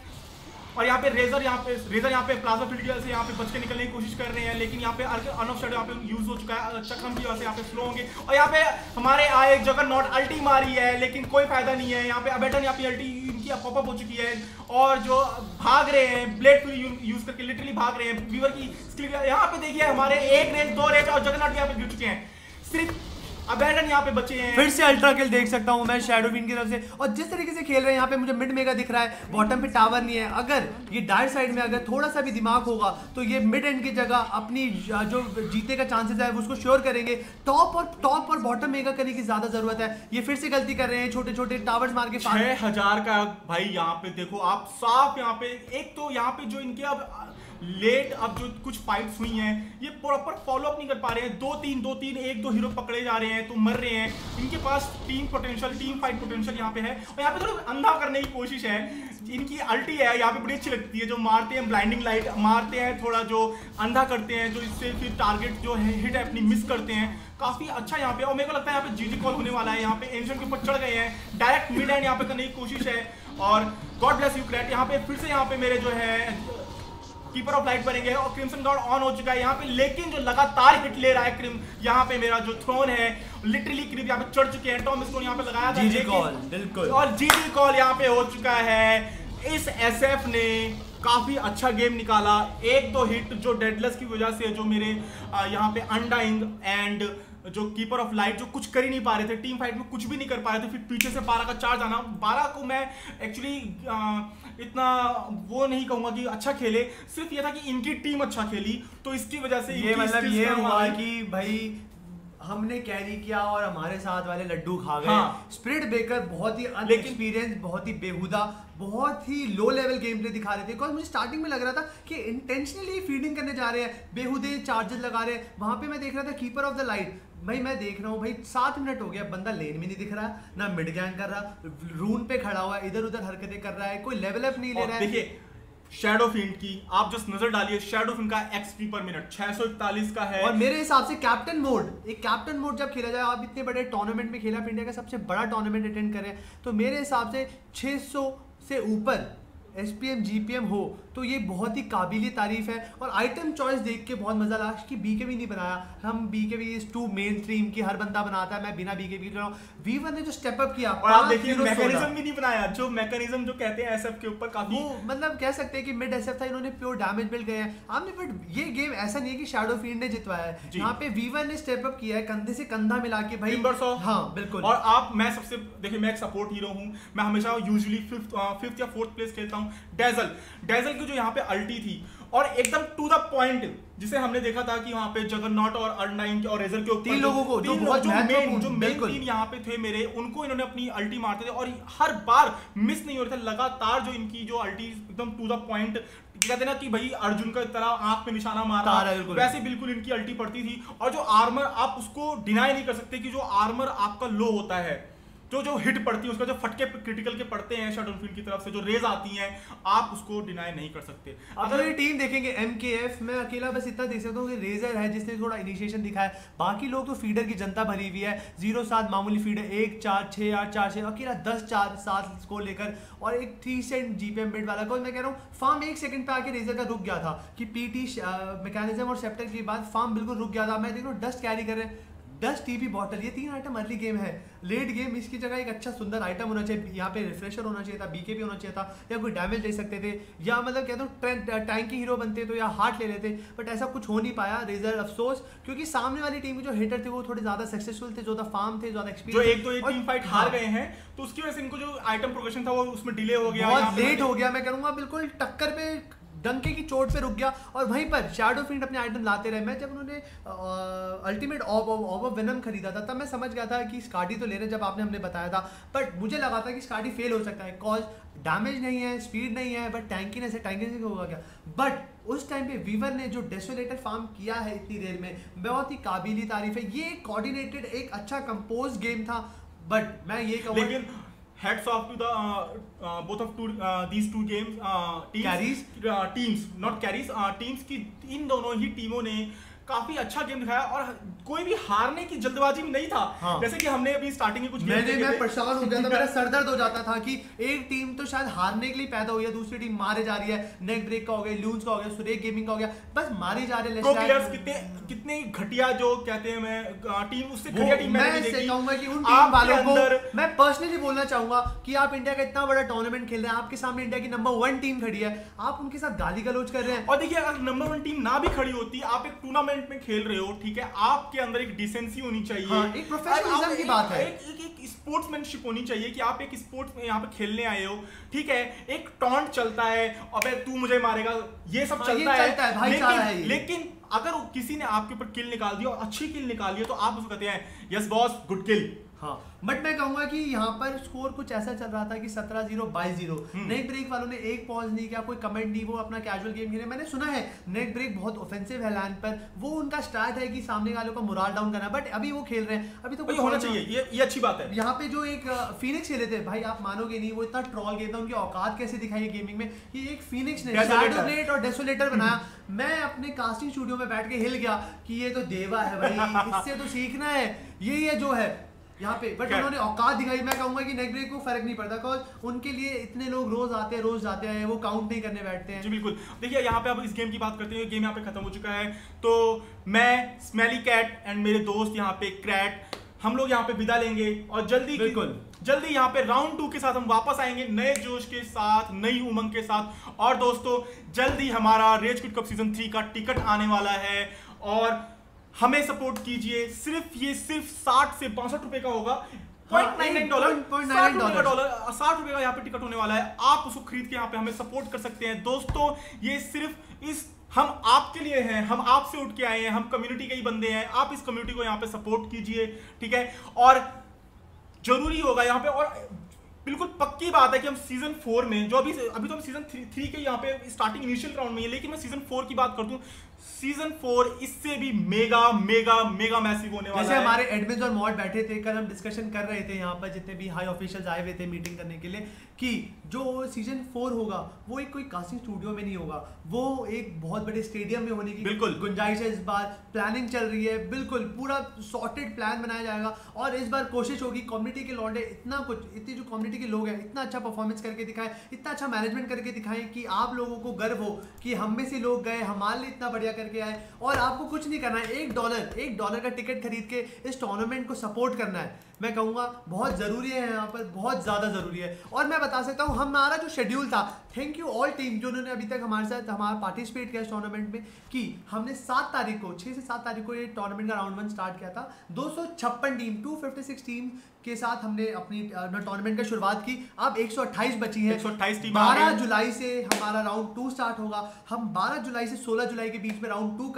और यहाँ पे रेजर यहाँ पे प्लाज्मा फील्ड की वजह से यहाँ पे बच के निकलने की कोशिश कर रहे हैं, लेकिन यहाँ पे अनऑफ शेडो यहाँ पे यूज हो चुका है, चक्रम की वजह से यहाँ पे स्लो होंगे। और यहाँ पे हमारे आए जगरनॉट अल्टी मारी है लेकिन कोई फायदा नहीं है। यहाँ पे अबेटन यहाँ पे अल्टी इनकी पॉपअप हो चुकी है और जो भाग रहे हैं ब्लेड फ्यूरी यूज करके लिटरली भाग रहे हैं। वीवर की स्किल यहाँ पे देखिए हमारे 1 रेंज 2 रेंज और जगरनॉट यहाँ पे गिर चुके हैं, सिर्फ अबेटन यहाँ पे बचे हैं। फिर से अल्ट्रा किल देख सकता हूँ मैं शैडोविन की तरफ से। और जिस तरीके से खेल रहे हैं यहाँ पे मुझे मिड मेगा दिख रहा है, बॉटम पे टावर नहीं है। अगर ये डायर साइड में अगर थोड़ा सा भी दिमाग होगा तो ये मिड एंड की जगह अपनी जो जीतने का चांसेस है उसको श्योर करेंगे। टॉप और बॉटम मेगा करने की ज्यादा जरूरत है। ये फिर से गलती कर रहे हैं, छोटे छोटे टावर्स मार के 6000 का भाई यहाँ पे देखो आप साफ। यहाँ पे एक तो यहाँ पे जो इनके अब लेट अब जो कुछ फाइट्स हुई हैं ये प्रॉपर फॉलो अप नहीं कर पा रहे हैं। 2-3 1-2 हीरो पकड़े जा रहे हैं तो मर रहे हैं। इनके पास टीम फाइट पोटेंशियल यहाँ पे है और यहाँ पे थोड़ा अंधा करने की कोशिश है। इनकी अल्टी है यहाँ पे बड़ी अच्छी लगती है, जो मारते हैं ब्लाइंडिंग लाइट मारते हैं, थोड़ा जो अंधा करते हैं, जो इससे फिर टारगेट जो है हिट अपनी मिस करते हैं। काफी अच्छा यहाँ पे और मेरे को लगता है यहाँ पे जीजी कॉल होने वाला है। यहाँ पे एंजन के ऊपर चढ़ गए हैं, डायरेक्ट मिड एंड यहाँ पे करने की कोशिश है। और गॉड ब्लेस यू क्रैट यहाँ पे फिर से यहाँ पे मेरे जो है कीपर ऑफ लाइट बनेंगे और क्रिम्सन गॉड ऑन हो चुका है यहाँ पे, लेकिन जो लगातार हिट ले रहा है क्रिम यहाँ पे मेरा जो थ्रोन है लिटरली क्रिम यहाँ पे चढ़ चुके हैं। टॉम स्टोन यहाँ पे लगाया था जीजी कॉल बिल्कुल और जीजी कॉल यहाँ पे हो चुका है। इस एसएफ ने काफी अच्छा गेम निकाला। 1-2 हिट जो डेडलेस की वजह से जो मेरे यहाँ पे अनडाइंग एंड जो कीपर ऑफ लाइट जो कुछ कर ही नहीं पा रहे थे, टीम फाइट में कुछ भी नहीं कर पा रहे थे। फिर पीछे से 12 का चार्ज आना, 12 को मैं एक्चुअली इतना वो नहीं कहूंगा कि अच्छा खेले, सिर्फ ये था कि इनकी टीम अच्छा खेली तो इसकी वजह से ये मतलब ये हुआ कि भाई हमने कैरी किया और हमारे साथ वाले लड्डू खा गए। हाँ। स्पिरिट ब्रेकर बहुत ही अनएक्सपीरियंस, बहुत ही बेहुदा, बहुत ही लो लेवल गेम प्ले दिखा रहे थे। बिकॉज मुझे स्टार्टिंग में लग रहा था कि इंटेंशनली फीडिंग करने जा रहे हैं, बेहुदे चार्जेस लगा रहे हैं। वहां पे मैं देख रहा था कीपर ऑफ द लाइट, भाई मैं देख रहा हूँ भाई 7 मिनट हो गया, बंदा लेन में नहीं दिख रहा, ना मिड गैंग कर रहा, रून पे खड़ा हुआ है, इधर उधर हरकतें कर रहा है, कोई लेवल अप नहीं ले रहा है। देखिए शैडो फील्ड की आप जस्ट नजर डालिए, शैडो फील्ड का एक्सपी पर मिनट 641 का है। और मेरे हिसाब से कैप्टन मोड, एक कैप्टन मोड जब खेला जाए, आप इतने बड़े टूर्नामेंट में खेला, इंडिया का सबसे बड़ा टूर्नामेंट अटेंड करें, तो मेरे हिसाब से 600 से ऊपर SPM GPM हो तो ये बहुत ही काबिल तारीफ है। और आइटम चॉइस देख के बहुत मजा लगा कि BKB नहीं बनाया, हम BKB is too mainstream की हर बंदा बनाता है, मैं बिना BKB कर रहा हूँ। V1 ने जो स्टेप अप किया और आप देखिए मैकेनिज्म भी नहीं बनाया, जो मैकेनिज्म जो कहते हैं SF के ऊपर काफी वो मतलब कह सकते हैं कि मिड SF था, इन्होंने प्योर डैमेज बिल्ड गए हैं आपने। बट ये गेम ऐसा नहीं है कि शैडो फील्ड ने जितवाया है, यहाँ पे V1 ने स्टेप अप किया है कंधे से कंधा मिला के भाई। हाँ बिल्कुल। और आप मैं सबसे देखिए मैं एक सपोर्ट हीरो हूँ, मैं हमेशा यूजुअली 5th या 4th प्लेस खेलता हूँ। हूँ डेजल की जो यहाँ पे अल्टी थी और एकदम टू द पॉइंट, जिसे हमने देखा था कि वहाँ पे जगन्नॉट और अर्न9 और रेजर के ऊपर 3 लोगों को जो मेन 3 यहाँ पे थे मेरे, उनको इन्होंने अपनी अल्टी मारते थे और हर बार मिस नहीं हो रहा था। लगातार जो इनकी जो अल्टी एकदम टू द पॉइंट, कहते ना कि भाई अर्जुन का तरह आंख पे निशाना मारा, वैसे बिल्कुल इनकी अल्टी पड़ती थी। और जो आर्मर, आप उसको डिनाई नहीं कर सकते कि जो आर्मर आपका लो होता है, जो हिट पड़ती है उसका, जो फटके क्रिटिकल के पड़ते हैं शैडोफील्ड की तरफ से, जो रेज आती हैं, आप उसको डिनाई नहीं कर सकते। अगर ये टीम देखेंगे MKF, मैं अकेला बस इतना देख सकता हूँ कि रेजर है जिसने थोड़ा इनिशिएशन दिखाया, बाकी लोग तो फीडर की जनता भरी हुई है। 0-7 मामूली फीडर, 1-4-6-8-4-6, अकेला 10-4-7 स्कोर लेकर, और एक 3 सेंट GPM बिड वाला कोई, मैं कह रहा हूँ फार्म 1 सेकंड पे आके रेजर का रुक गया था कि PT मैकेनिज्म और सेप्टर के बाद फार्म बिल्कुल रुक गया था। मैं देख रहा हूँ डस्ट कैरी कर रहे हैं, 10 TP बॉटल, ये 3 आइटम अर्ली गेम है। लेट गेम इसकी जगह एक अच्छा सुंदर आइटम होना चाहिए, यहाँ पे रिफ्रेशर होना चाहिए था, BKB होना चाहिए था, या कोई डैमेज ले सकते थे, या मतलब कहता हूँ टैंकी हीरो बनते तो या हार्ट ले लेते, बट ऐसा कुछ हो नहीं पाया। रेजर अफसोस, क्योंकि सामने वाली टीम के जो हिटर थे वो थोड़े ज्यादा सक्सेसफुल थे, ज्यादा फार्म थे, ज्यादा एक्सपीरियंस, जो एक टीम फाइट हार गए हैं, तो उसकी वजह से इनको जो आइटम प्रोग्रेशन था वो उसमें डिले हो गया, बहुत लेट हो गया। मैं करूँगा बिल्कुल टक्कर पे, डंके की चोट पे रुक गया, और वहीं पर शैडोफील्ड अपने आइटम लाते रहे। मैं जब उन्होंने अल्टीमेट ऑफ वेनम खरीदा था तब मैं समझ गया था कि स्कार्डी तो ले रहे, जब आपने हमने बताया था, बट मुझे लगा था कि स्कार्डी फेल हो सकता है, कॉज डैमेज नहीं है, स्पीड नहीं है, बट टैंकीनेस है, टैंकीनेस होगा क्या। बट उस टाइम पे वीवर ने जो डेसोलेटर फार्म किया है इतनी देर में, बहुत ही काबिली तारीफ है। ये कोऑर्डिनेटेड एक अच्छा कंपोज गेम था, बट मैं ये कहूँगा, लेकिन hats off to the both of these two games teams की इन दोनों ही टीमों ने काफी अच्छा गेम दिखाया और कोई भी हारने की जल्दबाजी में नहीं था। हाँ। जैसे कि हमने अभी स्टार्टिंग में कुछ मैं परेशान हो गया था, मेरा सर दर्द हो जाता था कि एक टीम तो शायद हारने के लिए पैदा हुई है, दूसरी टीम मारे जा रही है। नेक ब्रेक का हो गया, लून्स का हो गया, सुरेख गेमिंग का हो गया, बस मारे जा रहे हैं। कितने घटिया, जो कहते हैं, मैं टीम उससे घटिया टीम मैं कहूंगा कि उन टीम वालों को मैं पर्सनली बोलना चाहूंगा कि आप इंडिया का इतना बड़ा टूर्नामेंट खेल रहे हैं, आपके सामने इंडिया की नंबर 1 टीम खड़ी है, आप उनके साथ गाली गलौज कर रहे हैं। और देखिए, अगर नंबर 1 टीम ना भी खड़ी होती, आप एक टूर्नामेंट में खेल रहे हो, ठीक है, आपके अंदर एक डिसेंसी होनी चाहिए। हाँ, एक प्रोफेशनलिज्म की बात है, एक स्पोर्ट्समैनशिप होनी चाहिए कि आप एक स्पोर्ट्स में यहाँ पे खेलने आए हो, ठीक है। एक टॉन्ट चलता है, अबे तू मुझे मारेगा, ये सब चलता है, लेकिन अगर किसी ने आपके ऊपर किल निकाल दिया और अच्छी किल निकाली है तो आप उसको कहते हैं यस बॉस, गुड किल। हाँ, बट मैं कहूंगा कि यहाँ पर स्कोर कुछ ऐसा चल रहा था कि 17-0 22-0। नेक ब्रेक वालों ने एक पॉज नहीं किया, कोई कमेंट नहीं, वो अपना कैजुअल गेम खेले। मैंने सुना है नेक ब्रेक बहुत ऑफेंसिव है लैंड पर, वो उनका स्टार्ट है कि सामने वालों का मोरल डाउन करना, बट अभी वो खेल रहे हैं, अभी तो कुछ होना चाहिए, ये अच्छी बात है। यहाँ पे जो एक फीनिक्स खेले थे, भाई आप मानोगे नहीं, वो इतना ट्रॉल गेम था, उनकी औकात कैसे दिखाई है गेमिंग में कि एक फीनिक्स ने शैडोब्लेड और डेसोलेटर बनाया। मैं अपने कास्टिंग स्टूडियो में बैठ के हिल गया कि ये तो देवा है भाई, इससे तो सीखना है, ये जो है यहाँ पे, बट उन्होंने औकात दिखाई। मैं कहूंगा कि नेक ब्रेक को फर्क नहीं पड़ता, बिकॉज उनके लिए इतने लोग रोज आते हैं, रोज जाते हैं, वो काउंट नहीं करने बैठते हैं। जी बिल्कुल। देखिए, यहाँ पे अब इस गेम की बात करते हैं, गेम यहाँ पे खत्म हो चुका है, तो मैं स्मेली कैट एंड मेरे दोस्त यहाँ पे क्रैट, हम लोग यहाँ पे विदा लेंगे और जल्दी यहाँ पे राउंड 2 के साथ हम वापस आएंगे, नए जोश के साथ, नई उमंग के साथ। और दोस्तों, जल्दी हमारा रेज क्विट कप सीजन 3 का टिकट आने वाला है और हमें सपोर्ट कीजिए। सिर्फ 60 से 62 रुपए का होगा, $0.99, 60 रुपए का यहाँ पे टिकट होने वाला है। आप उसको खरीद के यहाँ पे हमें सपोर्ट कर सकते हैं। दोस्तों, ये सिर्फ हम आपके लिए हैं, हम आपसे उठ के आए हैं, हम कम्युनिटी के ही बंदे हैं। आप इस कम्युनिटी को यहाँ पे सपोर्ट कीजिए, ठीक है। और जरूरी होगा यहाँ पे, और बिल्कुल पक्की बात है कि हम सीजन 4 में, जो अभी तो हम सीजन 3 के यहाँ पे स्टार्टिंग इनिशियल राउंड में है, लेकिन मैं सीजन 4 की बात करता हूँ, सीजन 4 इससे भी मेगा मैसिव होने वाला है। जैसे हमारे एडमिन्स और मॉड बैठे थे, कल हम डिस्कशन कर रहे थे यहाँ पर, जितने भी हाई ऑफिशियल्स आए हुए थे मीटिंग करने के लिए, कि जो सीजन 4 होगा वो एक कोई कास्टिंग स्टूडियो में नहीं होगा, वो एक बहुत बड़े स्टेडियम में होने की बिल्कुल गुंजाइश है। इस बार प्लानिंग चल रही है, बिल्कुल पूरा सॉर्टेड प्लान बनाया जाएगा, और इस बार कोशिश होगी कम्युनिटी के लौंडे इतना कुछ, इतनी जो कम्युनिटी के लोग हैं इतना अच्छा परफॉर्मेंस करके दिखाएं, इतना अच्छा मैनेजमेंट करके दिखाएं कि आप लोगों को गर्व हो कि हम में से लोग गए, हमारे लिए इतना बढ़िया करके आए। और आपको कुछ नहीं करना है, $1 का टिकट खरीद के इस टूर्नामेंट को सपोर्ट करना है। मैं कहूँगा बहुत ज़रूरी है, यहाँ पर बहुत ज़्यादा ज़रूरी है। और मैं बता सकता हूँ हमारा जो शेड्यूल था, थैंक यू ऑल टीम जो उन्होंने अभी तक हमारे साथ हमारा पार्टिसिपेट किया इस टूर्नामेंट में, कि हमने 7 तारीख को 6 से 7 तारीख को ये टूर्नामेंट का राउंड 1 स्टार्ट किया था। 256 टीम 256 टीम के साथ हमने अपनी टूर्नामेंट की शुरुआत की। अब 128 बची है, 128 टीम। 12 जुलाई से हमारा राउंड 2 स्टार्ट होगा। हम 12 जुलाई से 16 जुलाई के बीच में राउंड 2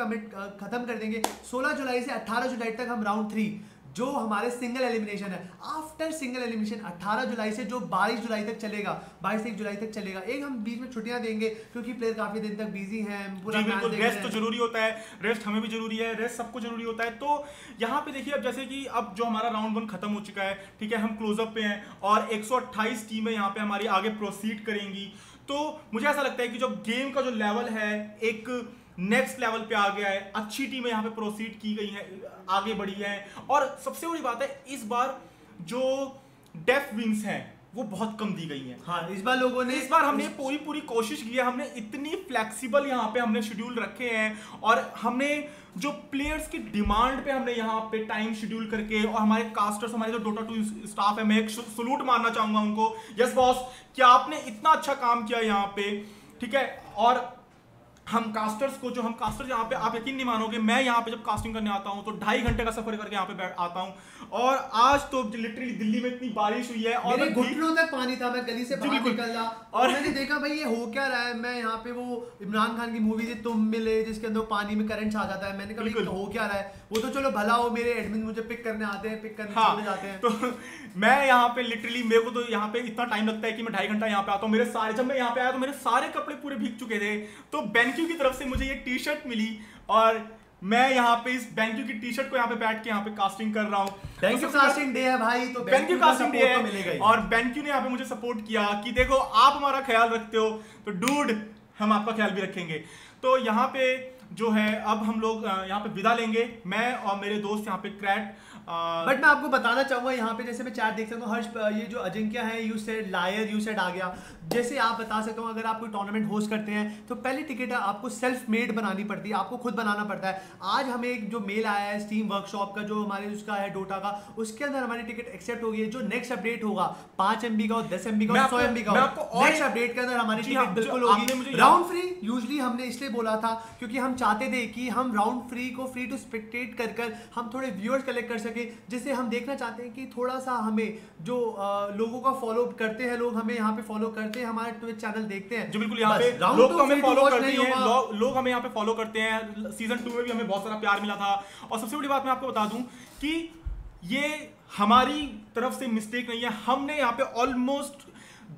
खत्म कर देंगे। 16 जुलाई से 18 जुलाई तक हम राउंड 3 जो हमारे सिंगल एलिमिनेशन है, आफ्टर सिंगल एलिमिनेशन 18 जुलाई से जो 22 जुलाई तक चलेगा, 22 जुलाई तक चलेगा। एक हम बीच में छुट्टियां देंगे क्योंकि प्लेयर काफी दिन तक बिजी हैं, पूरा बिल्कुल रेस्ट तो जरूरी होता है, रेस्ट हमें भी जरूरी है, रेस्ट सबको जरूरी होता है। तो यहाँ पे देखिए अब जैसे कि अब जो हमारा राउंड 1 खत्म हो चुका है, ठीक है, हम क्लोजअप पे हैं और 128 टीमें यहाँ पे हमारी आगे प्रोसीड करेंगी। तो मुझे ऐसा लगता है कि जो गेम का जो लेवल है एक नेक्स्ट लेवल पे आ गया है, अच्छी टीमें यहाँ पे प्रोसीड की गई हैं, आगे बढ़ी हैं। और सबसे बड़ी बात है इस बार जो डेफ विंग्स हैं वो बहुत कम दी गई हैं। हाँ, इस बार हमने पूरी कोशिश की है, हमने इतनी फ्लेक्सिबल यहाँ पे हमने शेड्यूल रखे हैं और हमने जो प्लेयर्स की डिमांड पे हमने यहाँ पे टाइम शेड्यूल करके, और हमारे कास्टर्स, हमारे जो Dota 2 स्टाफ है, मैं एक सलूट मारना चाहूंगा उनको। यस बॉस, कि आपने इतना अच्छा काम किया यहाँ पे, ठीक है। और हम कास्टर्स को जो हम कास्टर्स यहाँ पे, आप यकीन नहीं मानोगे, मैं यहाँ पे जब कास्टिंग करने आता हूँ तो 2.5 घंटे का सफर करके यहाँ पे आता हूँ। और आज तो लिटरली दिल्ली में इतनी बारिश हुई है और मेरे घुटनों तक पानी था, मैं गली से बाहर निकल रहा और मैंने देखा भाई ये हो क्या रहा है। मैं यहाँ पे वो इमरान खान की मूवी थी तुम मिले जिसके अंदर पानी में करंट छा जाता है, मैंने कहा हो क्या रहा है। वो तो चलो भला हो, मेरे एडमिन मुझे पिक करने आते हैं, पिक करने चले जाते हैं। तो मैं यहाँ पे लिटरली, मेरे को तो यहाँ पे इतना टाइम लगता है कि मैं 2.5 घंटा यहाँ पे आता हूँ। मेरे सारे, जब मैं यहाँ पे आया तो मेरे सारे कपड़े पूरे भीग चुके थे। तो BenQ की तरफ से मुझे ये टी शर्ट मिली और मैं यहाँ पे इस BenQ की टी शर्ट को यहाँ पे बैठ के यहाँ पे कास्टिंग कर रहा हूँ। BenQ कास्टिंग डे है भाई, तो BenQ कास्टिंग डे है और BenQ ने यहाँ पे मुझे सपोर्ट किया कि देखो आप हमारा ख्याल रखते हो तो डूड हम आपका ख्याल भी रखेंगे। तो यहाँ पे जो है अब हम लोग यहाँ पे विदा लेंगे, मैं और मेरे दोस्त यहाँ पे क्रैट। बट मैं आपको बताना चाहूंगा यहाँ पे, जैसे मैं चैट देख सकता हूँ, हर्ष ये जो अजिंक्य है, you said liar, you said आ गया। जैसे आप बता सकता हूँ, अगर आप कोई टूर्नामेंट होस्ट करते हैं तो पहली टिकट आपको सेल्फ मेड बनानी पड़ती है, आपको खुद बनाना पड़ता है। आज हमें एक जो मेल आया है स्टीम वर्कशॉप का, जो हमारे उसका है डोटा का, उसके अंदर हमारी टिकट एक्सेप्ट हो गई है। जो नेक्स्ट अपडेट होगा 5 MB का और 10 MB का और 100 MB का, नेक्स्ट अपडेट के अंदर हमारी टिकट बिल्कुल होगी। राउंड फ्री यूजली हमने इसलिए बोला था क्योंकि हम चाहते थे कि हम राउंड फ्री को फ्री टू स्पेक्टेट कर हम थोड़े व्यूअर्स कलेक्ट कर सके, जिससे हम देखना चाहते हैं कि थोड़ा सा हमें जो लोगों का फॉलो करते हैं, लोग हमें यहाँ पे फॉलो करते हैं, हमारे ट्विच चैनल देखते हैं जो बिल्कुल यहाँ पे लोग तो हमें फॉलो करते हैं, लोग हमें यहाँ पे फॉलो करते हैं। सीजन 2 में भी हमें बहुत सारा प्यार मिला था। और सबसे बड़ी बात मैं आपको बता दूं कि ये हमारी तरफ से मिस्टेक नहीं है, हमने यहाँ पे ऑलमोस्ट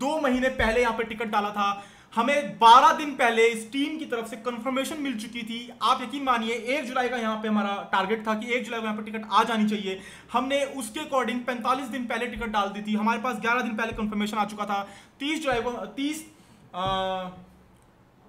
2 महीने पहले यहाँ पे टिकट डाला था। हमें 12 दिन पहले इस टीम की तरफ से कंफर्मेशन मिल चुकी थी। आप यकीन मानिए 1 जुलाई का यहाँ पे हमारा टारगेट था कि 1 जुलाई को यहाँ पे टिकट आ जानी चाहिए। हमने उसके अकॉर्डिंग 45 दिन पहले टिकट डाल दी थी, हमारे पास 11 दिन पहले कंफर्मेशन आ चुका था। 30 जुलाई को 30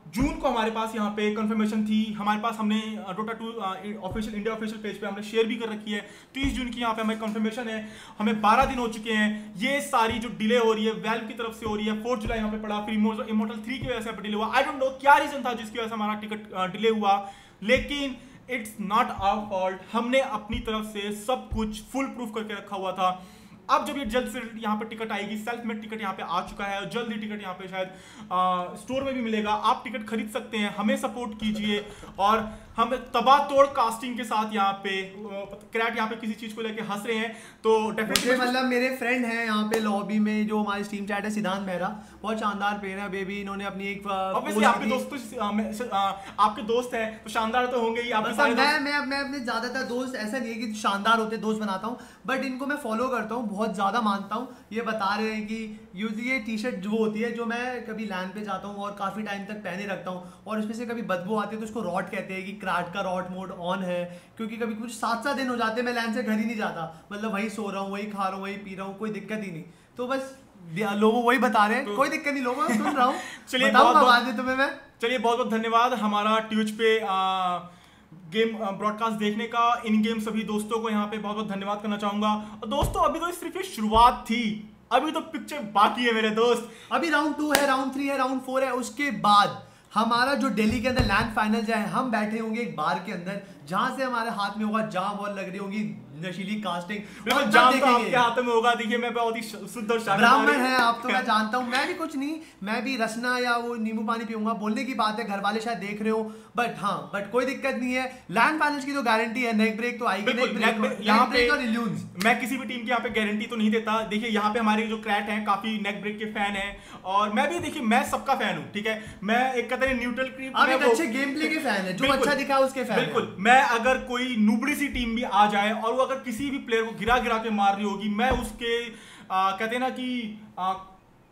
जून को हमारे पास यहाँ पे कंफर्मेशन थी। हमारे पास हमने Dota 2 official India official page पे हमने शेयर भी कर रखी है। 30 जून की यहाँ पे हमें कंफर्मेशन है। हमें 12 दिन हो चुके हैं। ये सारी जो डिले हो रही है वेल्व की तरफ से हो रही है। 4 जुलाई यहाँ पे पड़ा, फिर इमोर्टल 3 की वजह से डिले हुआ। आई डोंट नो क्या रीजन था जिसकी वजह से हमारा टिकट डिले हुआ, लेकिन इट्स नॉट आवर फॉल्ट। हमने अपनी तरफ से सब कुछ फुल प्रूफ करके रखा हुआ था। अब जब ये जल्द से यहाँ पे टिकट आएगी, सेल्फ मेड टिकट यहाँ पे आ चुका है और जल्द ही टिकट यहाँ पे शायद स्टोर में भी मिलेगा। आप टिकट खरीद सकते हैं, हमें सपोर्ट कीजिए। और हम तबातोड़ कास्टिंग के साथ यहाँ पे क्रैट यहाँ पे किसी चीज को लेके हंस रहे हैं तो डेफिनेटली मतलब मेरे फ्रेंड हैं यहाँ पे लॉबी में, जो हमारी टीम चैट है, सिद्धांत मेहरा, बहुत शानदार पेयर है बेबी। इन्होंने अपनी एक आपके दोस्त है तो शानदार तो होंगे ही। मैं अपने ज्यादातर दोस्त ऐसा नहीं है कि शानदार होते दोस्त बनाता हूँ, बट इनको मैं फॉलो करता हूँ, बहुत ज्यादा मानता हूँ। ये बता रहे हैं कि यूजली ये टी शर्ट जो होती है, जो मैं कभी लैंड पे जाता हूँ और काफी टाइम तक पहने रखता हूँ, और उसमें से कभी बदबू आती है तो उसको रॉट कहते हैं कि क्रैट का रॉट मोड ऑन है, क्योंकि कभी कुछ 7-7 दिन हो जाते हैं मैं लैंड से घर ही नहीं जाता, मतलब वही सो रहा हूँ, वही खा रहा हूँ, वही पी रहा हूँ, कोई दिक्कत ही नहीं। तो बस लोगों वही बता रहे हैं, कोई दिक्कत नहीं, लोगों सुन रहा हूँ। चलिए तुम्हें मैं चलिए बहुत बहुत धन्यवाद हमारा ट्विच पे गेम ब्रॉडकास्ट देखने का। इन गेम सभी दोस्तों को यहाँ पे बहुत बहुत धन्यवाद करना चाहूंगा। और दोस्तों अभी तो सिर्फ ये शुरुआत थी, अभी तो पिक्चर बाकी है मेरे दोस्त। अभी राउंड 2 है, राउंड 3 है, राउंड 4 है, उसके बाद हमारा जो दिल्ली के अंदर लैंड फाइनल है, हम बैठे होंगे एक बार के अंदर जहां से हमारे हाथ में होगा, जहां बॉल लग रही होगी नशीली कास्टिंग बिल्कुल जान तो आपके हाथों में होगा। देखिए मैं बहुत ही शुद्ध और ब्राह्मण है आप तो, मैं जानता हूँ। मैं भी कुछ नहीं, मैं भी रसना या वो नींबू पानी पीऊंगा। बोलने की बात है, घर वाले शायद देख रहे हो, बट कोई दिक्कत नहीं है। लैंड फाइनल्स की तो गारंटी है, नेक ब्रेक तो आएगी। यहाँ पे मैं किसी भी टीम की यहाँ पे गारंटी तो नहीं देता। देखिए यहाँ पे हमारे जो क्रैट हैं काफी नेक ब्रेक के फैन हैं, और मैं भी देखिए मैं सबका फैन हूँ, ठीक है। मैं एक कहते हैं न्यूट्रल अच्छे गेम प्ले के फैन है, जो अच्छा दिखा उसके फैन। बिल्कुल, मैं अगर कोई नुबड़ी सी टीम भी आ जाए और वो अगर किसी भी प्लेयर को गिरा गिरा के मार रही होगी, मैं उसके कहते हैं ना कि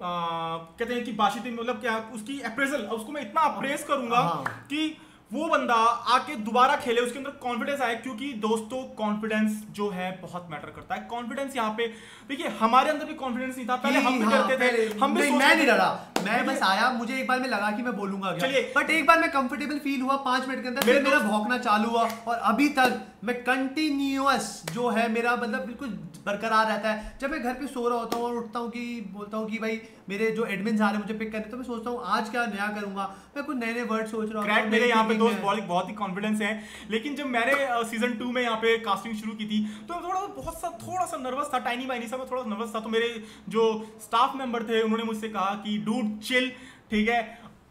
कहते हैं कि बाशिती मतलब क्या उसकी अप्रेजल, उसको मैं इतना अप्रेस करूंगा कि वो बंदा आके दोबारा खेले, उसके अंदर कॉन्फिडेंस आए। क्योंकि दोस्तों कॉन्फिडेंस जो है बहुत मैटर करता है। कॉन्फिडेंस यहाँ पे देखिए हमारे अंदर भी कॉन्फिडेंस नहीं था, पहले हम भी डरते थे, हम भी मैं नहीं डरा, मैं बस आया, मुझे एक बार में लगा कि मैं बोलूंगा क्या, चलिए, बट एक बार मैं कंफर्टेबल फील हुआ 5 मिनट के अंदर, फिर मेरा भौंकना चालू हुआ, और अभी तक मैं कंटिन्यूअस जो है मेरा मतलब बिल्कुल बरकरार रहता है। जब मैं घर पे सो रहा होता हूँ और उठता हूँ कि बोलता हूँ कि भाई मेरे जो एडमिन्स आ रहे हैं मुझे पिक करने, तो मैं सोचता हूँ आज क्या नया करूंगा, मैं कुछ नए नए वर्ड सोच रहा हूँ। मेरे यहाँ पे दोस्त बहुत ही कॉन्फिडेंस है, लेकिन जब मैंने सीजन 2 में यहाँ पे कास्टिंग शुरू की थी तो थोड़ा सा नर्वस था, टाइनी वाइनी सा मैं थोड़ा नर्वस था। तो मेरे जो स्टाफ मेंबर थे उन्होंने मुझसे कहा कि डूड चिल, ठीक है,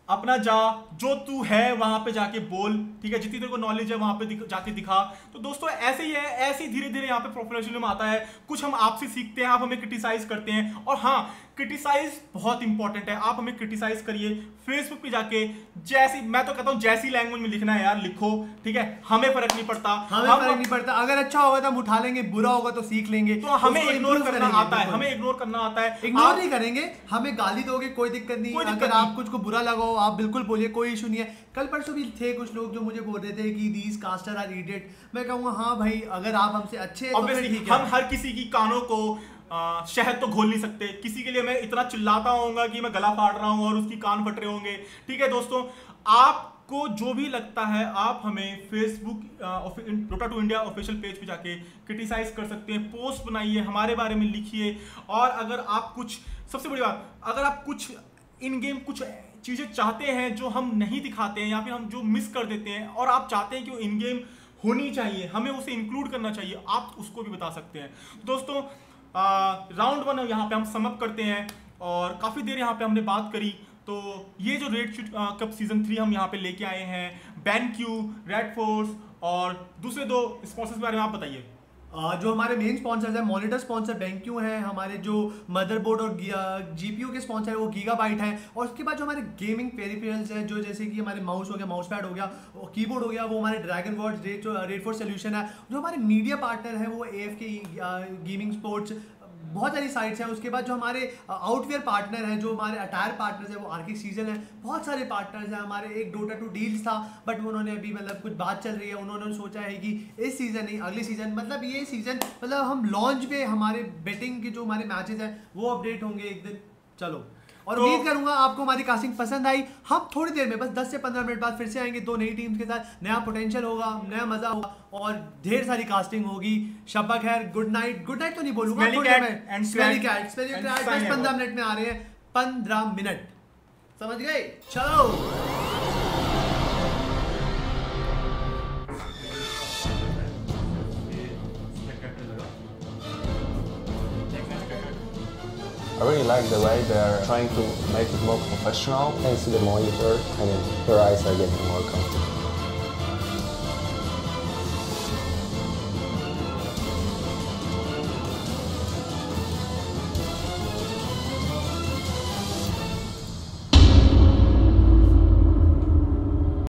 अपना जा, जो तू है वहां पे जाके बोल, ठीक है, जितनी तेरे को नॉलेज है वहां पे जाके दिखा। तो दोस्तों ऐसे ही है, ऐसे ही धीरे धीरे यहाँ पे प्रोफेशनलिज्म आता है। कुछ हम आपसे सीखते हैं, आप हमें क्रिटिसाइज करते हैं, और हाँ क्रिटिसाइज बहुत इंपॉर्टेंट है। आप हमें क्रिटिसाइज करिए फेसबुक पे जाके, जैसी मैं तो कहता हूँ जैसी लैंग्वेज में लिखना है यार लिखो, ठीक है, हमें फर्क नहीं पड़ता, हमें फर्क नहीं पड़ता। अगर अच्छा होगा तो हम उठा लेंगे, बुरा होगा तो सीख लेंगे। तो हमें इग्नोर करना आता है, हमें इग्नोर करना आता है। इग्नोर नहीं करेंगे, हमें गाली दोगे कोई दिक्कत नहीं, अगर आप कुछ को बुरा लगाओ आप बिल्कुल बोलिए, कोई इशू नहीं है। कल परसों भी थे कुछ लोग जो मुझे बोल रहे थे कि दीज कास्टर आर इडियट। मैं कहूँगा हाँ भाई, अगर आप हमसे अच्छे तो फिर ठीक है। हम हर किसी की कानों को शहद तो घोल नहीं सकते। किसी के लिए मैं इतना चिल्लाता होऊंगा कि मैं गला फाड़ रहा हूँ और उसकी कान फट रहे होंगे, ठीक है। दोस्तों आपको जो भी लगता है आप हमें Facebook Dota 2 India official page पे जाके क्रिटिसाइज कर सकते हैं, पोस्ट बनाइए, हमारे बारे में लिखिए। और अगर आप कुछ, सबसे बड़ी बात, अगर आप कुछ इन गेम कुछ चीजें चाहते हैं जो हम नहीं दिखाते हैं या फिर हम जो मिस कर देते हैं और आप चाहते हैं कि वो इन गेम होनी चाहिए, हमें उसे इंक्लूड करना चाहिए, आप उसको भी बता सकते हैं। दोस्तों राउंड 1 यहाँ पे हम समअप करते हैं, और काफ़ी देर यहाँ पे हमने बात करी। तो ये जो रेड कप सीजन 3 हम यहाँ पे लेके आए हैं, BenQ, रेड फोर्स और दूसरे 2 स्पॉन्सर्स के बारे में आप बताइए। जो हमारे मेन स्पॉन्सर्स हैं, मॉनिटर स्पॉन्सर BenQ है, हमारे जो मदरबोर्ड और GPU के स्पॉन्सर है वो गीगाबाइट है, और उसके बाद जो हमारे गेमिंग पेरिफेरल्स हैं, जो जैसे कि हमारे माउस हो गया, माउस पैड हो गया, कीबोर्ड हो गया, वो हमारे dragon words red force solution है। जो हमारे मीडिया पार्टनर है वो AFK गेमिंग स्पोर्ट्स, बहुत सारी साइट्स हैं। उसके बाद जो हमारे आउटवेयर पार्टनर हैं, जो हमारे अटायर पार्टनर्स हैं वो आर्किक सीजन है। बहुत सारे पार्टनर्स हैं हमारे। एक Dota 2 डील्स था, बट उन्होंने अभी मतलब कुछ बात चल रही है, उन्होंने सोचा है कि इस सीज़न नहीं अगले सीज़न, मतलब ये सीज़न मतलब हम लॉन्च पे हमारे बेटिंग के जो हमारे मैचेस हैं वो अपडेट होंगे एक दिन। चलो, और उम्मीद करूंगा आपको हमारी कास्टिंग पसंद आई। हम थोड़ी देर में, बस 10 से 15 मिनट बाद फिर से आएंगे 2 नई टीम्स के साथ। नया पोटेंशियल होगा, नया मजा होगा, और ढेर सारी कास्टिंग होगी। शब्बा खैर, गुड नाइट तो नहीं बोलूंगा, स्मेली कैट 10-15 मिनट में आ रहे हैं, 15 मिनट, समझ गए? चलो। I really like the way they're trying to make it more professional. You can see the monitor and their eyes are getting more comfortable.